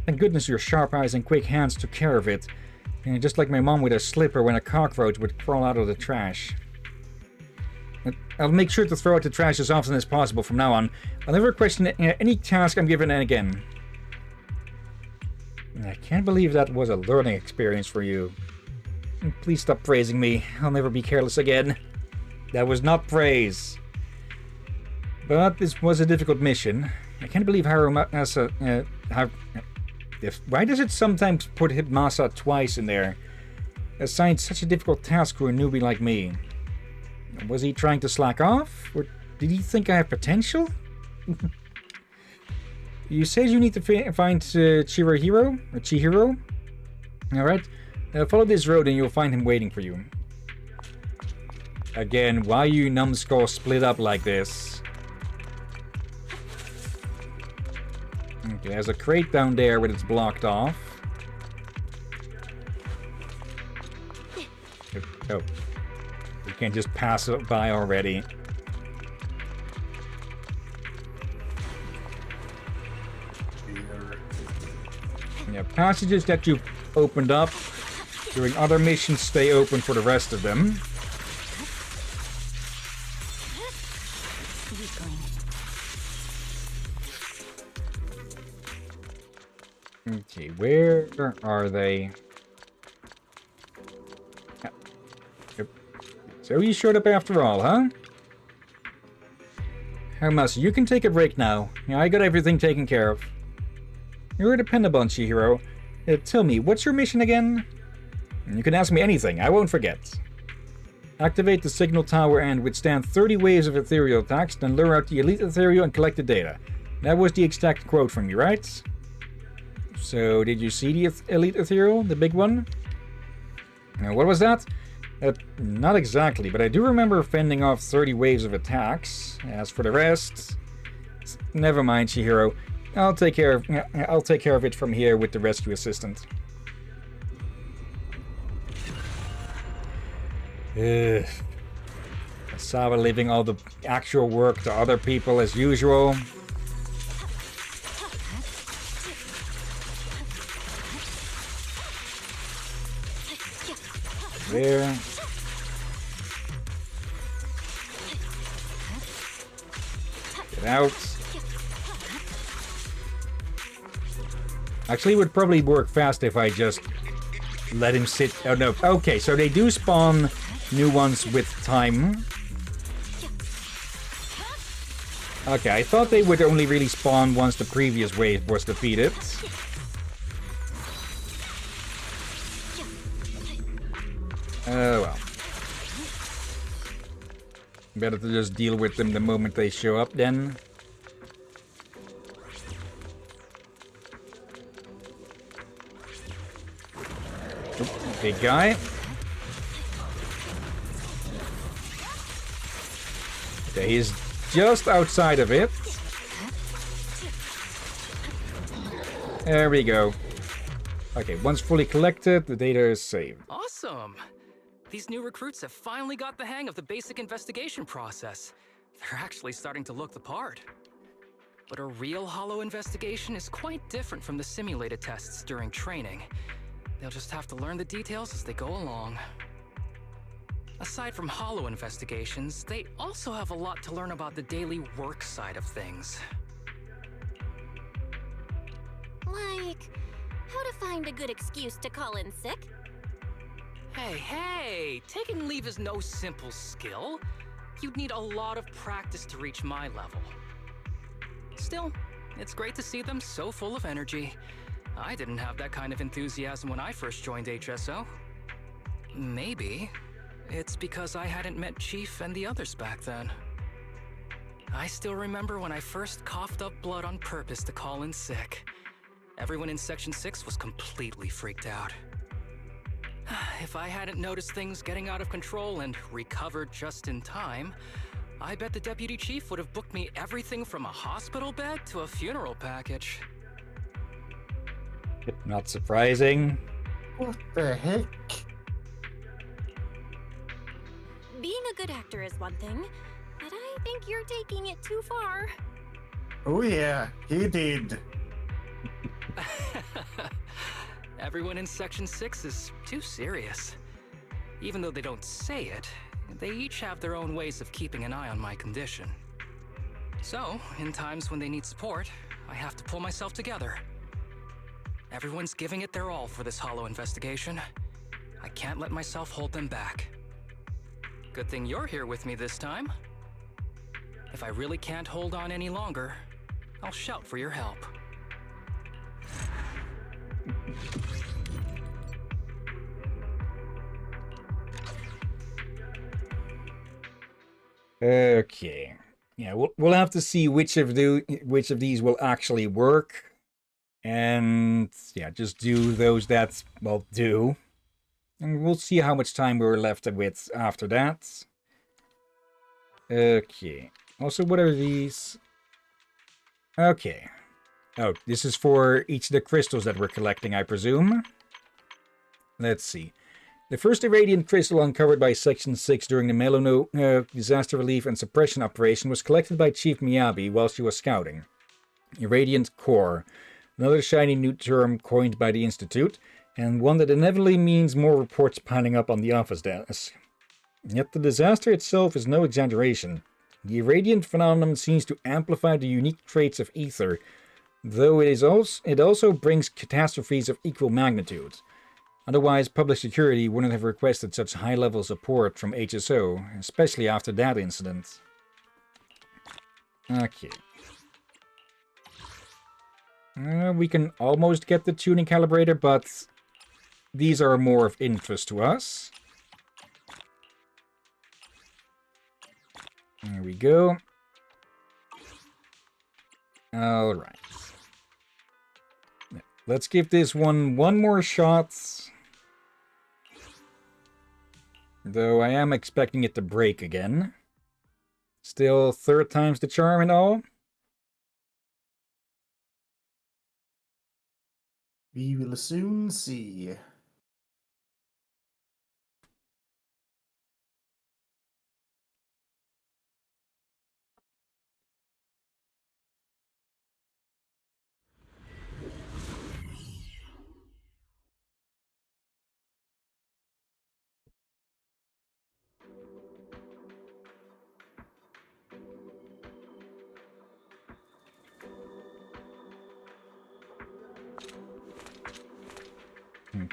Thank goodness your sharp eyes and quick hands took care of it. And just like my mom with a slipper when a cockroach would crawl out of the trash. I'll make sure to throw out the trash as often as possible from now on. I'll never question any task I'm given again. I can't believe that was a learning experience for you. Please stop praising me. I'll never be careless again. That was not praise. But this was a difficult mission. I can't believe Masa... why does it sometimes put Masa twice in there? Assigned such a difficult task for a newbie like me. Was he trying to slack off? Or did he think I have potential? You said you need to find Chihiro? Alright. Follow this road and you'll find him waiting for you. Again, why you numbskull split up like this? Okay, there's a crate down there when it's blocked off. Oh. You can't just pass it by already. Yeah, passages that you've opened up during other missions stay open for the rest of them. Okay, where are they? Yep. So you showed up after all, huh? Hermas, you can take a break now. I got everything taken care of. You're dependable on Chihiro. Tell me, what's your mission again? You can ask me anything, I won't forget. Activate the signal tower and withstand 30 waves of ethereal attacks, then lure out the elite ethereal and collect the data. That was the exact quote from you, right? So, did you see the elite ethereal, the big one? What was that? Not exactly, but I do remember fending off 30 waves of attacks. As for the rest... Never mind, Chihiro. I'll take care of it from here with the rescue assistant. Sawa leaving all the actual work to other people as usual. There. Get out. Actually, it would probably work fast if I just let him sit. Oh no. Okay, so they do spawn new ones with time. Okay, I thought they would only really spawn once the previous wave was defeated. Oh well. Better to just deal with them the moment they show up then. Big guy. Okay, he's just outside of it. There we go. Okay, once fully collected, the data is saved. Awesome! These new recruits have finally got the hang of the basic investigation process. They're actually starting to look the part. But a real hollow investigation is quite different from the simulated tests during training. They'll just have to learn the details as they go along. Aside from hollow investigations, they also have a lot to learn about the daily work side of things. Like, how to find a good excuse to call in sick? Hey, taking leave is no simple skill. You'd need a lot of practice to reach my level. Still, it's great to see them so full of energy. I didn't have that kind of enthusiasm when I first joined HSO. Maybe it's because I hadn't met Chief and the others back then. I still remember when I first coughed up blood on purpose to call in sick. Everyone in Section 6 was completely freaked out. If I hadn't noticed things getting out of control and recovered just in time, I bet the Deputy Chief would have booked me everything from a hospital bed to a funeral package. Not surprising. What the heck? Being a good actor is one thing, but I think you're taking it too far. Oh yeah, he did. Everyone in Section 6 is too serious. Even though they don't say it, they each have their own ways of keeping an eye on my condition. So, in times when they need support, I have to pull myself together. Everyone's giving it their all for this hollow investigation. I can't let myself hold them back. Good thing you're here with me this time. If I really can't hold on any longer, I'll shout for your help. Okay. Yeah, we'll have to see which of these will actually work. And yeah, just do those that, well, do. And we'll see how much time we're left with after that. Okay. Also, what are these? Okay. Oh, this is for each of the crystals that we're collecting, I presume. Let's see. The first irradiant crystal uncovered by Section 6 during the Melano disaster relief and suppression operation was collected by Chief Miyabi while she was scouting. Irradiant core. Another shiny new term coined by the Institute, and one that inevitably means more reports piling up on the office desk. Yet the disaster itself is no exaggeration. The irradiant phenomenon seems to amplify the unique traits of ether, though it also brings catastrophes of equal magnitude. Otherwise, public security wouldn't have requested such high-level support from HSO, especially after that incident. Okay. We can almost get the tuning calibrator, but these are more of interest to us. There we go. Alright. Let's give this one more shot. Though I am expecting it to break again. Still, third time's the charm and all. We will soon see.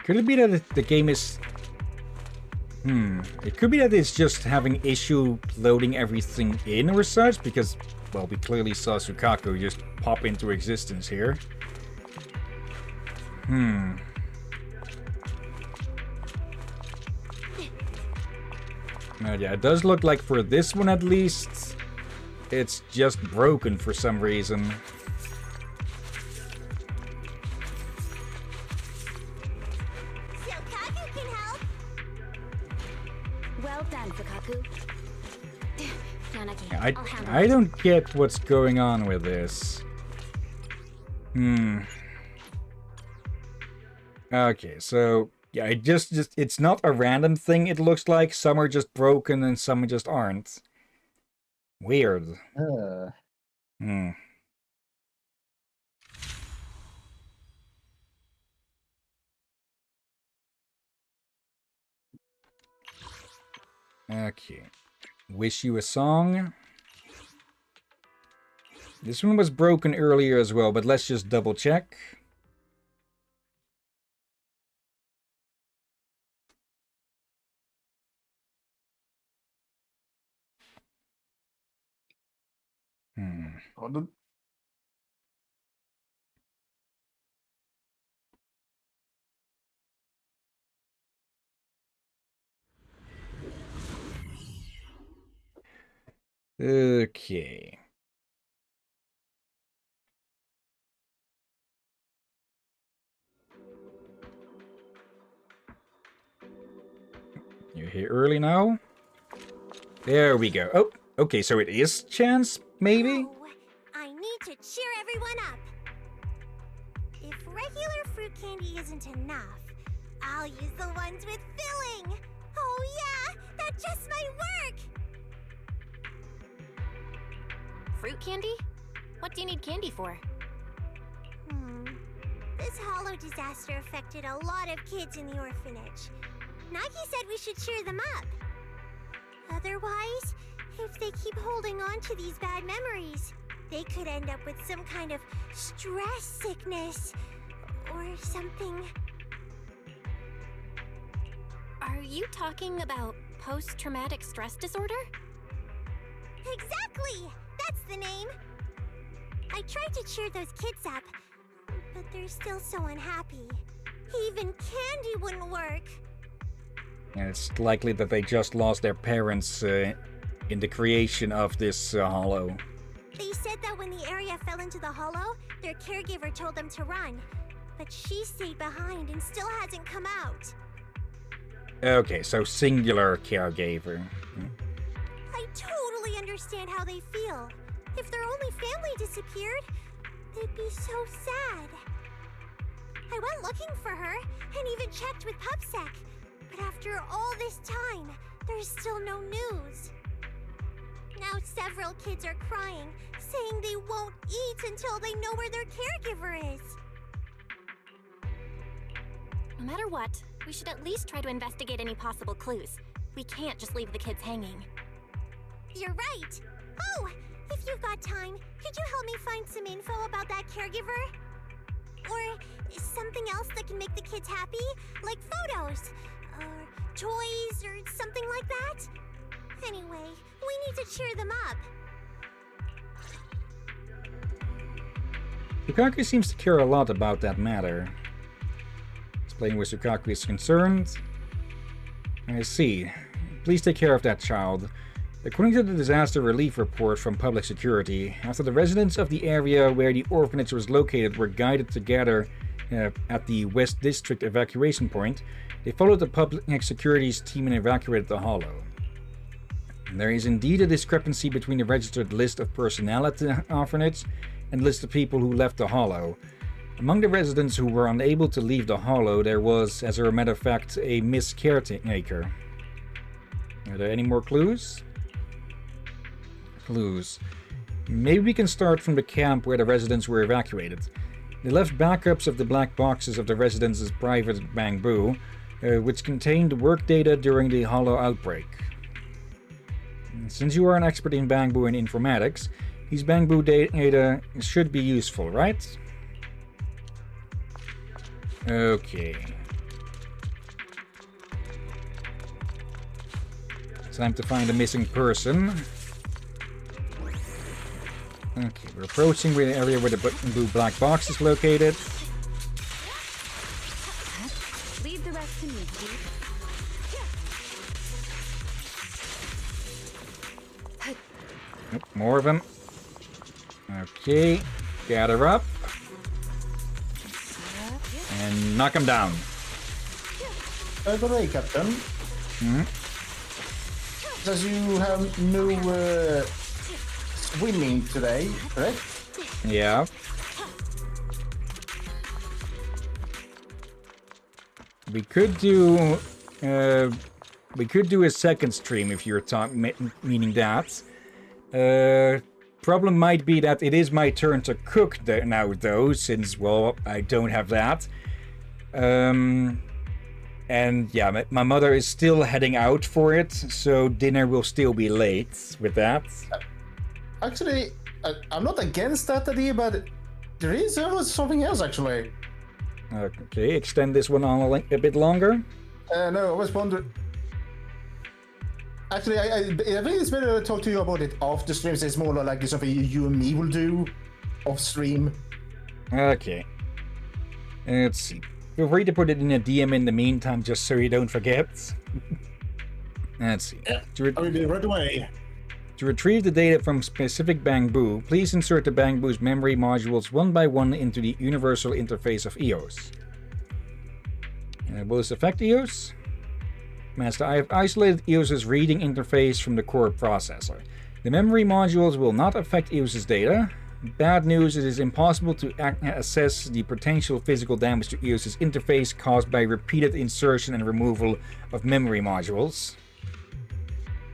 Could it be that the game is... It could be that it's just having issue loading everything in or such, because, well, we clearly saw Sukaku just pop into existence here. Yeah, it does look like for this one at least, it's just broken for some reason. I don't get what's going on with this. Okay, so yeah, it's not a random thing, it looks like. Some are just broken and some just aren't. Weird. Okay. Wish you a song. This one was broken earlier as well, but let's just double check. Okay. You're here early now? There we go. Oh, okay, so it is chance, maybe? Oh, I need to cheer everyone up. If regular fruit candy isn't enough, I'll use the ones with filling. Oh yeah, that just might work. Fruit candy? What do you need candy for? This hollow disaster affected a lot of kids in the orphanage. Nagi said we should cheer them up. Otherwise, if they keep holding on to these bad memories, they could end up with some kind of stress sickness or something. Are you talking about post-traumatic stress disorder? Exactly! That's the name! I tried to cheer those kids up, but they're still so unhappy. Even candy wouldn't work. And it's likely that they just lost their parents in the creation of this hollow. They said that when the area fell into the hollow, their caregiver told them to run. But she stayed behind and still hasn't come out. Okay, so singular caregiver. I totally understand how they feel. If their only family disappeared, they'd be so sad. I went looking for her and even checked with PubSec. But after all this time, there's still no news. Now several kids are crying, saying they won't eat until they know where their caregiver is. No matter what, we should at least try to investigate any possible clues. We can't just leave the kids hanging. You're right. Oh, if you've got time, could you help me find some info about that caregiver? Or something else that can make the kids happy, like photos, or toys, or something like that? Anyway, we need to cheer them up. Lukaku seems to care a lot about that matter. Explaining where Lukaku is concerned. I see. Please take care of that child. According to the disaster relief report from Public Security, after the residents of the area where the orphanage was located were guided to gather at the West District evacuation point, they followed the Public Security's team and evacuated the hollow. There is indeed a discrepancy between the registered list of personnel at the orphanage and the list of people who left the hollow. Among the residents who were unable to leave the hollow, there was, as a matter of fact, a Miss Caretaker. Are there any more clues? Clues. Maybe we can start from the camp where the residents were evacuated. They left backups of the black boxes of the residents' private bamboo, which contained work data during the hollow outbreak. Since you are an expert in bamboo and informatics, these bamboo data should be useful, right? Okay. Time to find a missing person. Okay, we're approaching the area where the blue black box is located. Leave the rest to me, Steve. Nope, more of them. Okay, gather up. And knock him down. By the way, Captain. Says you have no swimming today, correct? Yeah. We could do a second stream if you're meaning that. Problem might be that it is my turn to cook now, though, since, well, I don't have that. And yeah, my mother is still heading out for it, so dinner will still be late with that. Actually, I'm not against that idea, but there is something else, actually. Okay, extend this one on a bit longer. No, I was wondering. Actually, I think it's better to talk to you about it off the stream, so it's more like something you and me will do off stream. Okay. Let's see. Feel free to put it in a DM in the meantime, just so you don't forget. Let's see. Yeah, I will be right away. To retrieve the data from specific bamboo, please insert the bamboo's memory modules one by one into the universal interface of EOS. Will this affect EOS? Master, I have isolated EOS's reading interface from the core processor. The memory modules will not affect EOS's data. Bad news, it is impossible to assess the potential physical damage to EOS's interface caused by repeated insertion and removal of memory modules.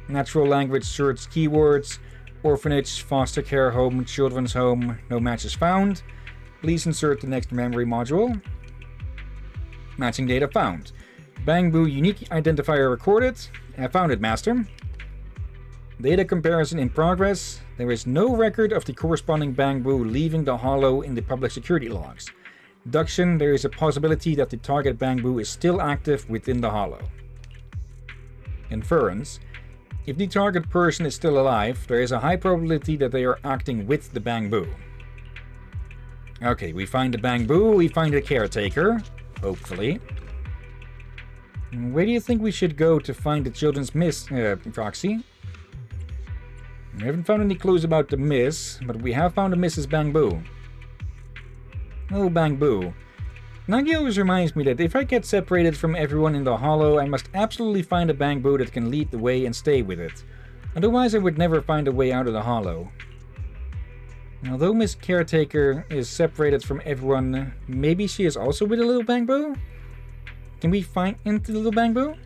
Natural language search keywords: orphanage, foster care home, children's home, no matches found. Please insert the next memory module. Matching data found. Bangbu unique identifier recorded. I found it, Master. Data comparison in progress. There is no record of the corresponding Bangbu leaving the Hollow in the public security logs. Deduction: there is a possibility that the target Bangbu is still active within the Hollow. Inference: if the target person is still alive, there is a high probability that they are acting with the Bangbu. Okay, we find the Bangbu, we find the caretaker, hopefully. Where do you think we should go to find the children's Proxy? We haven't found any clues about the Miss, but we have found a Mrs. Bangbu. Oh, Bangbu. Nagi always reminds me that if I get separated from everyone in the Hollow, I must absolutely find a Bangbu that can lead the way and stay with it. Otherwise, I would never find a way out of the Hollow. Although Miss Caretaker is separated from everyone, maybe she is also with a little Bangbu? Can we find into the little Bangbu?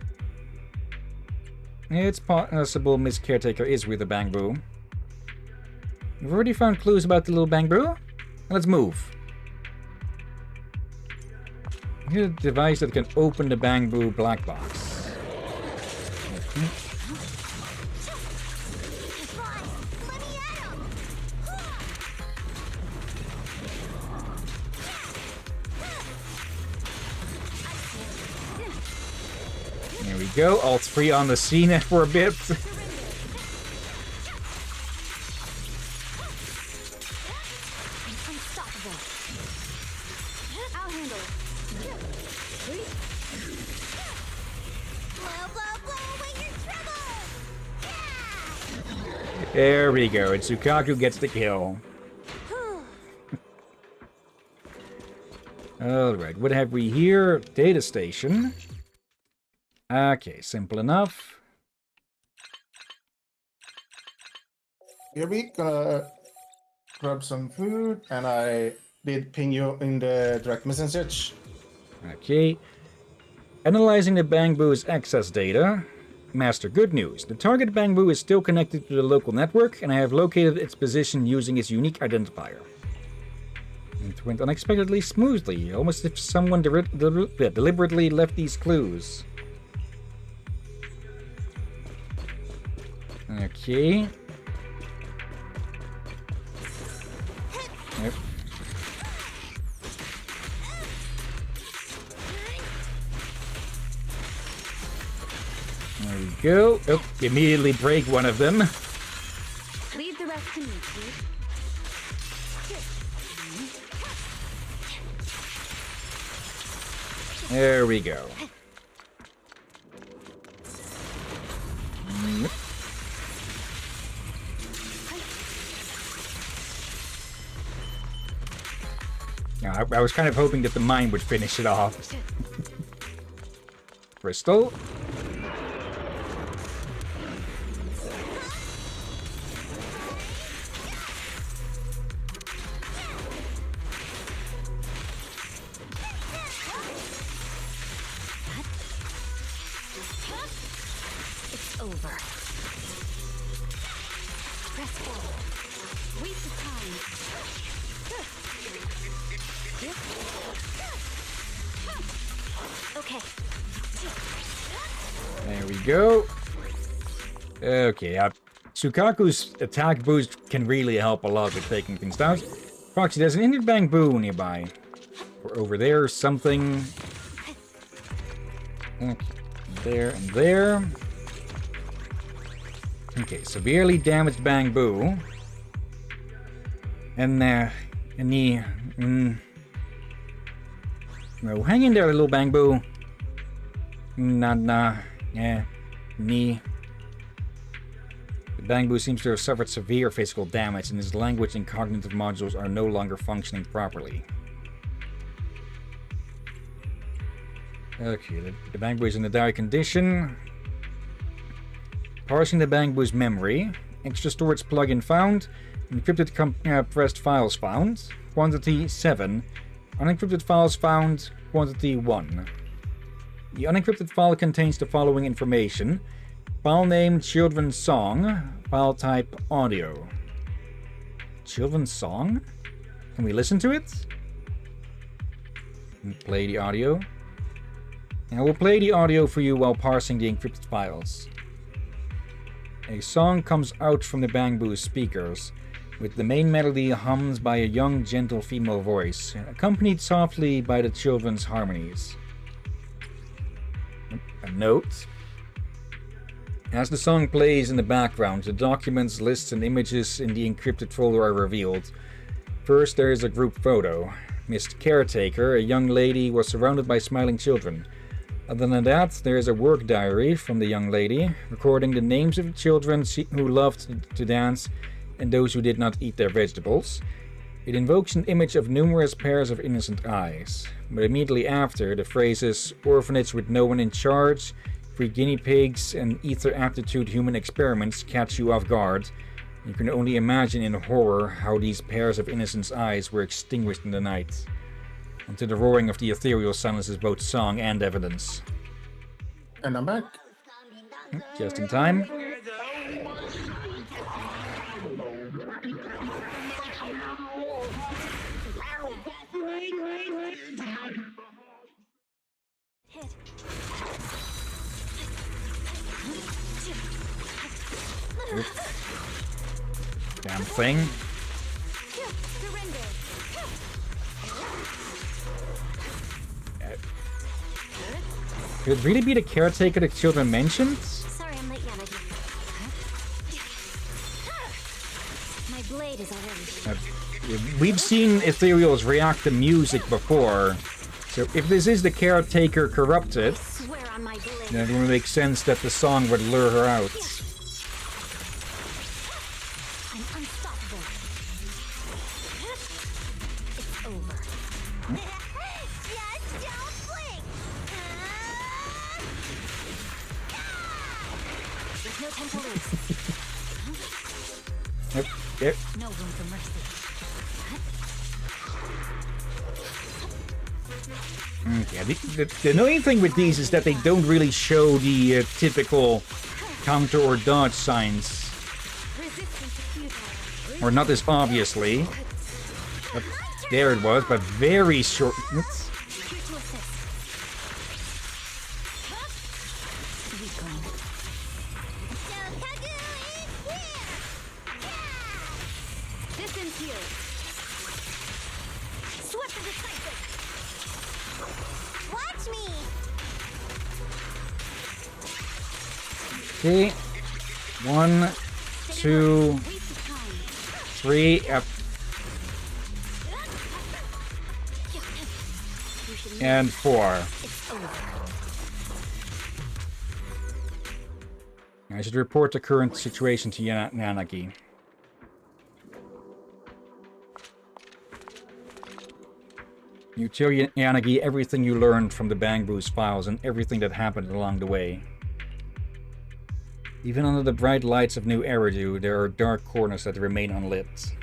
It's possible Miss Caretaker is with a Bangbu. We've already found clues about the little Bangbu. Let's move. Here's a device that can open the Bangbu black box. There we go, all three on the scene for a bit. There we go, and Tsukaku gets the kill. Alright, what have we here? Data station. Okay, simple enough. Here we gonna grab some food, and I did ping you in the direct message. Okay. Analyzing the Bangbu's access data. Master, good news. The target Bangbu is still connected to the local network, and I have located its position using its unique identifier. It went unexpectedly smoothly, almost as if someone deliberately left these clues. Okay. Yep. There we go. Oh, immediately break one of them. Leave the rest to me, please. There we go. I was kind of hoping that the mine would finish it off. Crystal. It's over. Press forward. Waste of time. Okay. There we go. Okay, Tsukaku's attack boost can really help a lot with taking things down. Proxy, there's an injured Bangbu nearby. Or over there, something. Okay, there and there. Okay, severely damaged Bangbu. And the no, hang in there, little Bangbu. Knee. The Bangbu seems to have suffered severe physical damage, and his language and cognitive modules are no longer functioning properly. Okay, the Bangbu is in a dire condition. Parsing the Bangbu's memory. Extra storage plugin found. Encrypted compressed files found. Quantity 7. Unencrypted files found. Quantity 1. The unencrypted file contains the following information. File name, children's song. File type, audio. Children's song? Can we listen to it? Play the audio. And I will play the audio for you while parsing the encrypted files. A song comes out from the bamboo speakers, with the main melody hummed by a young, gentle female voice, accompanied softly by the children's harmonies. A note. As the song plays in the background, the documents, lists, and images in the encrypted folder are revealed. First, there is a group photo. Miss Caretaker, a young lady, was surrounded by smiling children. Other than that, there is a work diary from the young lady, recording the names of the children who loved to dance and those who did not eat their vegetables. It invokes an image of numerous pairs of innocent eyes. But immediately after, the phrases orphanage with no one in charge, free guinea pigs, and ether aptitude human experiments catch you off guard. You can only imagine in horror how these pairs of innocent eyes were extinguished in the night, until the roaring of the ethereal silences both song and evidence. And I'm back. Just in time. Damn thing. Could it really be the caretaker the children mentioned? Sorry, I'm late, Yana. My blade is already. We've seen ethereals react to music before, so if this is the caretaker corrupted, then it would make sense that the song would lure her out. I'm unstoppable. It's over. Just don't blink. There's no time to lose. Yep. No room for mercy. Yeah, the annoying thing with these is that they don't really show the typical counter or dodge signs. Or not as obviously. But there it was, but very short. Oops. Watch me. Okay. 1, 2, 3. Yep. And 4. I should report the current situation to Yanagi. You tell Yanagi everything you learned from the Bangboos files and everything that happened along the way. Even under the bright lights of New Eridu, there are dark corners that remain unlit.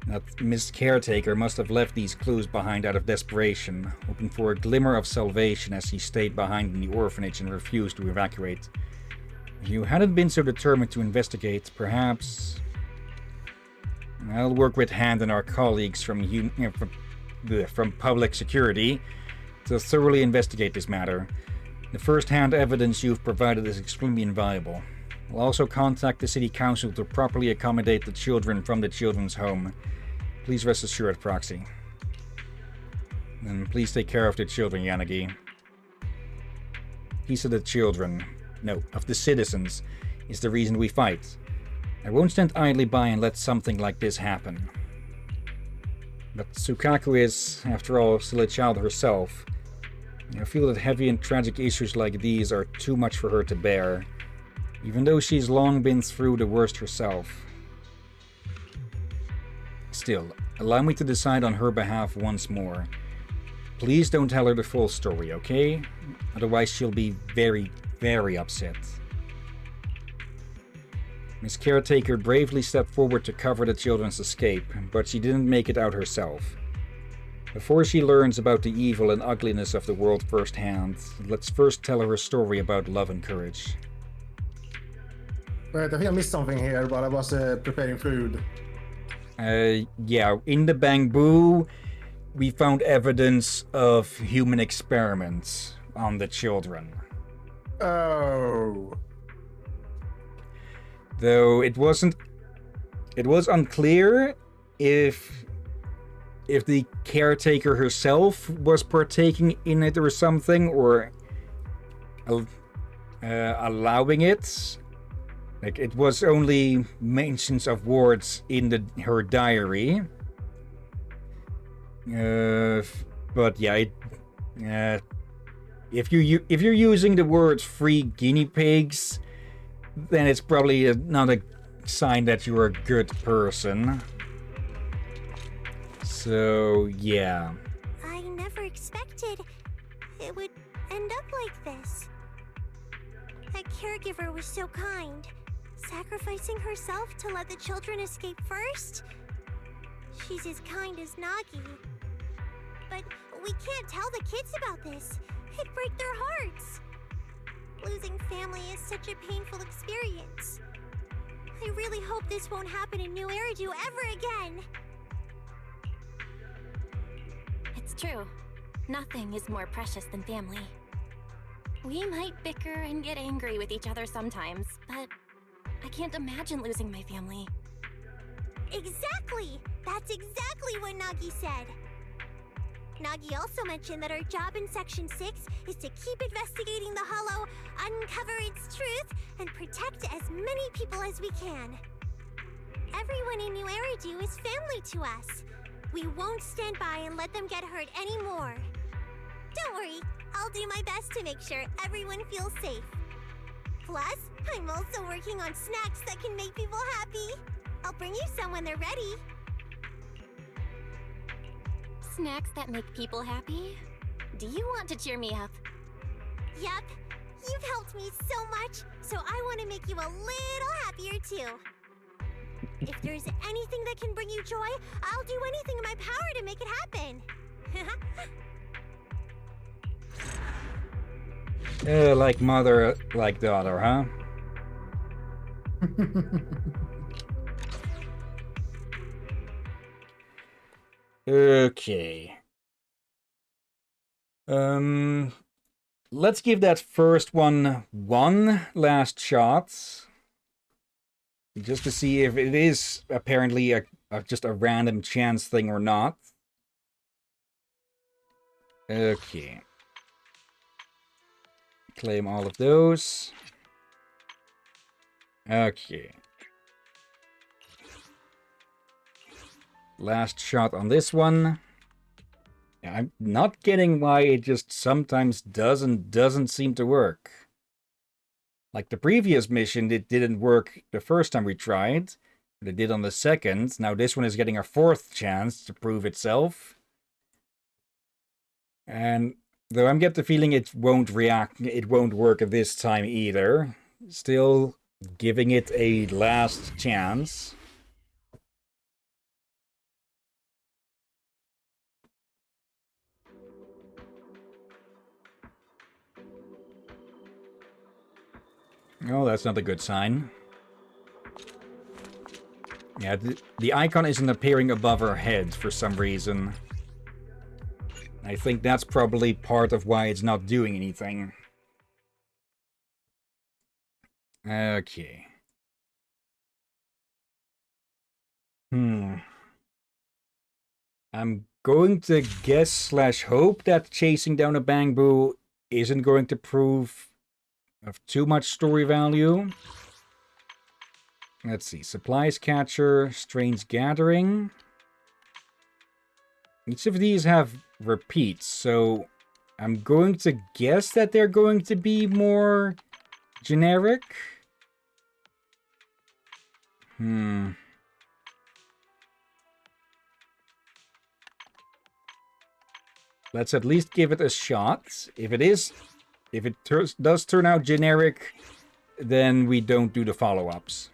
That Miss Caretaker must have left these clues behind out of desperation, hoping for a glimmer of salvation as he stayed behind in the orphanage and refused to evacuate. If you hadn't been so determined to investigate, perhaps... I'll work with Hand and our colleagues from public security to thoroughly investigate this matter. The first-hand evidence you've provided is extremely invaluable. I'll also contact the city council to properly accommodate the children from the children's home. Please rest assured, Proxy. And please take care of the children, Yanagi. Peace of the children, no, of the citizens, is the reason we fight. I won't stand idly by and let something like this happen. But Tsukaku is, after all, still a child herself. I feel that heavy and tragic issues like these are too much for her to bear, even though she's long been through the worst herself. Still, allow me to decide on her behalf once more. Please don't tell her the full story, okay? Otherwise she'll be very, very upset. Miss Caretaker bravely stepped forward to cover the children's escape, but she didn't make it out herself. Before she learns about the evil and ugliness of the world firsthand, let's first tell her a story about love and courage. Right, I think I missed something here, but I was preparing food. Yeah, in the bamboo, we found evidence of human experiments on the children. Oh. Though it was unclear if the caretaker herself was partaking in it or something, or allowing it. Like, it was only mentions of words in her diary. But yeah, if you're using the words "free guinea pigs," then it's probably not a sign that you're a good person. So yeah. I never expected it would end up like this. That caregiver was so kind, sacrificing herself to let the children escape first. She's as kind as Nagi. But we can't tell the kids about this. It'd break their hearts. Losing family is such a painful experience. I really hope this won't happen in New Eridu ever again. It's true. Nothing is more precious than family. We might bicker and get angry with each other sometimes, but I can't imagine losing my family. Exactly! That's exactly what Nagi said. Nagi also mentioned that our job in Section 6 is to keep investigating the Hollow, uncover its truth, and protect as many people as we can. Everyone in New Eridu is family to us. We won't stand by and let them get hurt anymore. Don't worry, I'll do my best to make sure everyone feels safe. Plus, I'm also working on snacks that can make people happy. I'll bring you some when they're ready. Snacks that make people happy? Do you want to cheer me up? Yup. You've helped me so much, so I want to make you a little happier too. If there's anything that can bring you joy, I'll do anything in my power to make it happen. Like mother, like daughter, huh? Okay. Let's give that first one last shot. Just to see if it is apparently just a random chance thing or not. Okay. Claim all of those. Okay. Last shot on this one. I'm not getting why it just sometimes doesn't seem to work. Like the previous mission, it didn't work the first time we tried, but it did on the second. Now this one is getting a fourth chance to prove itself. And though I'm getting the feeling it won't work this time either. Still giving it a last chance. Oh, that's not a good sign. Yeah, the icon isn't appearing above our head for some reason. I think that's probably part of why it's not doing anything. Okay. I'm going to guess / hope that chasing down a bamboo isn't going to prove of too much story value. Let's see. Supplies catcher, strange gathering. Each of these have repeats, so I'm going to guess that they're going to be more generic. Let's at least give it a shot. If it does turn out generic, then we don't do the follow-ups.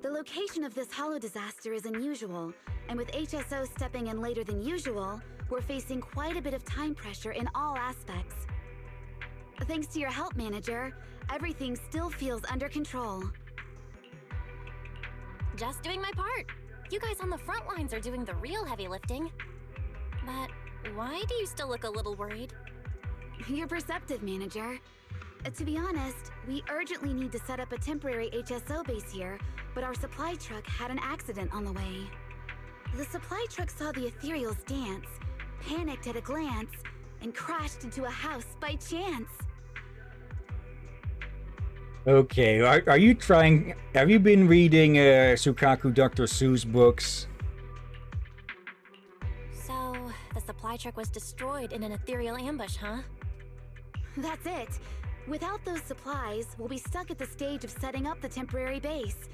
The location of this hollow disaster is unusual, and with HSO stepping in later than usual, we're facing quite a bit of time pressure in all aspects. Thanks to your help, Manager, everything still feels under control. Just doing my part. You guys on the front lines are doing the real heavy lifting. But why do you still look a little worried? You're perceptive, Manager. To be honest, we urgently need to set up a temporary HSO base here, but our supply truck had an accident on the way. The supply truck saw the ethereals dance, panicked at a glance, and crashed into a house by chance. Okay, are you trying... Have you been reading Sukaku Dr. Seuss books? So, the supply truck was destroyed in an ethereal ambush, huh? That's it. Without those supplies, we'll be stuck at the stage of setting up the temporary base.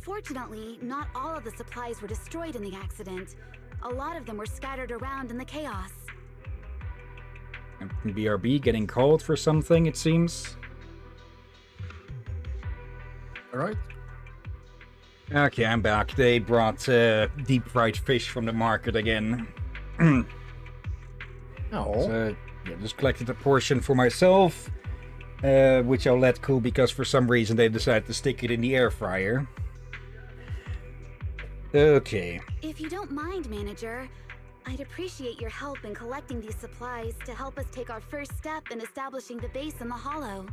Fortunately, not all of the supplies were destroyed in the accident. A lot of them were scattered around in the chaos. BRB getting called for something, it seems. Alright. Okay, I'm back. They brought deep fried fish from the market again. Oh. So, yeah, just collected a portion for myself, which I'll let cool because for some reason they decided to stick it in the air fryer. Okay. If you don't mind, Manager, I'd appreciate your help in collecting these supplies to help us take our first step in establishing the base in the Hollow.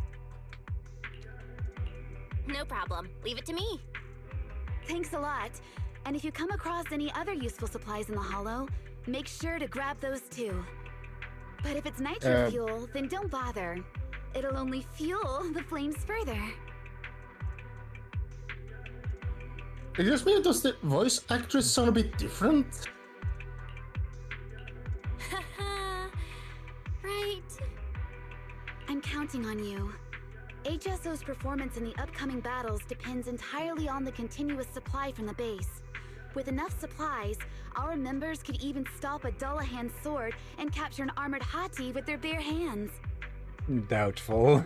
No problem. Leave it to me. Thanks a lot. And if you come across any other useful supplies in the Hollow, make sure to grab those too. But if it's nitro fuel, then don't bother. It'll only fuel the flames further. Excuse me, does the voice actress sound a bit different? Haha. Right. I'm counting on you. HSO's performance in the upcoming battles depends entirely on the continuous supply from the base. With enough supplies, our members could even stop a Dullahan's sword and capture an armored Hati with their bare hands. Doubtful.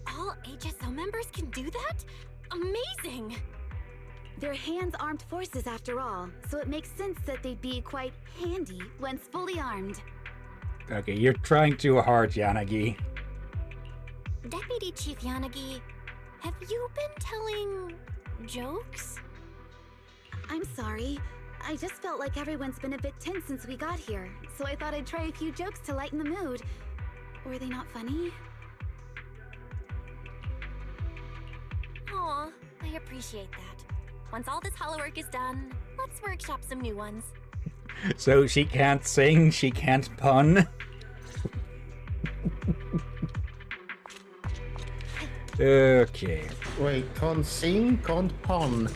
All HSO members can do that? Amazing! They're hands-armed forces after all, so it makes sense that they'd be quite handy once fully armed. Okay, you're trying too hard, Yanagi. Deputy Chief Yanagi, have you been telling jokes? I'm sorry. I just felt like everyone's been a bit tense since we got here, so I thought I'd try a few jokes to lighten the mood. Were they not funny? Aw, I appreciate that. Once all this hollow work is done, let's workshop some new ones. So she can't sing, she can't pun. Okay. Wait, can't sing, can't pun.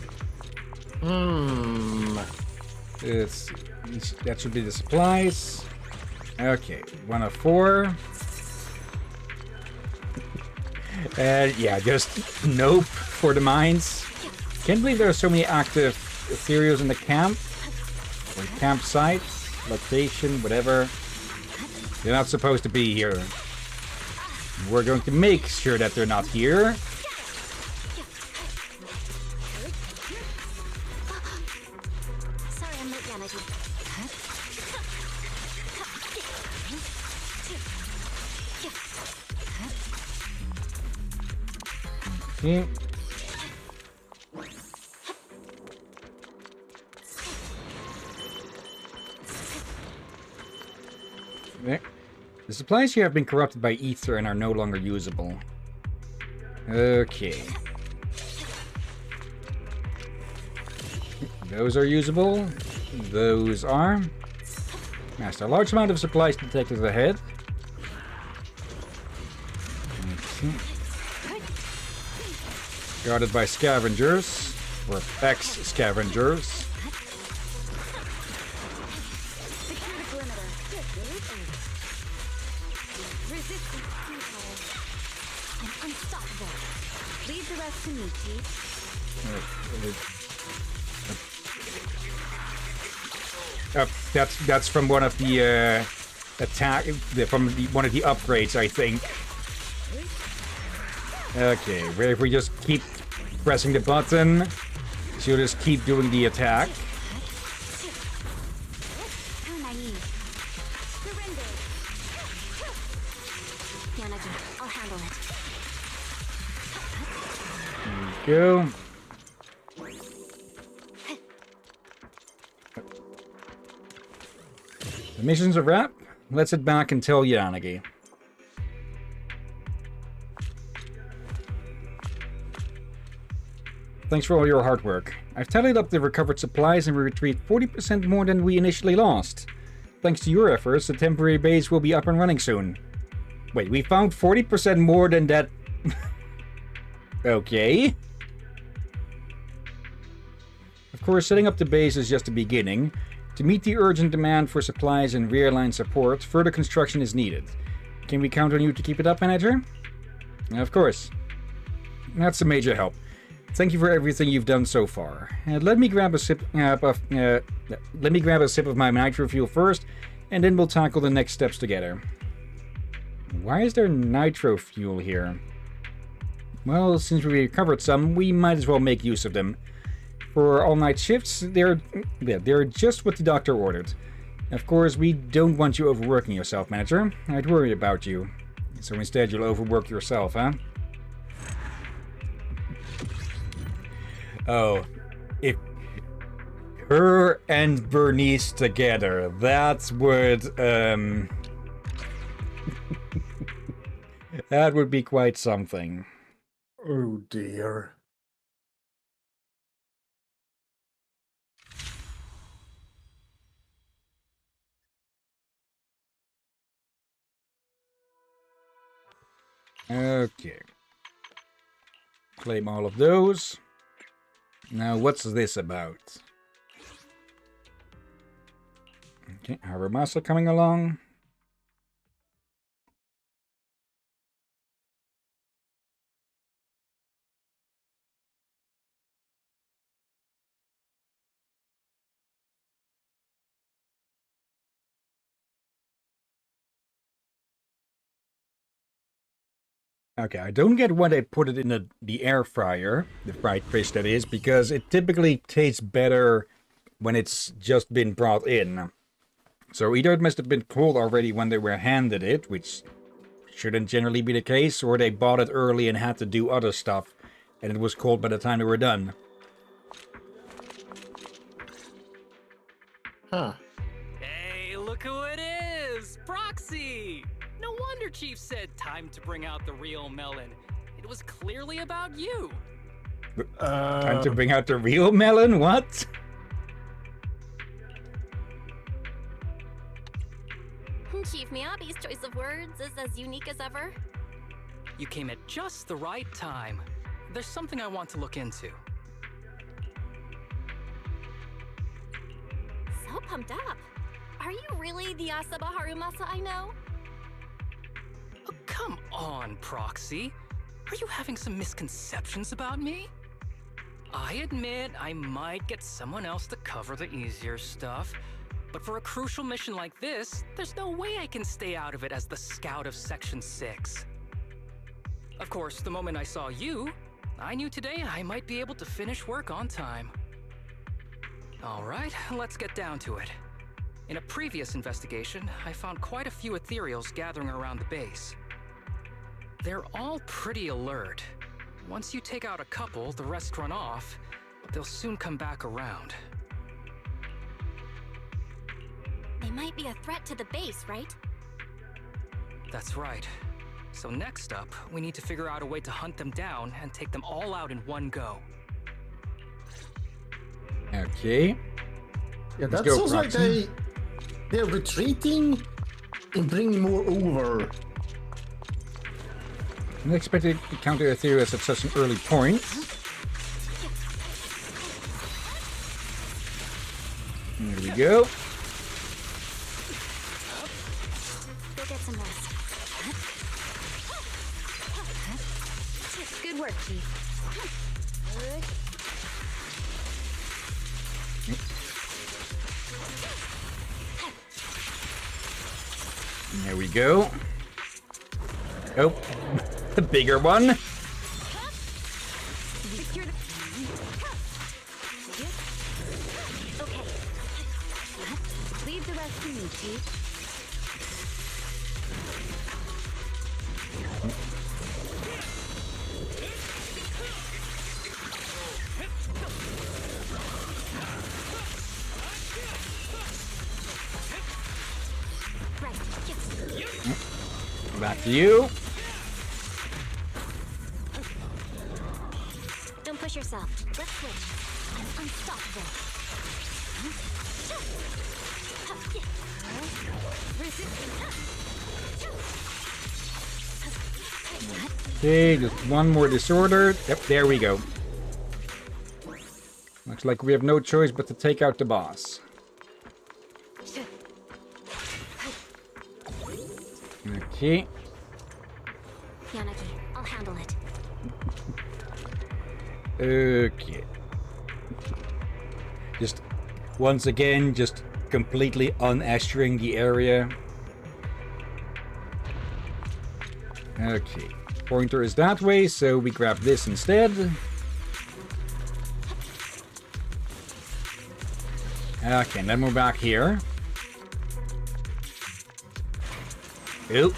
That should be the supplies. Okay, 1 of 4. Yeah, just nope for the mines. Can't believe there are so many active ethereals in the camp. Or campsite, location, whatever. They're not supposed to be here. We're going to make sure that they're not here. Sorry, I'm late, Yanagi. Okay. Okay. The supplies here have been corrupted by ether and are no longer usable. Okay. Those are usable. Those are. Master, a large amount of supplies detected ahead. Okay. Guarded by scavengers, or ex-scavengers. Leave the rest to me, Chief. That's from one of the one of the upgrades, I think. Okay, where if we just keep pressing the button, she'll just keep doing the attack. How naive. Surrender. Yanagi, I'll handle it. There we go. The mission's a wrap. Let's head back and tell Yanagi. Thanks for all your hard work. I've tallied up the recovered supplies and we retrieved 40% more than we initially lost. Thanks to your efforts, the temporary base will be up and running soon. Wait, we found 40% more than that... Okay. Of course, setting up the base is just the beginning. To meet the urgent demand for supplies and rear line support, further construction is needed. Can we count on you to keep it up, manager? Of course. That's a major help. Thank you for everything you've done so far. Let me grab a sip of my nitro fuel first, and then we'll tackle the next steps together. Why is there nitro fuel here? Well, since we recovered some, we might as well make use of them. For all-night shifts, they're just what the doctor ordered. Of course, we don't want you overworking yourself, manager. I'd worry about you. So instead, you'll overwork yourself, huh? Oh, if her and Bernice together, that would, that would be quite something. Oh dear. Okay. Claim all of those. Now, what's this about? Okay, Harumasa coming along. Okay, I don't get why they put it in the air fryer, the fried fish that is, because it typically tastes better when it's just been brought in. So either it must have been cold already when they were handed it, which shouldn't generally be the case, or they bought it early and had to do other stuff, and it was cold by the time they were done. Huh. Hey, look who it is! Proxy! No wonder Chief said time to bring out the real melon. It was clearly about you. Time to bring out the real melon? What? Chief Miyabi's choice of words is as unique as ever. You came at just the right time. There's something I want to look into. So pumped up. Are you really the Asaba Harumasa I know? Oh, come on, Proxy. Are you having some misconceptions about me? I admit I might get someone else to cover the easier stuff, but for a crucial mission like this, there's no way I can stay out of it as the scout of Section 6. Of course, the moment I saw you, I knew today I might be able to finish work on time. All right, let's get down to it. In a previous investigation, I found quite a few ethereals gathering around the base. They're all pretty alert. Once you take out a couple, the rest run off, but they'll soon come back around. They might be a threat to the base, right? That's right. So next up, we need to figure out a way to hunt them down and take them all out in one go. Okay. Yeah, Let's that go, sounds like Proxy. they're retreating and bringing more over. Unexpected counter ethereals at such an early point. There we go. Go get some rest. Good work, Chief. There we go. Oh, the bigger one. Secure the... Okay. Leave the rest to me, Chief. Back to you. Don't push yourself. Let's switch. I'm unstoppable. Okay, just one more disorder. Yep, there we go. Looks like we have no choice but to take out the boss. Okay. Yanagi, I'll handle it. Okay. Just, once again, just completely unesturing the area. Okay. Pointer is that way, so we grab this instead. Okay, then we're back here. Oh.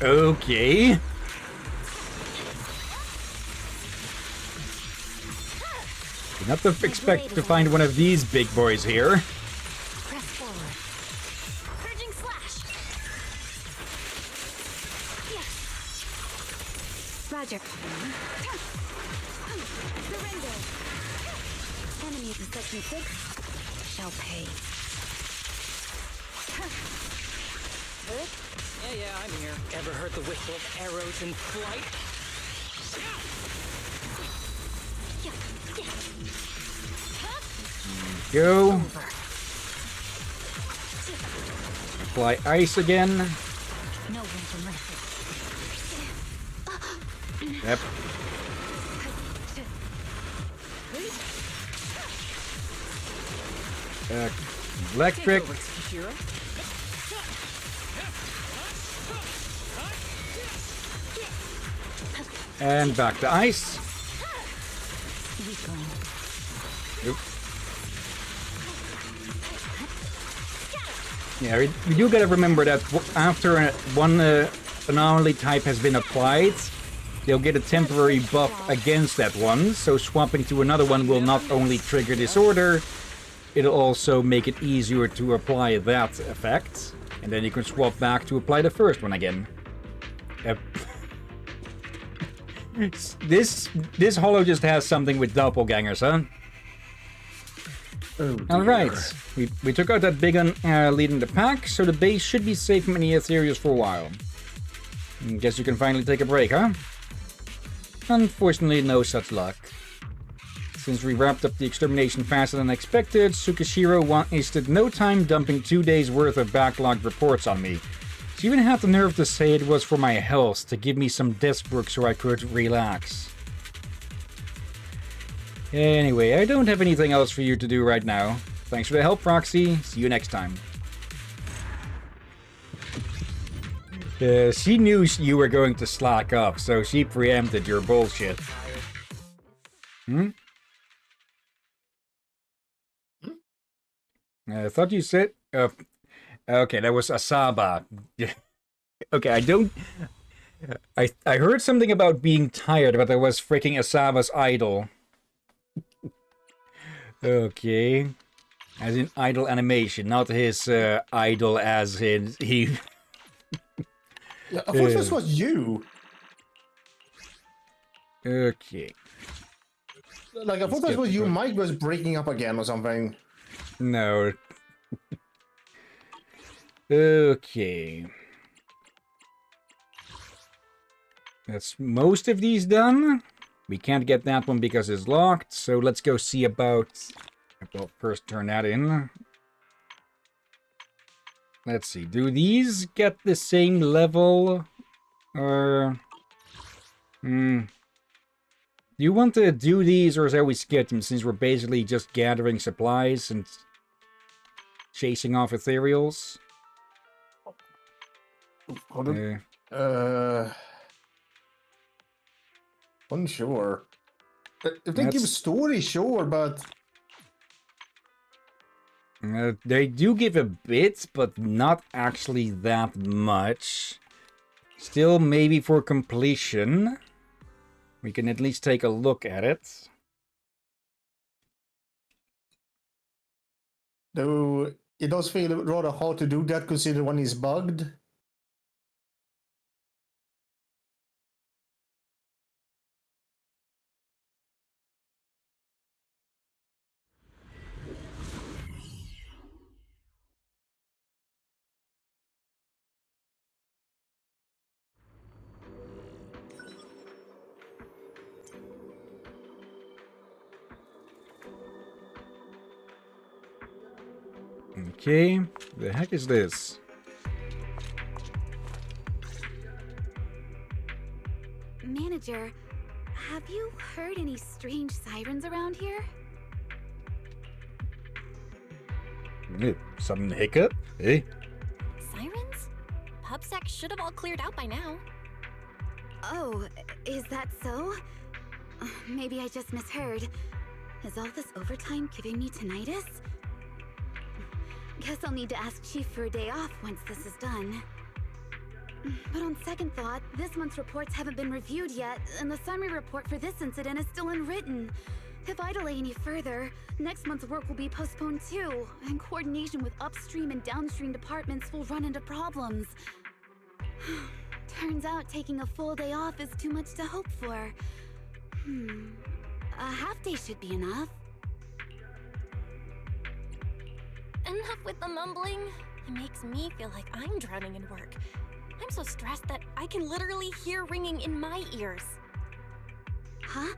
Okay. You're not to expect to find one of these big boys here. Press forward. Purging slash. Roger. Surrender. Enemy in section 6 shall pay. Yeah, I'm here. Ever heard the whistle of arrows in flight? Go. Apply ice again. No room for mercy. Yep. Electric. And back to ice. Oop. Yeah, we do gotta remember that after one anomaly type has been applied, they'll get a temporary buff against that one, so swapping to another one will not only trigger disorder, it'll also make it easier to apply that effect, and then you can swap back to apply the first one again. Yep. This holo just has something with doppelgangers, huh? Oh, Alright, we took out that big one leading the pack, so the base should be safe from any Aetherials for a while. Guess you can finally take a break, huh? Unfortunately, no such luck. Since we wrapped up the extermination faster than expected, Tsukishiro wasted no time dumping 2 days worth of backlogged reports on me. She even had the nerve to say it was for my health, to give me some desk work so I could relax. Anyway, I don't have anything else for you to do right now. Thanks for the help, Proxy. See you next time. She knew you were going to slack up, so she preempted your bullshit. I thought you said... okay, that was Asaba. Okay, I don't... I heard something about being tired, but that was freaking Asaba's idol. Okay. As in idol animation, not his idol as in he... Yeah, I thought this was you. Okay. Like, I thought this was you. Mike was breaking up again or something. No. Okay. That's most of these done. We can't get that one because it's locked, so let's go see about... Well, first turn that in. Let's see, do these get the same level? Or... Do you want to do these, or shall we skip them, since we're basically just gathering supplies and chasing off ethereals? Unsure. If they give story, sure, but they do give a bit, but not actually that much. Still, maybe for completion, we can at least take a look at it. though it does feel rather hard to do that considering one is bugged. Okay, the heck is this? Manager, have you heard any strange sirens around here? Some hiccup? Eh? Sirens? PubSec should have all cleared out by now. Oh, is that so? Maybe I just misheard. Is all this overtime giving me tinnitus? Guess I'll need to ask Chief for a day off once this is done. But on second thought, this month's reports haven't been reviewed yet, and the summary report for this incident is still unwritten. If I delay any further, next month's work will be postponed too, and coordination with upstream and downstream departments will run into problems. Turns out taking a full day off is too much to hope for. A half day should be enough. Enough with the mumbling. It makes me feel like I'm drowning in work. I'm so stressed that I can literally hear ringing in my ears. Huh?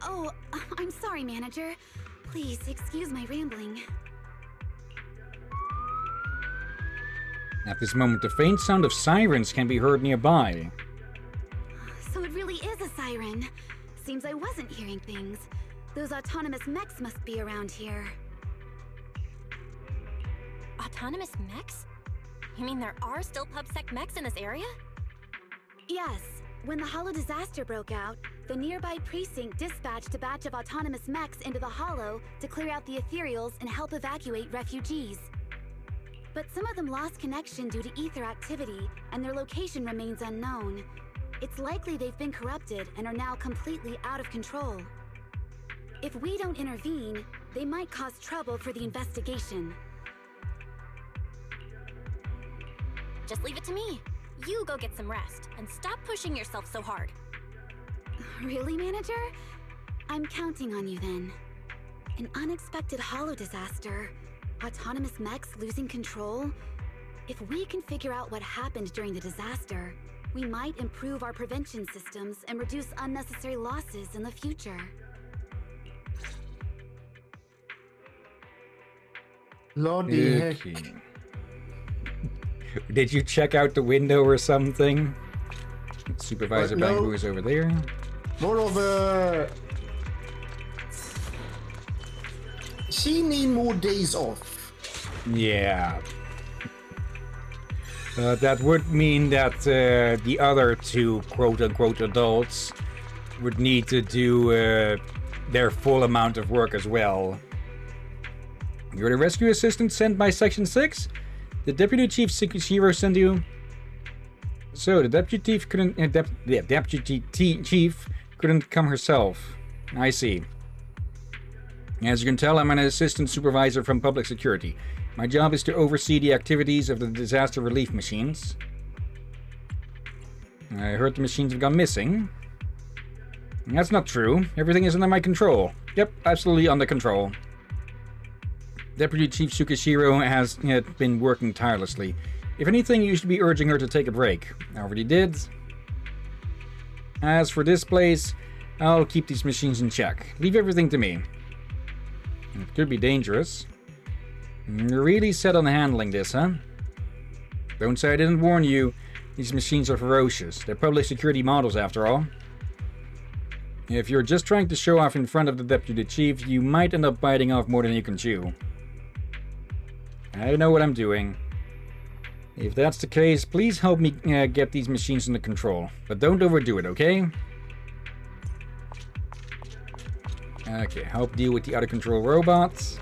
Oh, I'm sorry, Manager. Please excuse my rambling. At this moment, the faint sound of sirens can be heard nearby. So it really is a siren. Seems I wasn't hearing things. Those autonomous mechs must be around here. Autonomous mechs? You mean there are still PubSec mechs in this area? Yes. When the Hollow disaster broke out, the nearby precinct dispatched a batch of autonomous mechs into the Hollow to clear out the ethereals and help evacuate refugees. But some of them lost connection due to ether activity, and their location remains unknown. It's likely they've been corrupted and are now completely out of control. If we don't intervene, they might cause trouble for the investigation. Just leave it to me. You go get some rest, and stop pushing yourself so hard. Really, Manager? I'm counting on you then. An unexpected Hollow disaster, autonomous mechs losing control. If we can figure out what happened during the disaster, we might improve our prevention systems and reduce unnecessary losses in the future. Bloody heck. Did you check out the window or something? Supervisor no. Bangu is over there. More of a... She need more days off. Yeah. That would mean that the other two quote-unquote adults would need to do their full amount of work as well. You're the rescue assistant sent by Section 6? The Deputy Chief Shiro sent you? So, the Deputy Chief couldn't... Deputy Chief couldn't come herself. I see. As you can tell, I'm an assistant supervisor from public security. My job is to oversee the activities of the disaster relief machines. I heard the machines have gone missing. That's not true. Everything is under my control. Yep, absolutely under control. Deputy Chief Tsukishiro has been working tirelessly. If anything, you should be urging her to take a break. I already did. As for this place, I'll keep these machines in check. Leave everything to me. It could be dangerous. You're really set on handling this, huh? Don't say I didn't warn you. These machines are ferocious. They're public security models, after all. If you're just trying to show off in front of the Deputy Chief, you might end up biting off more than you can chew. I know what I'm doing. If that's the case, please help me get these machines under control. But don't overdo it, okay? Okay, help deal with the out-of-control robots.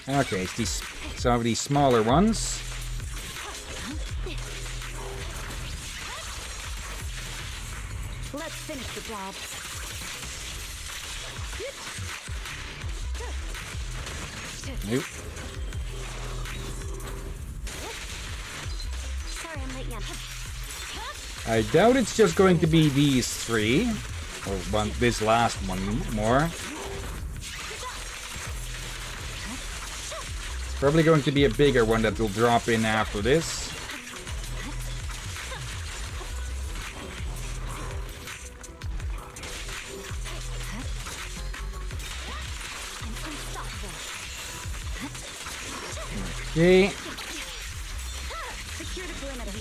Okay, it's these, some of these smaller ones. Let's finish the job. Nope. Sorry I'm late, Yan. I doubt it's just going to be these three. Or one, this last one more. It's probably going to be a bigger one that will drop in after this. Okay. Secure the perimeter.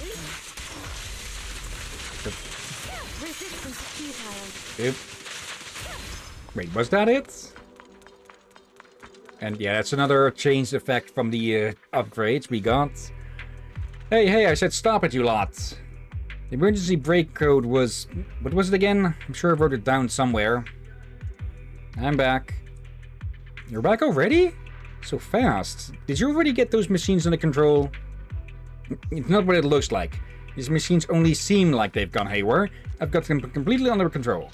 Resistance futile. Yep. Wait, was that it? And yeah, that's another changed effect from the upgrades we got. Hey, I said stop it, you lot. The emergency brake code was... What was it again? I'm sure I wrote it down somewhere. I'm back. You're back already? So fast. Did you already get those machines under control? It's not what it looks like. These machines only seem like they've gone haywire. I've got them completely under control.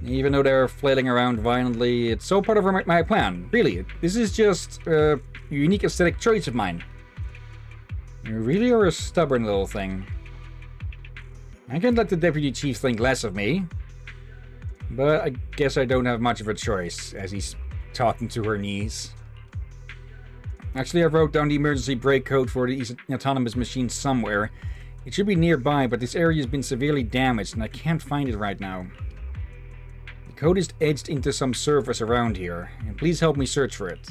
Even though they're flailing around violently, it's all part of my plan. Really, this is just a unique aesthetic choice of mine. You really are a stubborn little thing. I can't let the deputy chief think less of me. But I guess I don't have much of a choice, as he's talking to her knees. Actually, I wrote down the emergency brake code for the autonomous machine somewhere. It should be nearby, but this area has been severely damaged, and I can't find it right now. The code is etched into some surface around here, and please help me search for it.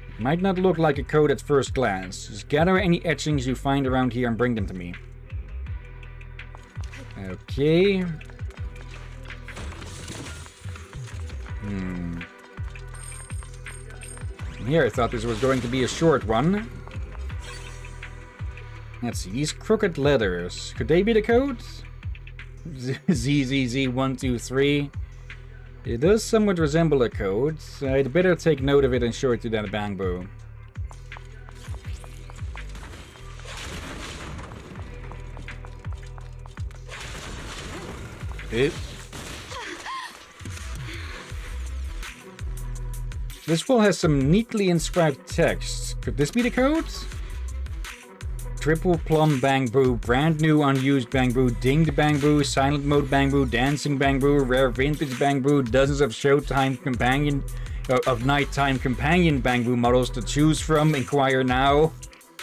It might not look like a code at first glance. Just gather any etchings you find around here and bring them to me. Okay. Here, I thought this was going to be a short one. Let's see, these crooked letters. Could they be the code? ZZZ123. It does somewhat resemble a code. I'd better take note of it and show it to that Bangbo. This wall has some neatly inscribed text. Could this be the code? Triple plum Bangbo, brand new unused Bangbo, dinged Bangbo, silent mode Bangbo, dancing Bangbo, rare vintage Bangbo, dozens of showtime companion, of nighttime companion Bangbo models to choose from. Inquire now.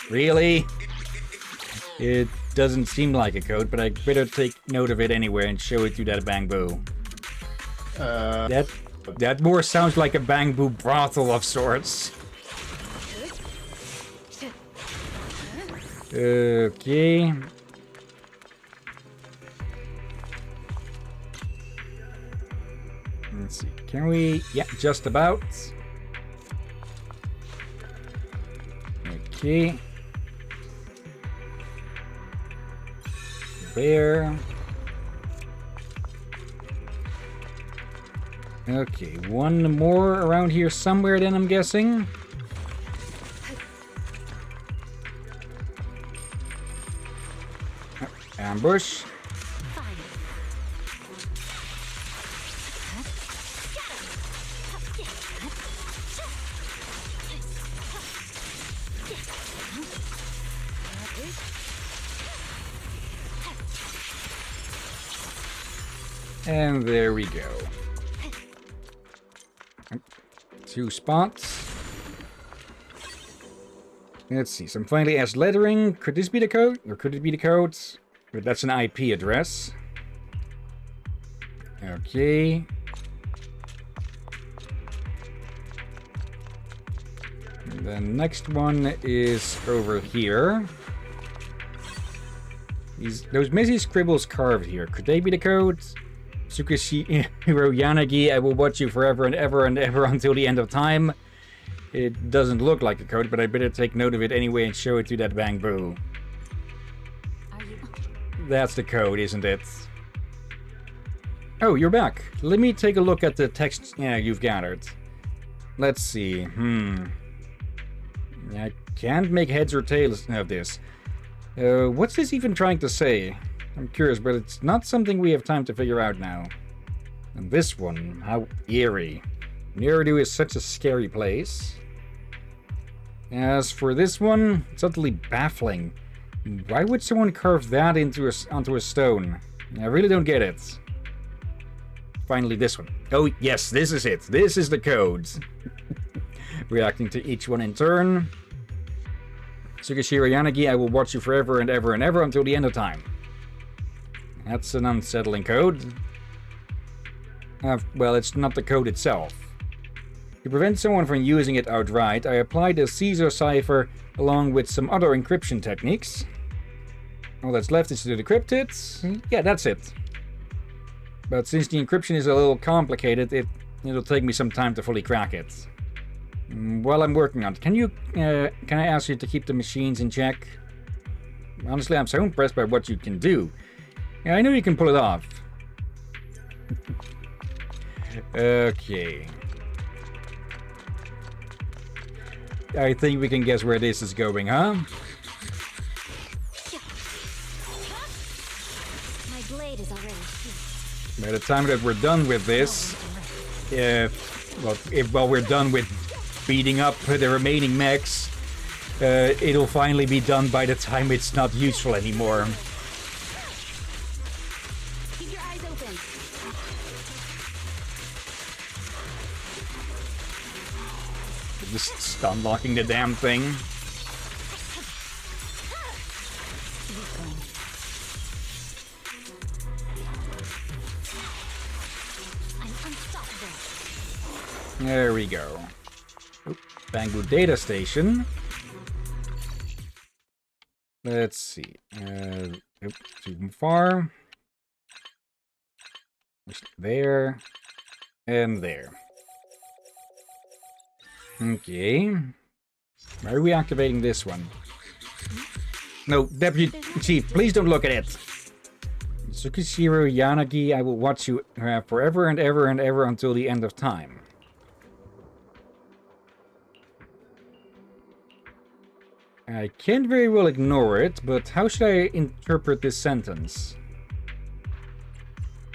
Really? It doesn't seem like a code, but I better take note of it anyway and show it to that Bangbo. That more sounds like a Bangbo brothel of sorts. Okay. Let's see. Can we? Yeah, just about. Okay. There. Okay, one more around here somewhere then, I'm guessing. Ambush. And there we go. 2 spots. Let's see, some finally asked lettering. Could this be the code? Or could it be the code? But that's an IP address. Okay. And the next one is over here. Those messy scribbles carved here. Could they be the code? Tsukushi Yanagi, I will watch you forever and ever and ever until the end of time. It doesn't look like a code, but I better take note of it anyway and show it to that Bangbo. That's the code, isn't it? Oh, you're back. Let me take a look at the text you've gathered. Let's see. I can't make heads or tails of this. What's this even trying to say? I'm curious, but it's not something we have time to figure out now. And this one, how eerie. Neredu is such a scary place. As for this one, it's utterly baffling. Why would someone carve that onto a stone? I really don't get it. Finally, this one. Oh, yes, this is it. This is the code. Reacting to each one in turn. Tsukishiro Yanagi, I will watch you forever and ever and ever until the end of time. That's an unsettling code. Well, it's not the code itself. To prevent someone from using it outright, I applied a Caesar cipher along with some other encryption techniques. All that's left is to decrypt it. Yeah, that's it. But since the encryption is a little complicated, it'll take me some time to fully crack it. While I'm working on it, can I ask you to keep the machines in check? Honestly, I'm so impressed by what you can do. Yeah, I know you can pull it off. Okay. I think we can guess where this is going, huh? My blade is already healed. By the time that we're done with this, while we're done with beating up the remaining mechs, it'll finally be done by the time it's not useful anymore. Keep your eyes open. Just stun locking the damn thing. I'm unstoppable. There we go. Oop, Bangbu Data Station. Let's see. Too far. Just there. And there. Okay. Why are we activating this one? No, Deputy Chief, please don't look at it. Tsukishiro Yanagi, I will watch you forever and ever and ever until the end of time. I can't very well ignore it, but how should I interpret this sentence?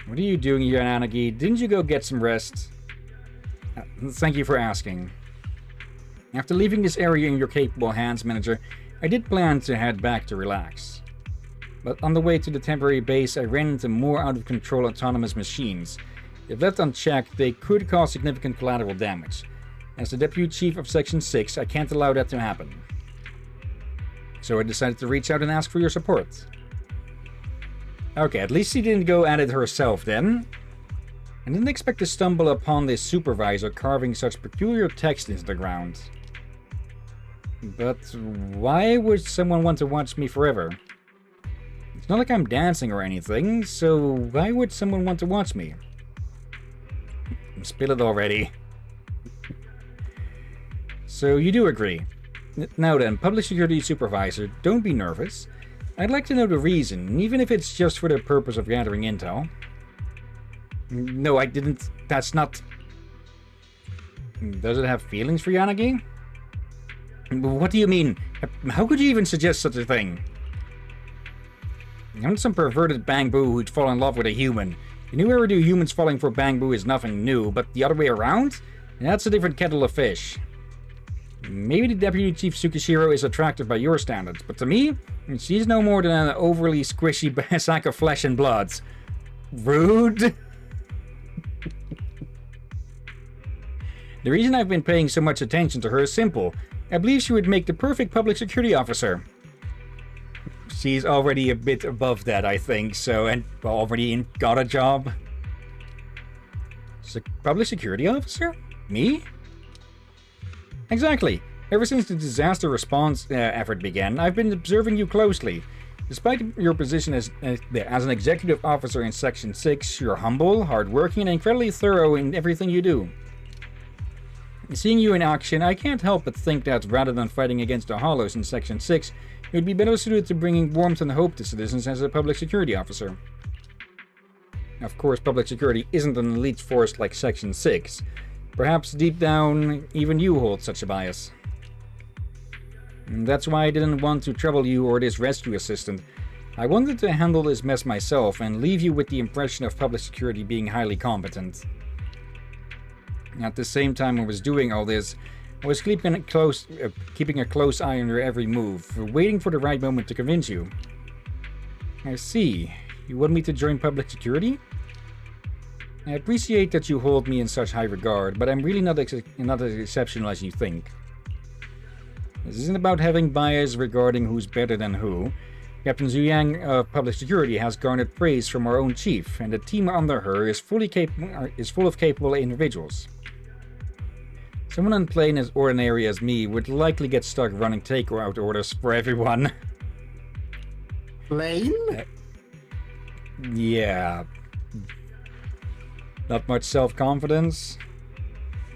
What are you doing here, Yanagi? Didn't you go get some rest? Thank you for asking. After leaving this area in your capable hands, Manager, I did plan to head back to relax. But on the way to the temporary base, I ran into more out-of-control autonomous machines. If left unchecked, they could cause significant collateral damage. As the Deputy Chief of Section 6, I can't allow that to happen. So I decided to reach out and ask for your support. Okay, at least she didn't go at it herself then. I didn't expect to stumble upon this supervisor carving such peculiar text into the ground. But why would someone want to watch me forever? It's not like I'm dancing or anything, so why would someone want to watch me? Spill it already. So you do agree. Now then, Public Security Supervisor, don't be nervous. I'd like to know the reason, even if it's just for the purpose of gathering intel. No, I didn't. That's not... Does it have feelings for Yanagi? What do you mean? How could you even suggest such a thing? I'm some perverted Bangbu who'd fall in love with a human. You knew do humans falling for Bangbu is nothing new, but the other way around? That's a different kettle of fish. Maybe the Deputy Chief Tsukishiro is attractive by your standards, but to me, she's no more than an overly squishy sack of flesh and blood. Rude. The reason I've been paying so much attention to her is simple. I believe she would make the perfect public security officer. She's already a bit above that, I think, so, and already got a job. Public security officer? Me? Exactly. Ever since the disaster response effort began, I've been observing you closely. Despite your position as an executive officer in Section 6, you're humble, hardworking, and incredibly thorough in everything you do. Seeing you in action, I can't help but think that rather than fighting against the Hollows in Section 6, it would be better suited to bringing warmth and hope to citizens as a public security officer. Of course, public security isn't an elite force like Section 6. Perhaps deep down, even you hold such a bias. And that's why I didn't want to trouble you or this rescue assistant. I wanted to handle this mess myself and leave you with the impression of public security being highly competent. At the same time I was doing all this, I was keeping a close eye on your every move, waiting for the right moment to convince you. I see. You want me to join public security? I appreciate that you hold me in such high regard, but I'm really not as exceptional as you think. This isn't about having bias regarding who's better than who. Captain Zuyang of Public Security has garnered praise from our own chief, and the team under her is full of capable individuals. Someone as plain as ordinary as me would likely get stuck running takeout orders for everyone. Plain? Yeah. Not much self-confidence.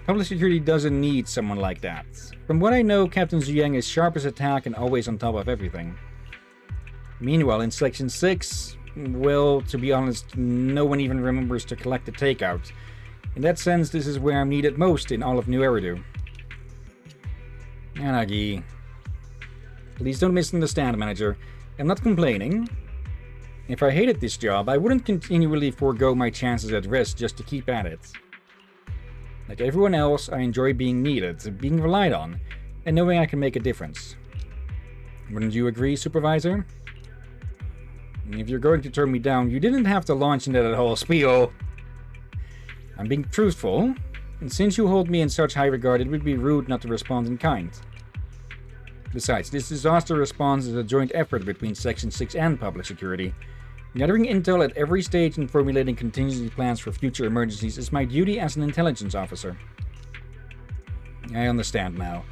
Public security doesn't need someone like that. From what I know, Captain Zuyang is sharp as a tack and always on top of everything. Meanwhile, in Section 6, well, to be honest, no one even remembers to collect the takeout. In that sense, this is where I'm needed most in all of New Eridu. Yanagi. Please don't misunderstand, Manager. I'm not complaining. If I hated this job, I wouldn't continually forego my chances at rest just to keep at it. Like everyone else, I enjoy being needed, being relied on, and knowing I can make a difference. Wouldn't you agree, Supervisor? If you're going to turn me down, you didn't have to launch into that whole spiel. I'm being truthful, and since you hold me in such high regard, it would be rude not to respond in kind. Besides, this disaster response is a joint effort between Section 6 and Public Security. Gathering intel at every stage and formulating contingency plans for future emergencies is my duty as an intelligence officer. I understand now.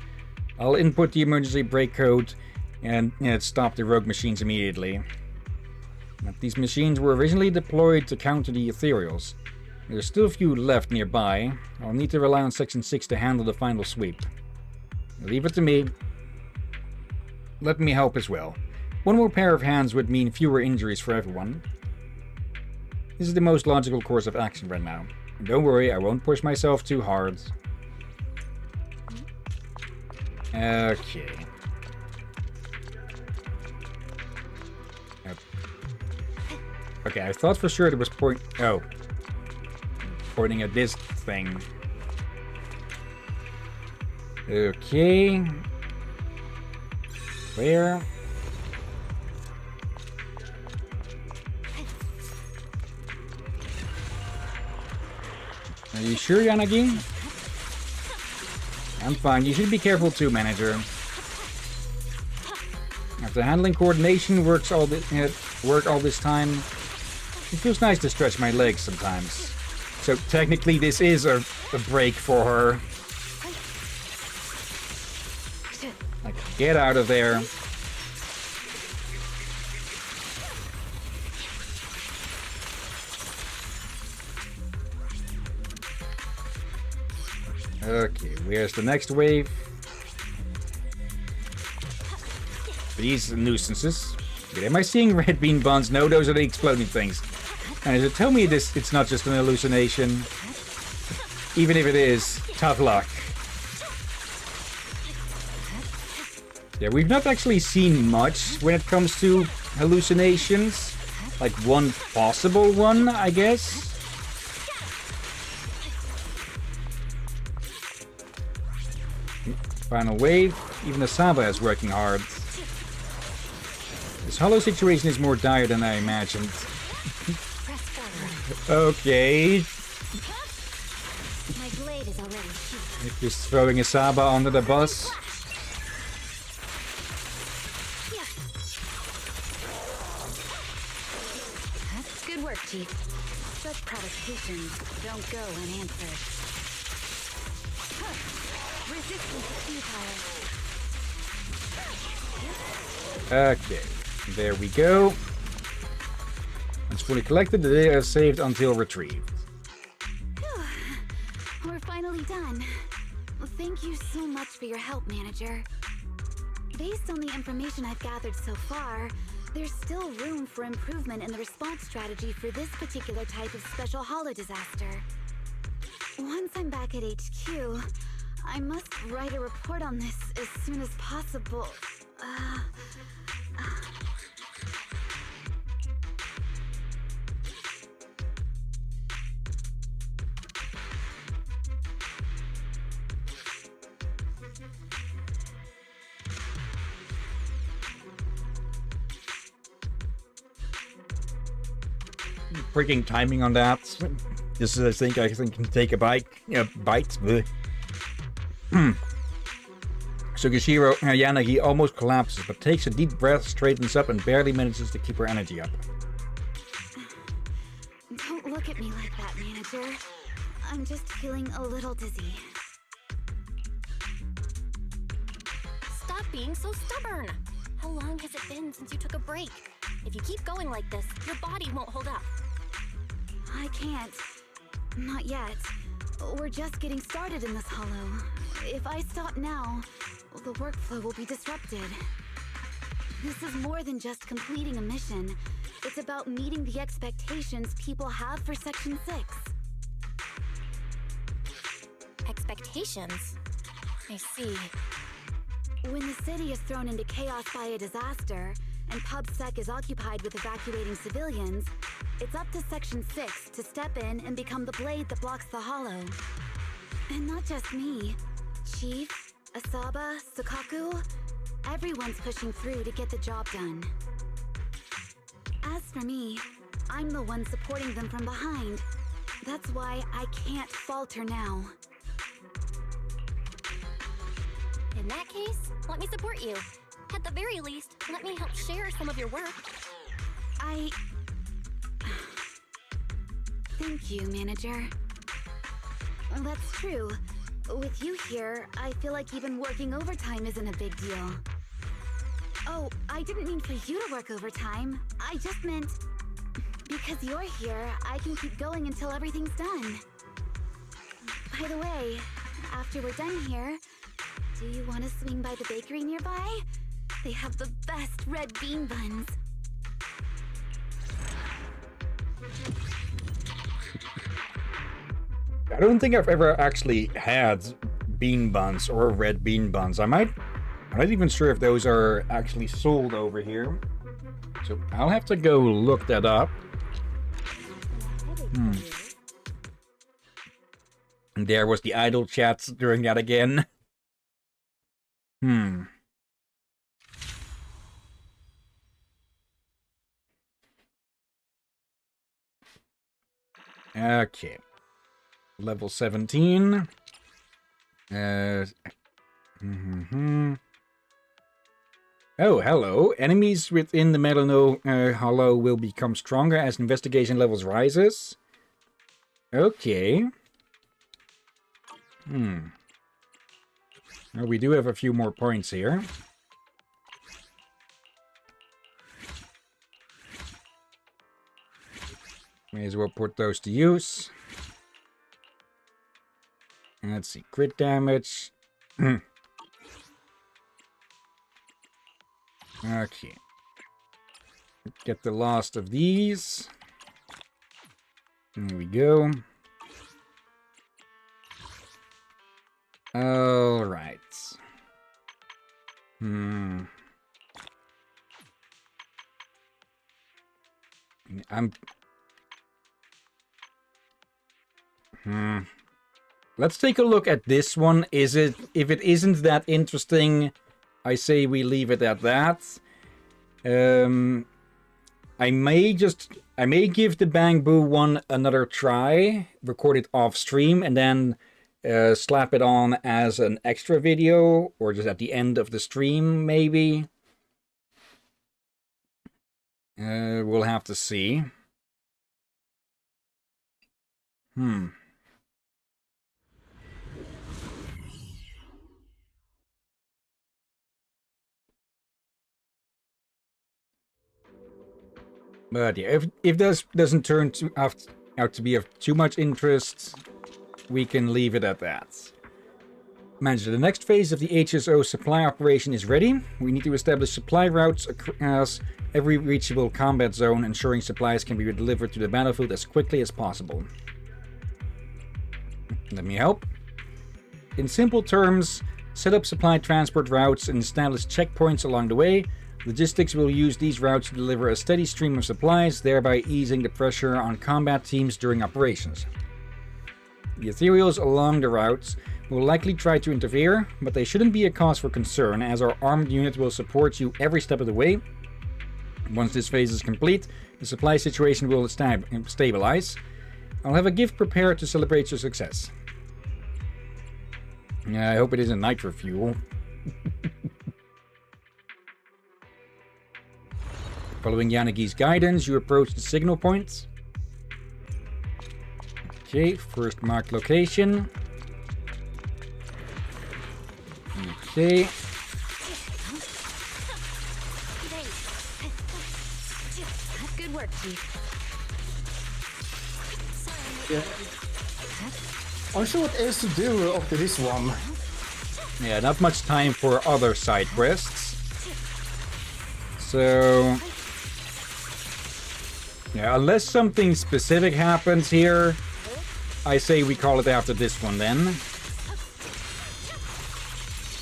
I'll input the emergency brake code and stop the rogue machines immediately. But these machines were originally deployed to counter the ethereals. There's still a few left nearby. I'll need to rely on Section 6 to handle the final sweep. Leave it to me. Let me help as well. One more pair of hands would mean fewer injuries for everyone. This is the most logical course of action right now. And don't worry, I won't push myself too hard. Okay. Okay, I thought for sure it was pointing at this thing. Okay. Where? Are you sure, Yanagi? I'm fine. You should be careful too, Manager. After handling coordination work all this time, it feels nice to stretch my legs sometimes. So technically this is a break for her. Like, get out of there. Okay, where's the next wave? These nuisances. Wait, am I seeing red bean buns? No, those are the exploding things. And tell me it's not just an hallucination. Even if it is, tough luck. Yeah, we've not actually seen much when it comes to hallucinations. Like one possible one, I guess. Final wave. Even Asaba is working hard. This hollow situation is more dire than I imagined. Okay. My blade is already sheathed. Just throwing Asaba under the bus. Good work, Chief. Such provocations don't go unanswered. Resistance is futile. Okay, there we go. Once fully collected, the data is saved until retrieved. We're finally done. Thank you so much for your help, Manager. Based on the information I've gathered so far, There's still room for improvement in the response strategy for this particular type of special holo disaster. Once I'm back at HQ, I must write a report on this as soon as possible. Freaking timing on that. This is, I think can take a bite. Bleh. So Gashiro Yanagi almost collapses, but takes a deep breath, straightens up, and barely manages to keep her energy up. Don't look at me like that, manager. I'm just feeling a little dizzy. Stop being so stubborn! How long has it been since you took a break? If you keep going like this, your body won't hold up. I can't. Not yet. We're just getting started in this holo. If I stop now, the workflow will be disrupted. This is more than just completing a mission. It's about meeting the expectations people have for Section 6. Expectations? I see. When the city is thrown into chaos by a disaster, and PubSec is occupied with evacuating civilians, it's up to Section 6 to step in and become the blade that blocks the holo. And not just me. Chief, Asaba, Sakaku, everyone's pushing through to get the job done. As for me, I'm the one supporting them from behind. That's why I can't falter now. In that case, let me support you. At the very least, let me help share some of your work. Thank you, manager. That's true. With you here, I feel like even working overtime isn't a big deal. Oh, I didn't mean for you to work overtime. I just meant... because you're here, I can keep going until everything's done. By the way, after we're done here, do you want to swing by the bakery nearby? They have the best red bean buns. I don't think I've ever actually had bean buns or red bean buns. I'm not even sure if those are actually sold over here. So I'll have to go look that up. And there was the idle chat during that again. Okay. Level 17. Oh, hello. Enemies within the Melano Hollow will become stronger as investigation levels rises. Okay. Well, we do have a few more points here. May as well put those to use. Let's see, crit damage. Okay. Get the last of these. There we go. All right. Let's take a look at this one. If it isn't that interesting, I say we leave it at that. I may give the Bangbu one another try, record it off stream, and then slap it on as an extra video, or just at the end of the stream, maybe. We'll have to see. But yeah, if this doesn't turn out to be of too much interest, we can leave it at that. Manager, the next phase of the HSO supply operation is ready. We need to establish supply routes across every reachable combat zone, ensuring supplies can be delivered to the battlefield as quickly as possible. Let me help. In simple terms, set up supply transport routes and establish checkpoints along the way. Logistics will use these routes to deliver a steady stream of supplies, thereby easing the pressure on combat teams during operations. The ethereals along the routes will likely try to interfere, but they shouldn't be a cause for concern, as our armed unit will support you every step of the way. Once this phase is complete, the supply situation will stabilize. I'll have a gift prepared to celebrate your success. I hope it isn't nitro fuel. Following Yanagi's guidance, you approach the signal point. Okay, first marked location. Okay. Good work, Chief. Yeah. I'm sure what else to do after this one. Yeah, not much time for other side quests. So... yeah, unless something specific happens here, I say we call it after this one then.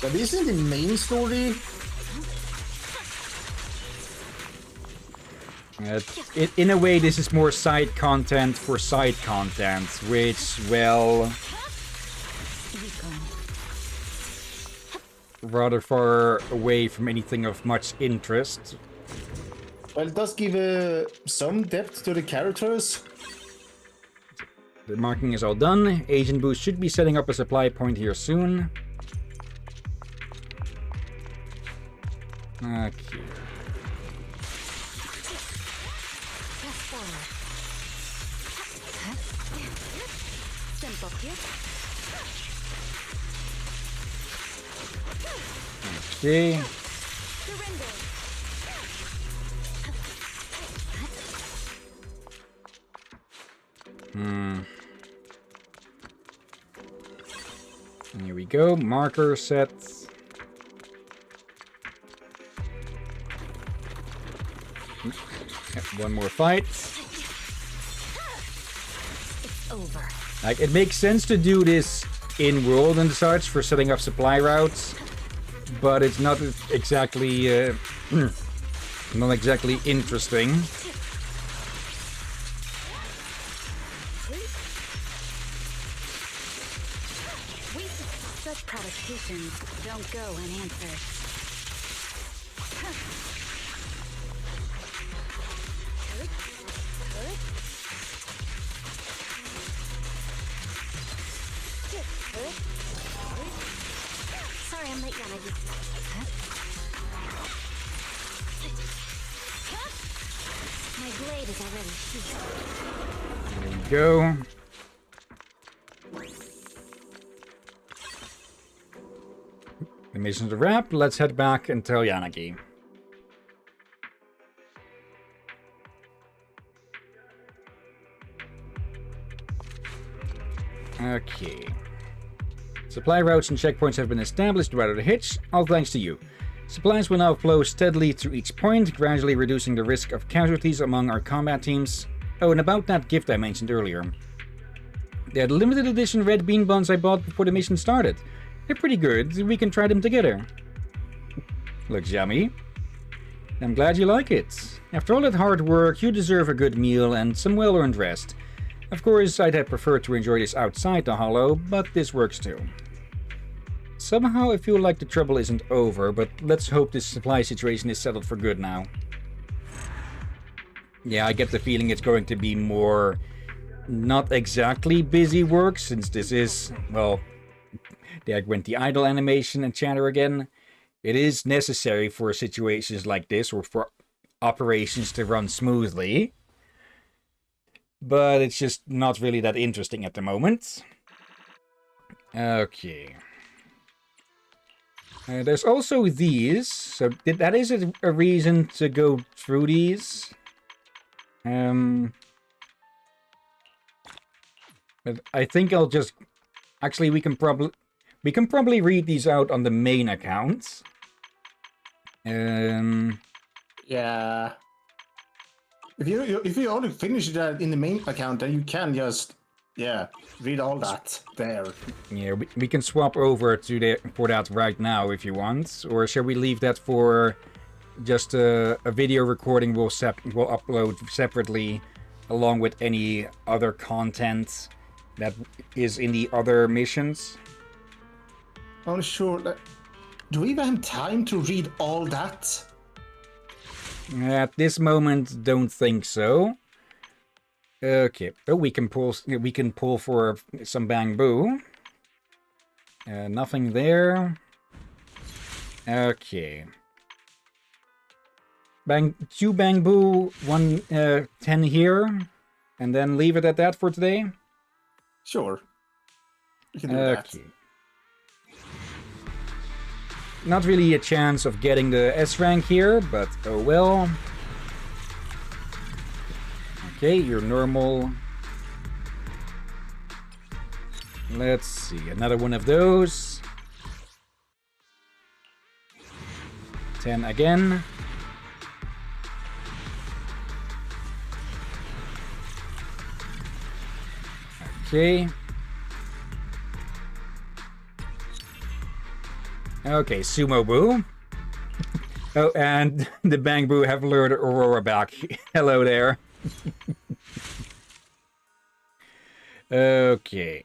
But isn't the main story? In a way, this is more side content for side content, which, well... rather far away from anything of much interest. Well, it does give some depth to the characters. The marking is all done. Agent Boost should be setting up a supply point here soon. Okay. Okay. Here we go. Marker set. One more fight. It's over. Like, it makes sense to do this in world and such for setting up supply routes, but it's not exactly not exactly interesting. Such provocations don't go unanswered. Sorry, I'm late, Yanagi. My blade is already sheathed. There we go. The mission's a wrap. Let's head back and tell Yanagi. Okay. Supply routes and checkpoints have been established without a hitch, all thanks to you. Supplies will now flow steadily through each point, gradually reducing the risk of casualties among our combat teams. Oh, and about that gift I mentioned earlier. They are the limited edition red bean buns I bought before the mission started. They're pretty good, we can try them together. Looks yummy. I'm glad you like it. After all that hard work, you deserve a good meal and some well-earned rest. Of course, I'd have preferred to enjoy this outside the hollow, but this works too. Somehow I feel like the trouble isn't over, but let's hope this supply situation is settled for good now. Yeah, I get the feeling it's going to be more not exactly busy work, since this is, well, there went the idle animation and chatter again. It is necessary for situations like this, or for operations to run smoothly. But it's just not really that interesting at the moment. Okay. There's also these, so that is a reason to go through these. But I think I'll just... actually, we can probably... We can probably read these out on the main account. Yeah. If you only finish that in the main account, then you can just read all that there. Yeah, we can swap over to for that right now if you want, or shall we leave that for just a video recording we'll upload separately, along with any other content that is in the other missions? I'm sure that. Do we even have time to read all that? At this moment, don't think so. Okay. Oh, we can pull for some bamboo. Nothing there. Okay. 2 bamboo, 1 10 here, and then leave it at that for today. Sure. We can do that. Not really a chance of getting the S rank here, but oh well. Okay, you're normal. Let's see, another one of those. 10 again. Okay. Okay, Sumo Boo. Oh, and the Bang Boo have lured Aurora back. Hello there. Okay.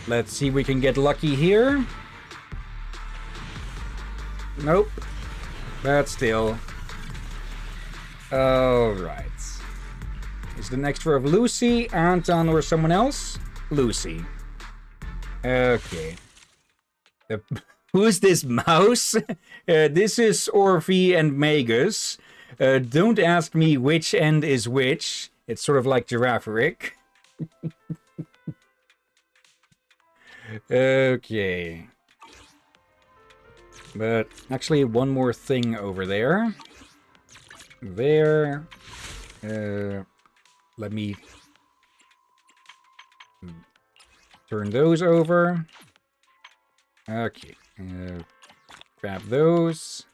Let's see if we can get lucky here. Nope. But still. Alright. Is the next row of Lucy, Anton, or someone else? Lucy. Okay. Who's this mouse? This is Orphe and Magus. Don't ask me which end is which. It's sort of like Girafferic. Okay. But actually, one more thing over there. There. Let me turn those over. Okay. Grab those.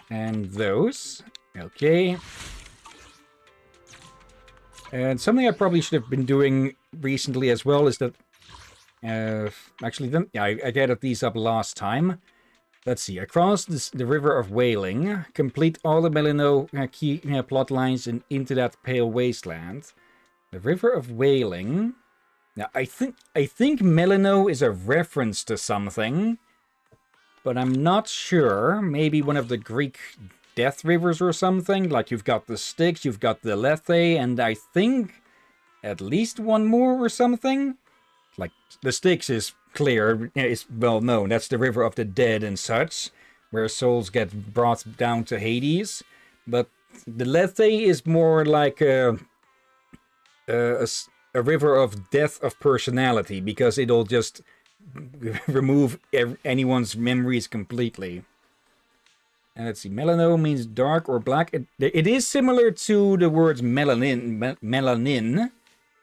And those. Okay. And something I probably should have been doing recently as well is that... actually, I gathered these up last time. Let's see. Across the River of Wailing, complete all the Melino key plot lines and into that pale wasteland. The River of Wailing... Now, I think Melino is a reference to something, but I'm not sure. Maybe one of the Greek death rivers or something. Like you've got the Styx, you've got the Lethe, and I think at least one more or something. Like the Styx is clear, it's well known. That's the River of the Dead and such, where souls get brought down to Hades. But the Lethe is more like a river of death of personality, because it'll just remove anyone's memories completely. And let's see, melano means dark or black. It is similar to the words melanin,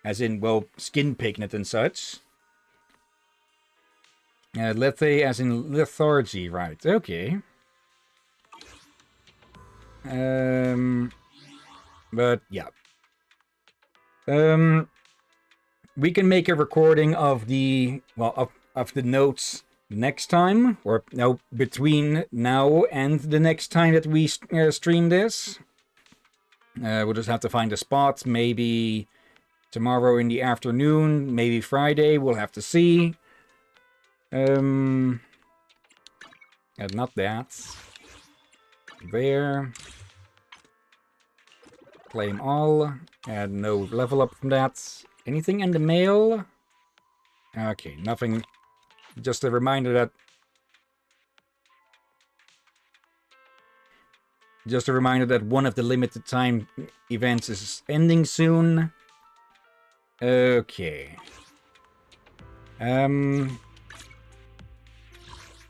as in, well, skin pigment and such. Lethe as in lethargy, right, okay. But, yeah. We can make a recording of the, well, of the notes next time, or no, between now and the next time that we stream this. We'll just have to find a spot, maybe tomorrow in the afternoon, maybe Friday, we'll have to see. And not that. There. Claim all. And no level up from that. Anything in the mail? Okay, nothing. Just a reminder that... Just a reminder that one of the limited time events is ending soon. Okay.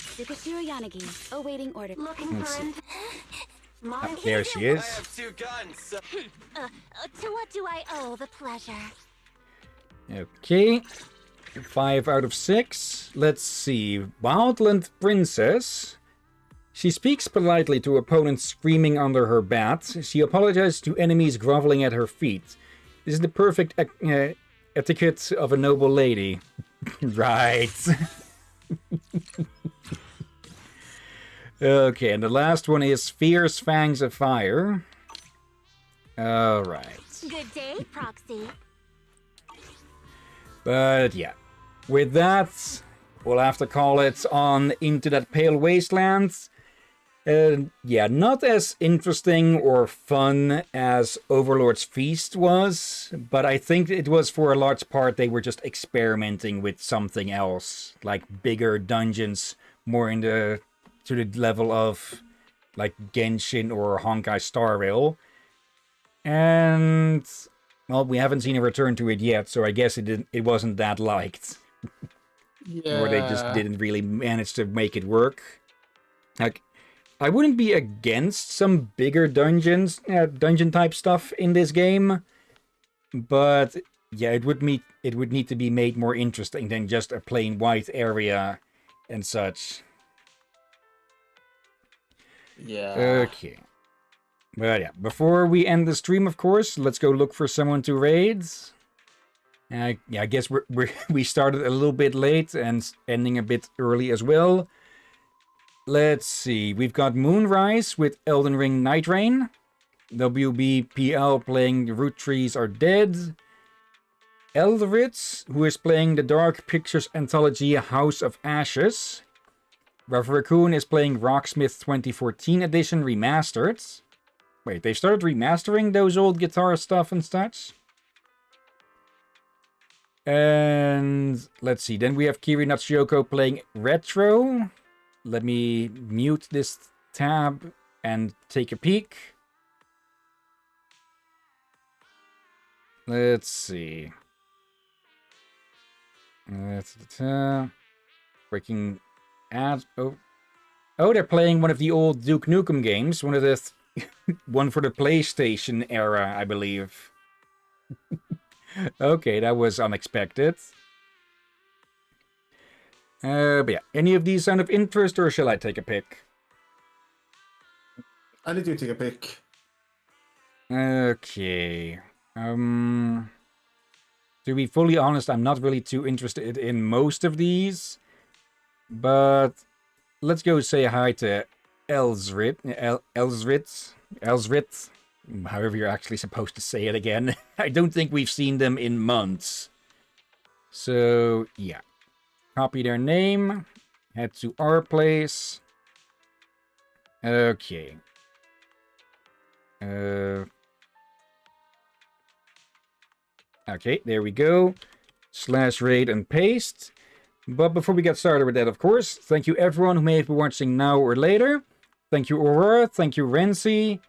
Tsukashiro Yanagi, awaiting order. Looking for an... There she is. I have 2 guns. To what do I owe the pleasure? Okay. 5 out of 6. Let's see. Wildland Princess. She speaks politely to opponents screaming under her bat. She apologizes to enemies groveling at her feet. This is the perfect etiquette of a noble lady. Right. Okay, and the last one is Fierce Fangs of Fire. Alright. Good day, Proxy. But yeah, with that, we'll have to call it on into that Pale Wasteland. Yeah, not as interesting or fun as Overlord's Feast was, but I think it was for a large part they were just experimenting with something else, like bigger dungeons, more in the to the level of like Genshin or Honkai Star Rail. And well, we haven't seen a return to it yet, so I guess it wasn't that liked. Yeah. Or they just didn't really manage to make it work. Like, I wouldn't be against some bigger dungeons, dungeon type stuff in this game, but yeah, it would need to be made more interesting than just a plain white area and such. Yeah. Okay. But yeah, before we end the stream, of course, let's go look for someone to raid. Yeah, I guess we started a little bit late and ending a bit early as well. Let's see, we've got Moonrise with Elden Ring Night Rain. WBPL playing The Root Trees Are Dead. Eldritz, who is playing the Dark Pictures Anthology House of Ashes. Rav Raccoon is playing Rocksmith 2014 Edition Remastered. Wait, they started remastering those old guitar stuff and such? And let's see, then we have Kiri Natsuko playing Retro. Let me mute this tab and take a peek. Let's see. Breaking ads. Oh, they're playing one of the old Duke Nukem games. One of the one for the PlayStation era, I believe. Okay, that was unexpected. But yeah, any of these sound of interest, or shall I take a pick? I need to take a pick. Okay. To be fully honest, I'm not really too interested in most of these. But let's go say hi to Elsrit, however you're actually supposed to say it again. I don't think we've seen them in months. So, yeah. Copy their name. Head to our place. Okay. Okay, there we go. /raid and paste. But before we get started with that, of course, thank you everyone who may have been watching now or later. Thank you, Aurora. Thank you, Renzi.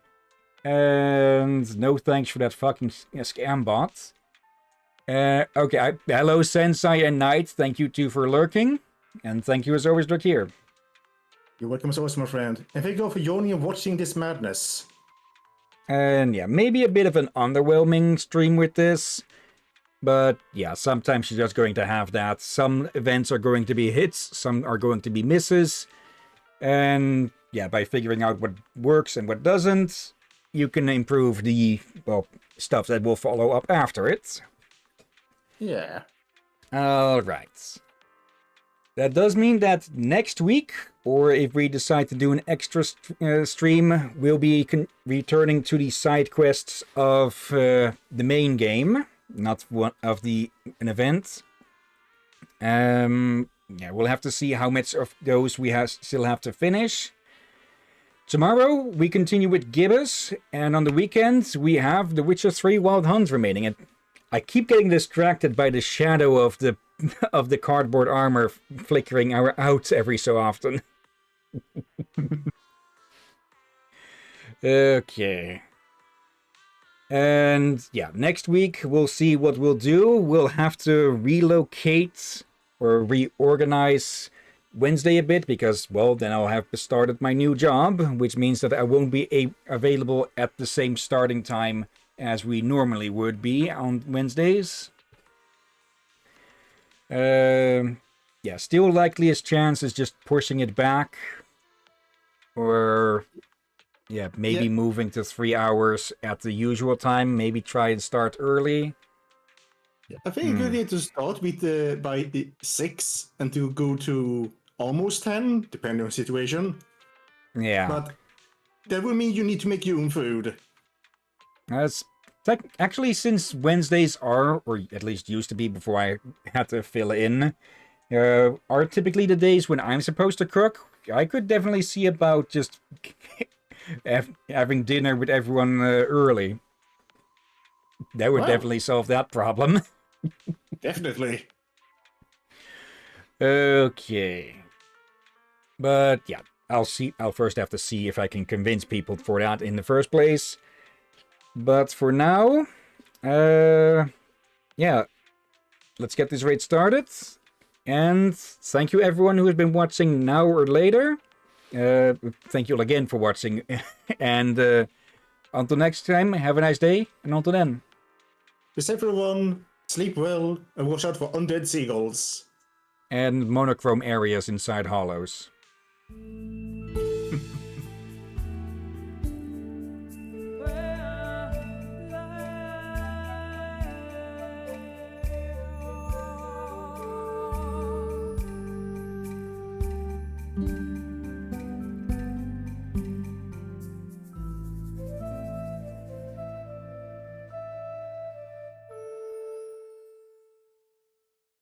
And no thanks for that fucking scam bot. Okay, hello, Sensei and Knight. Thank you too for lurking. And thank you as always, Drakir. You're welcome as always, my friend. And thank you for joining and watching this madness. And yeah, maybe a bit of an underwhelming stream with this. But yeah, sometimes you're just going to have that. Some events are going to be hits, some are going to be misses. And yeah, by figuring out what works and what doesn't, you can improve the, well, stuff that will follow up after it. Yeah. Alright. That does mean that next week, or if we decide to do an extra stream, we'll be returning to the side quests of the main game. Not one of an event. Yeah, we'll have to see how much of those we still have to finish. Tomorrow we continue with Gibbous, and on the weekends we have The Witcher 3 Wild Hunt remaining. And I keep getting distracted by the shadow of the cardboard armor flickering out every so often. Okay. And yeah, next week we'll see what we'll do. We'll have to relocate or reorganize Wednesday a bit because, well, then I'll have started my new job, which means that I won't be available at the same starting time as we normally would be on Wednesdays. Yeah, still likeliest chance is just pushing it back. Or, yeah, maybe moving to 3 hours at the usual time. Maybe try and start early. I think you need to start with by 6 and to go to almost 10, depending on situation. Yeah. But that will mean you need to make your own food. That's actually, since Wednesdays are, or at least used to be before I had to fill in, are typically the days when I'm supposed to cook. I could definitely see about just having dinner with everyone early. That would definitely solve that problem. Definitely. Okay. But yeah, I'll see. I'll first have to see if I can convince people for that in the first place. But for now, yeah, let's get this raid started. And thank you everyone who has been watching now or later. Thank you all again for watching. And until next time, have a nice day. And until then. Be safe, everyone. Sleep well and watch out for undead seagulls. And monochrome areas inside hollows.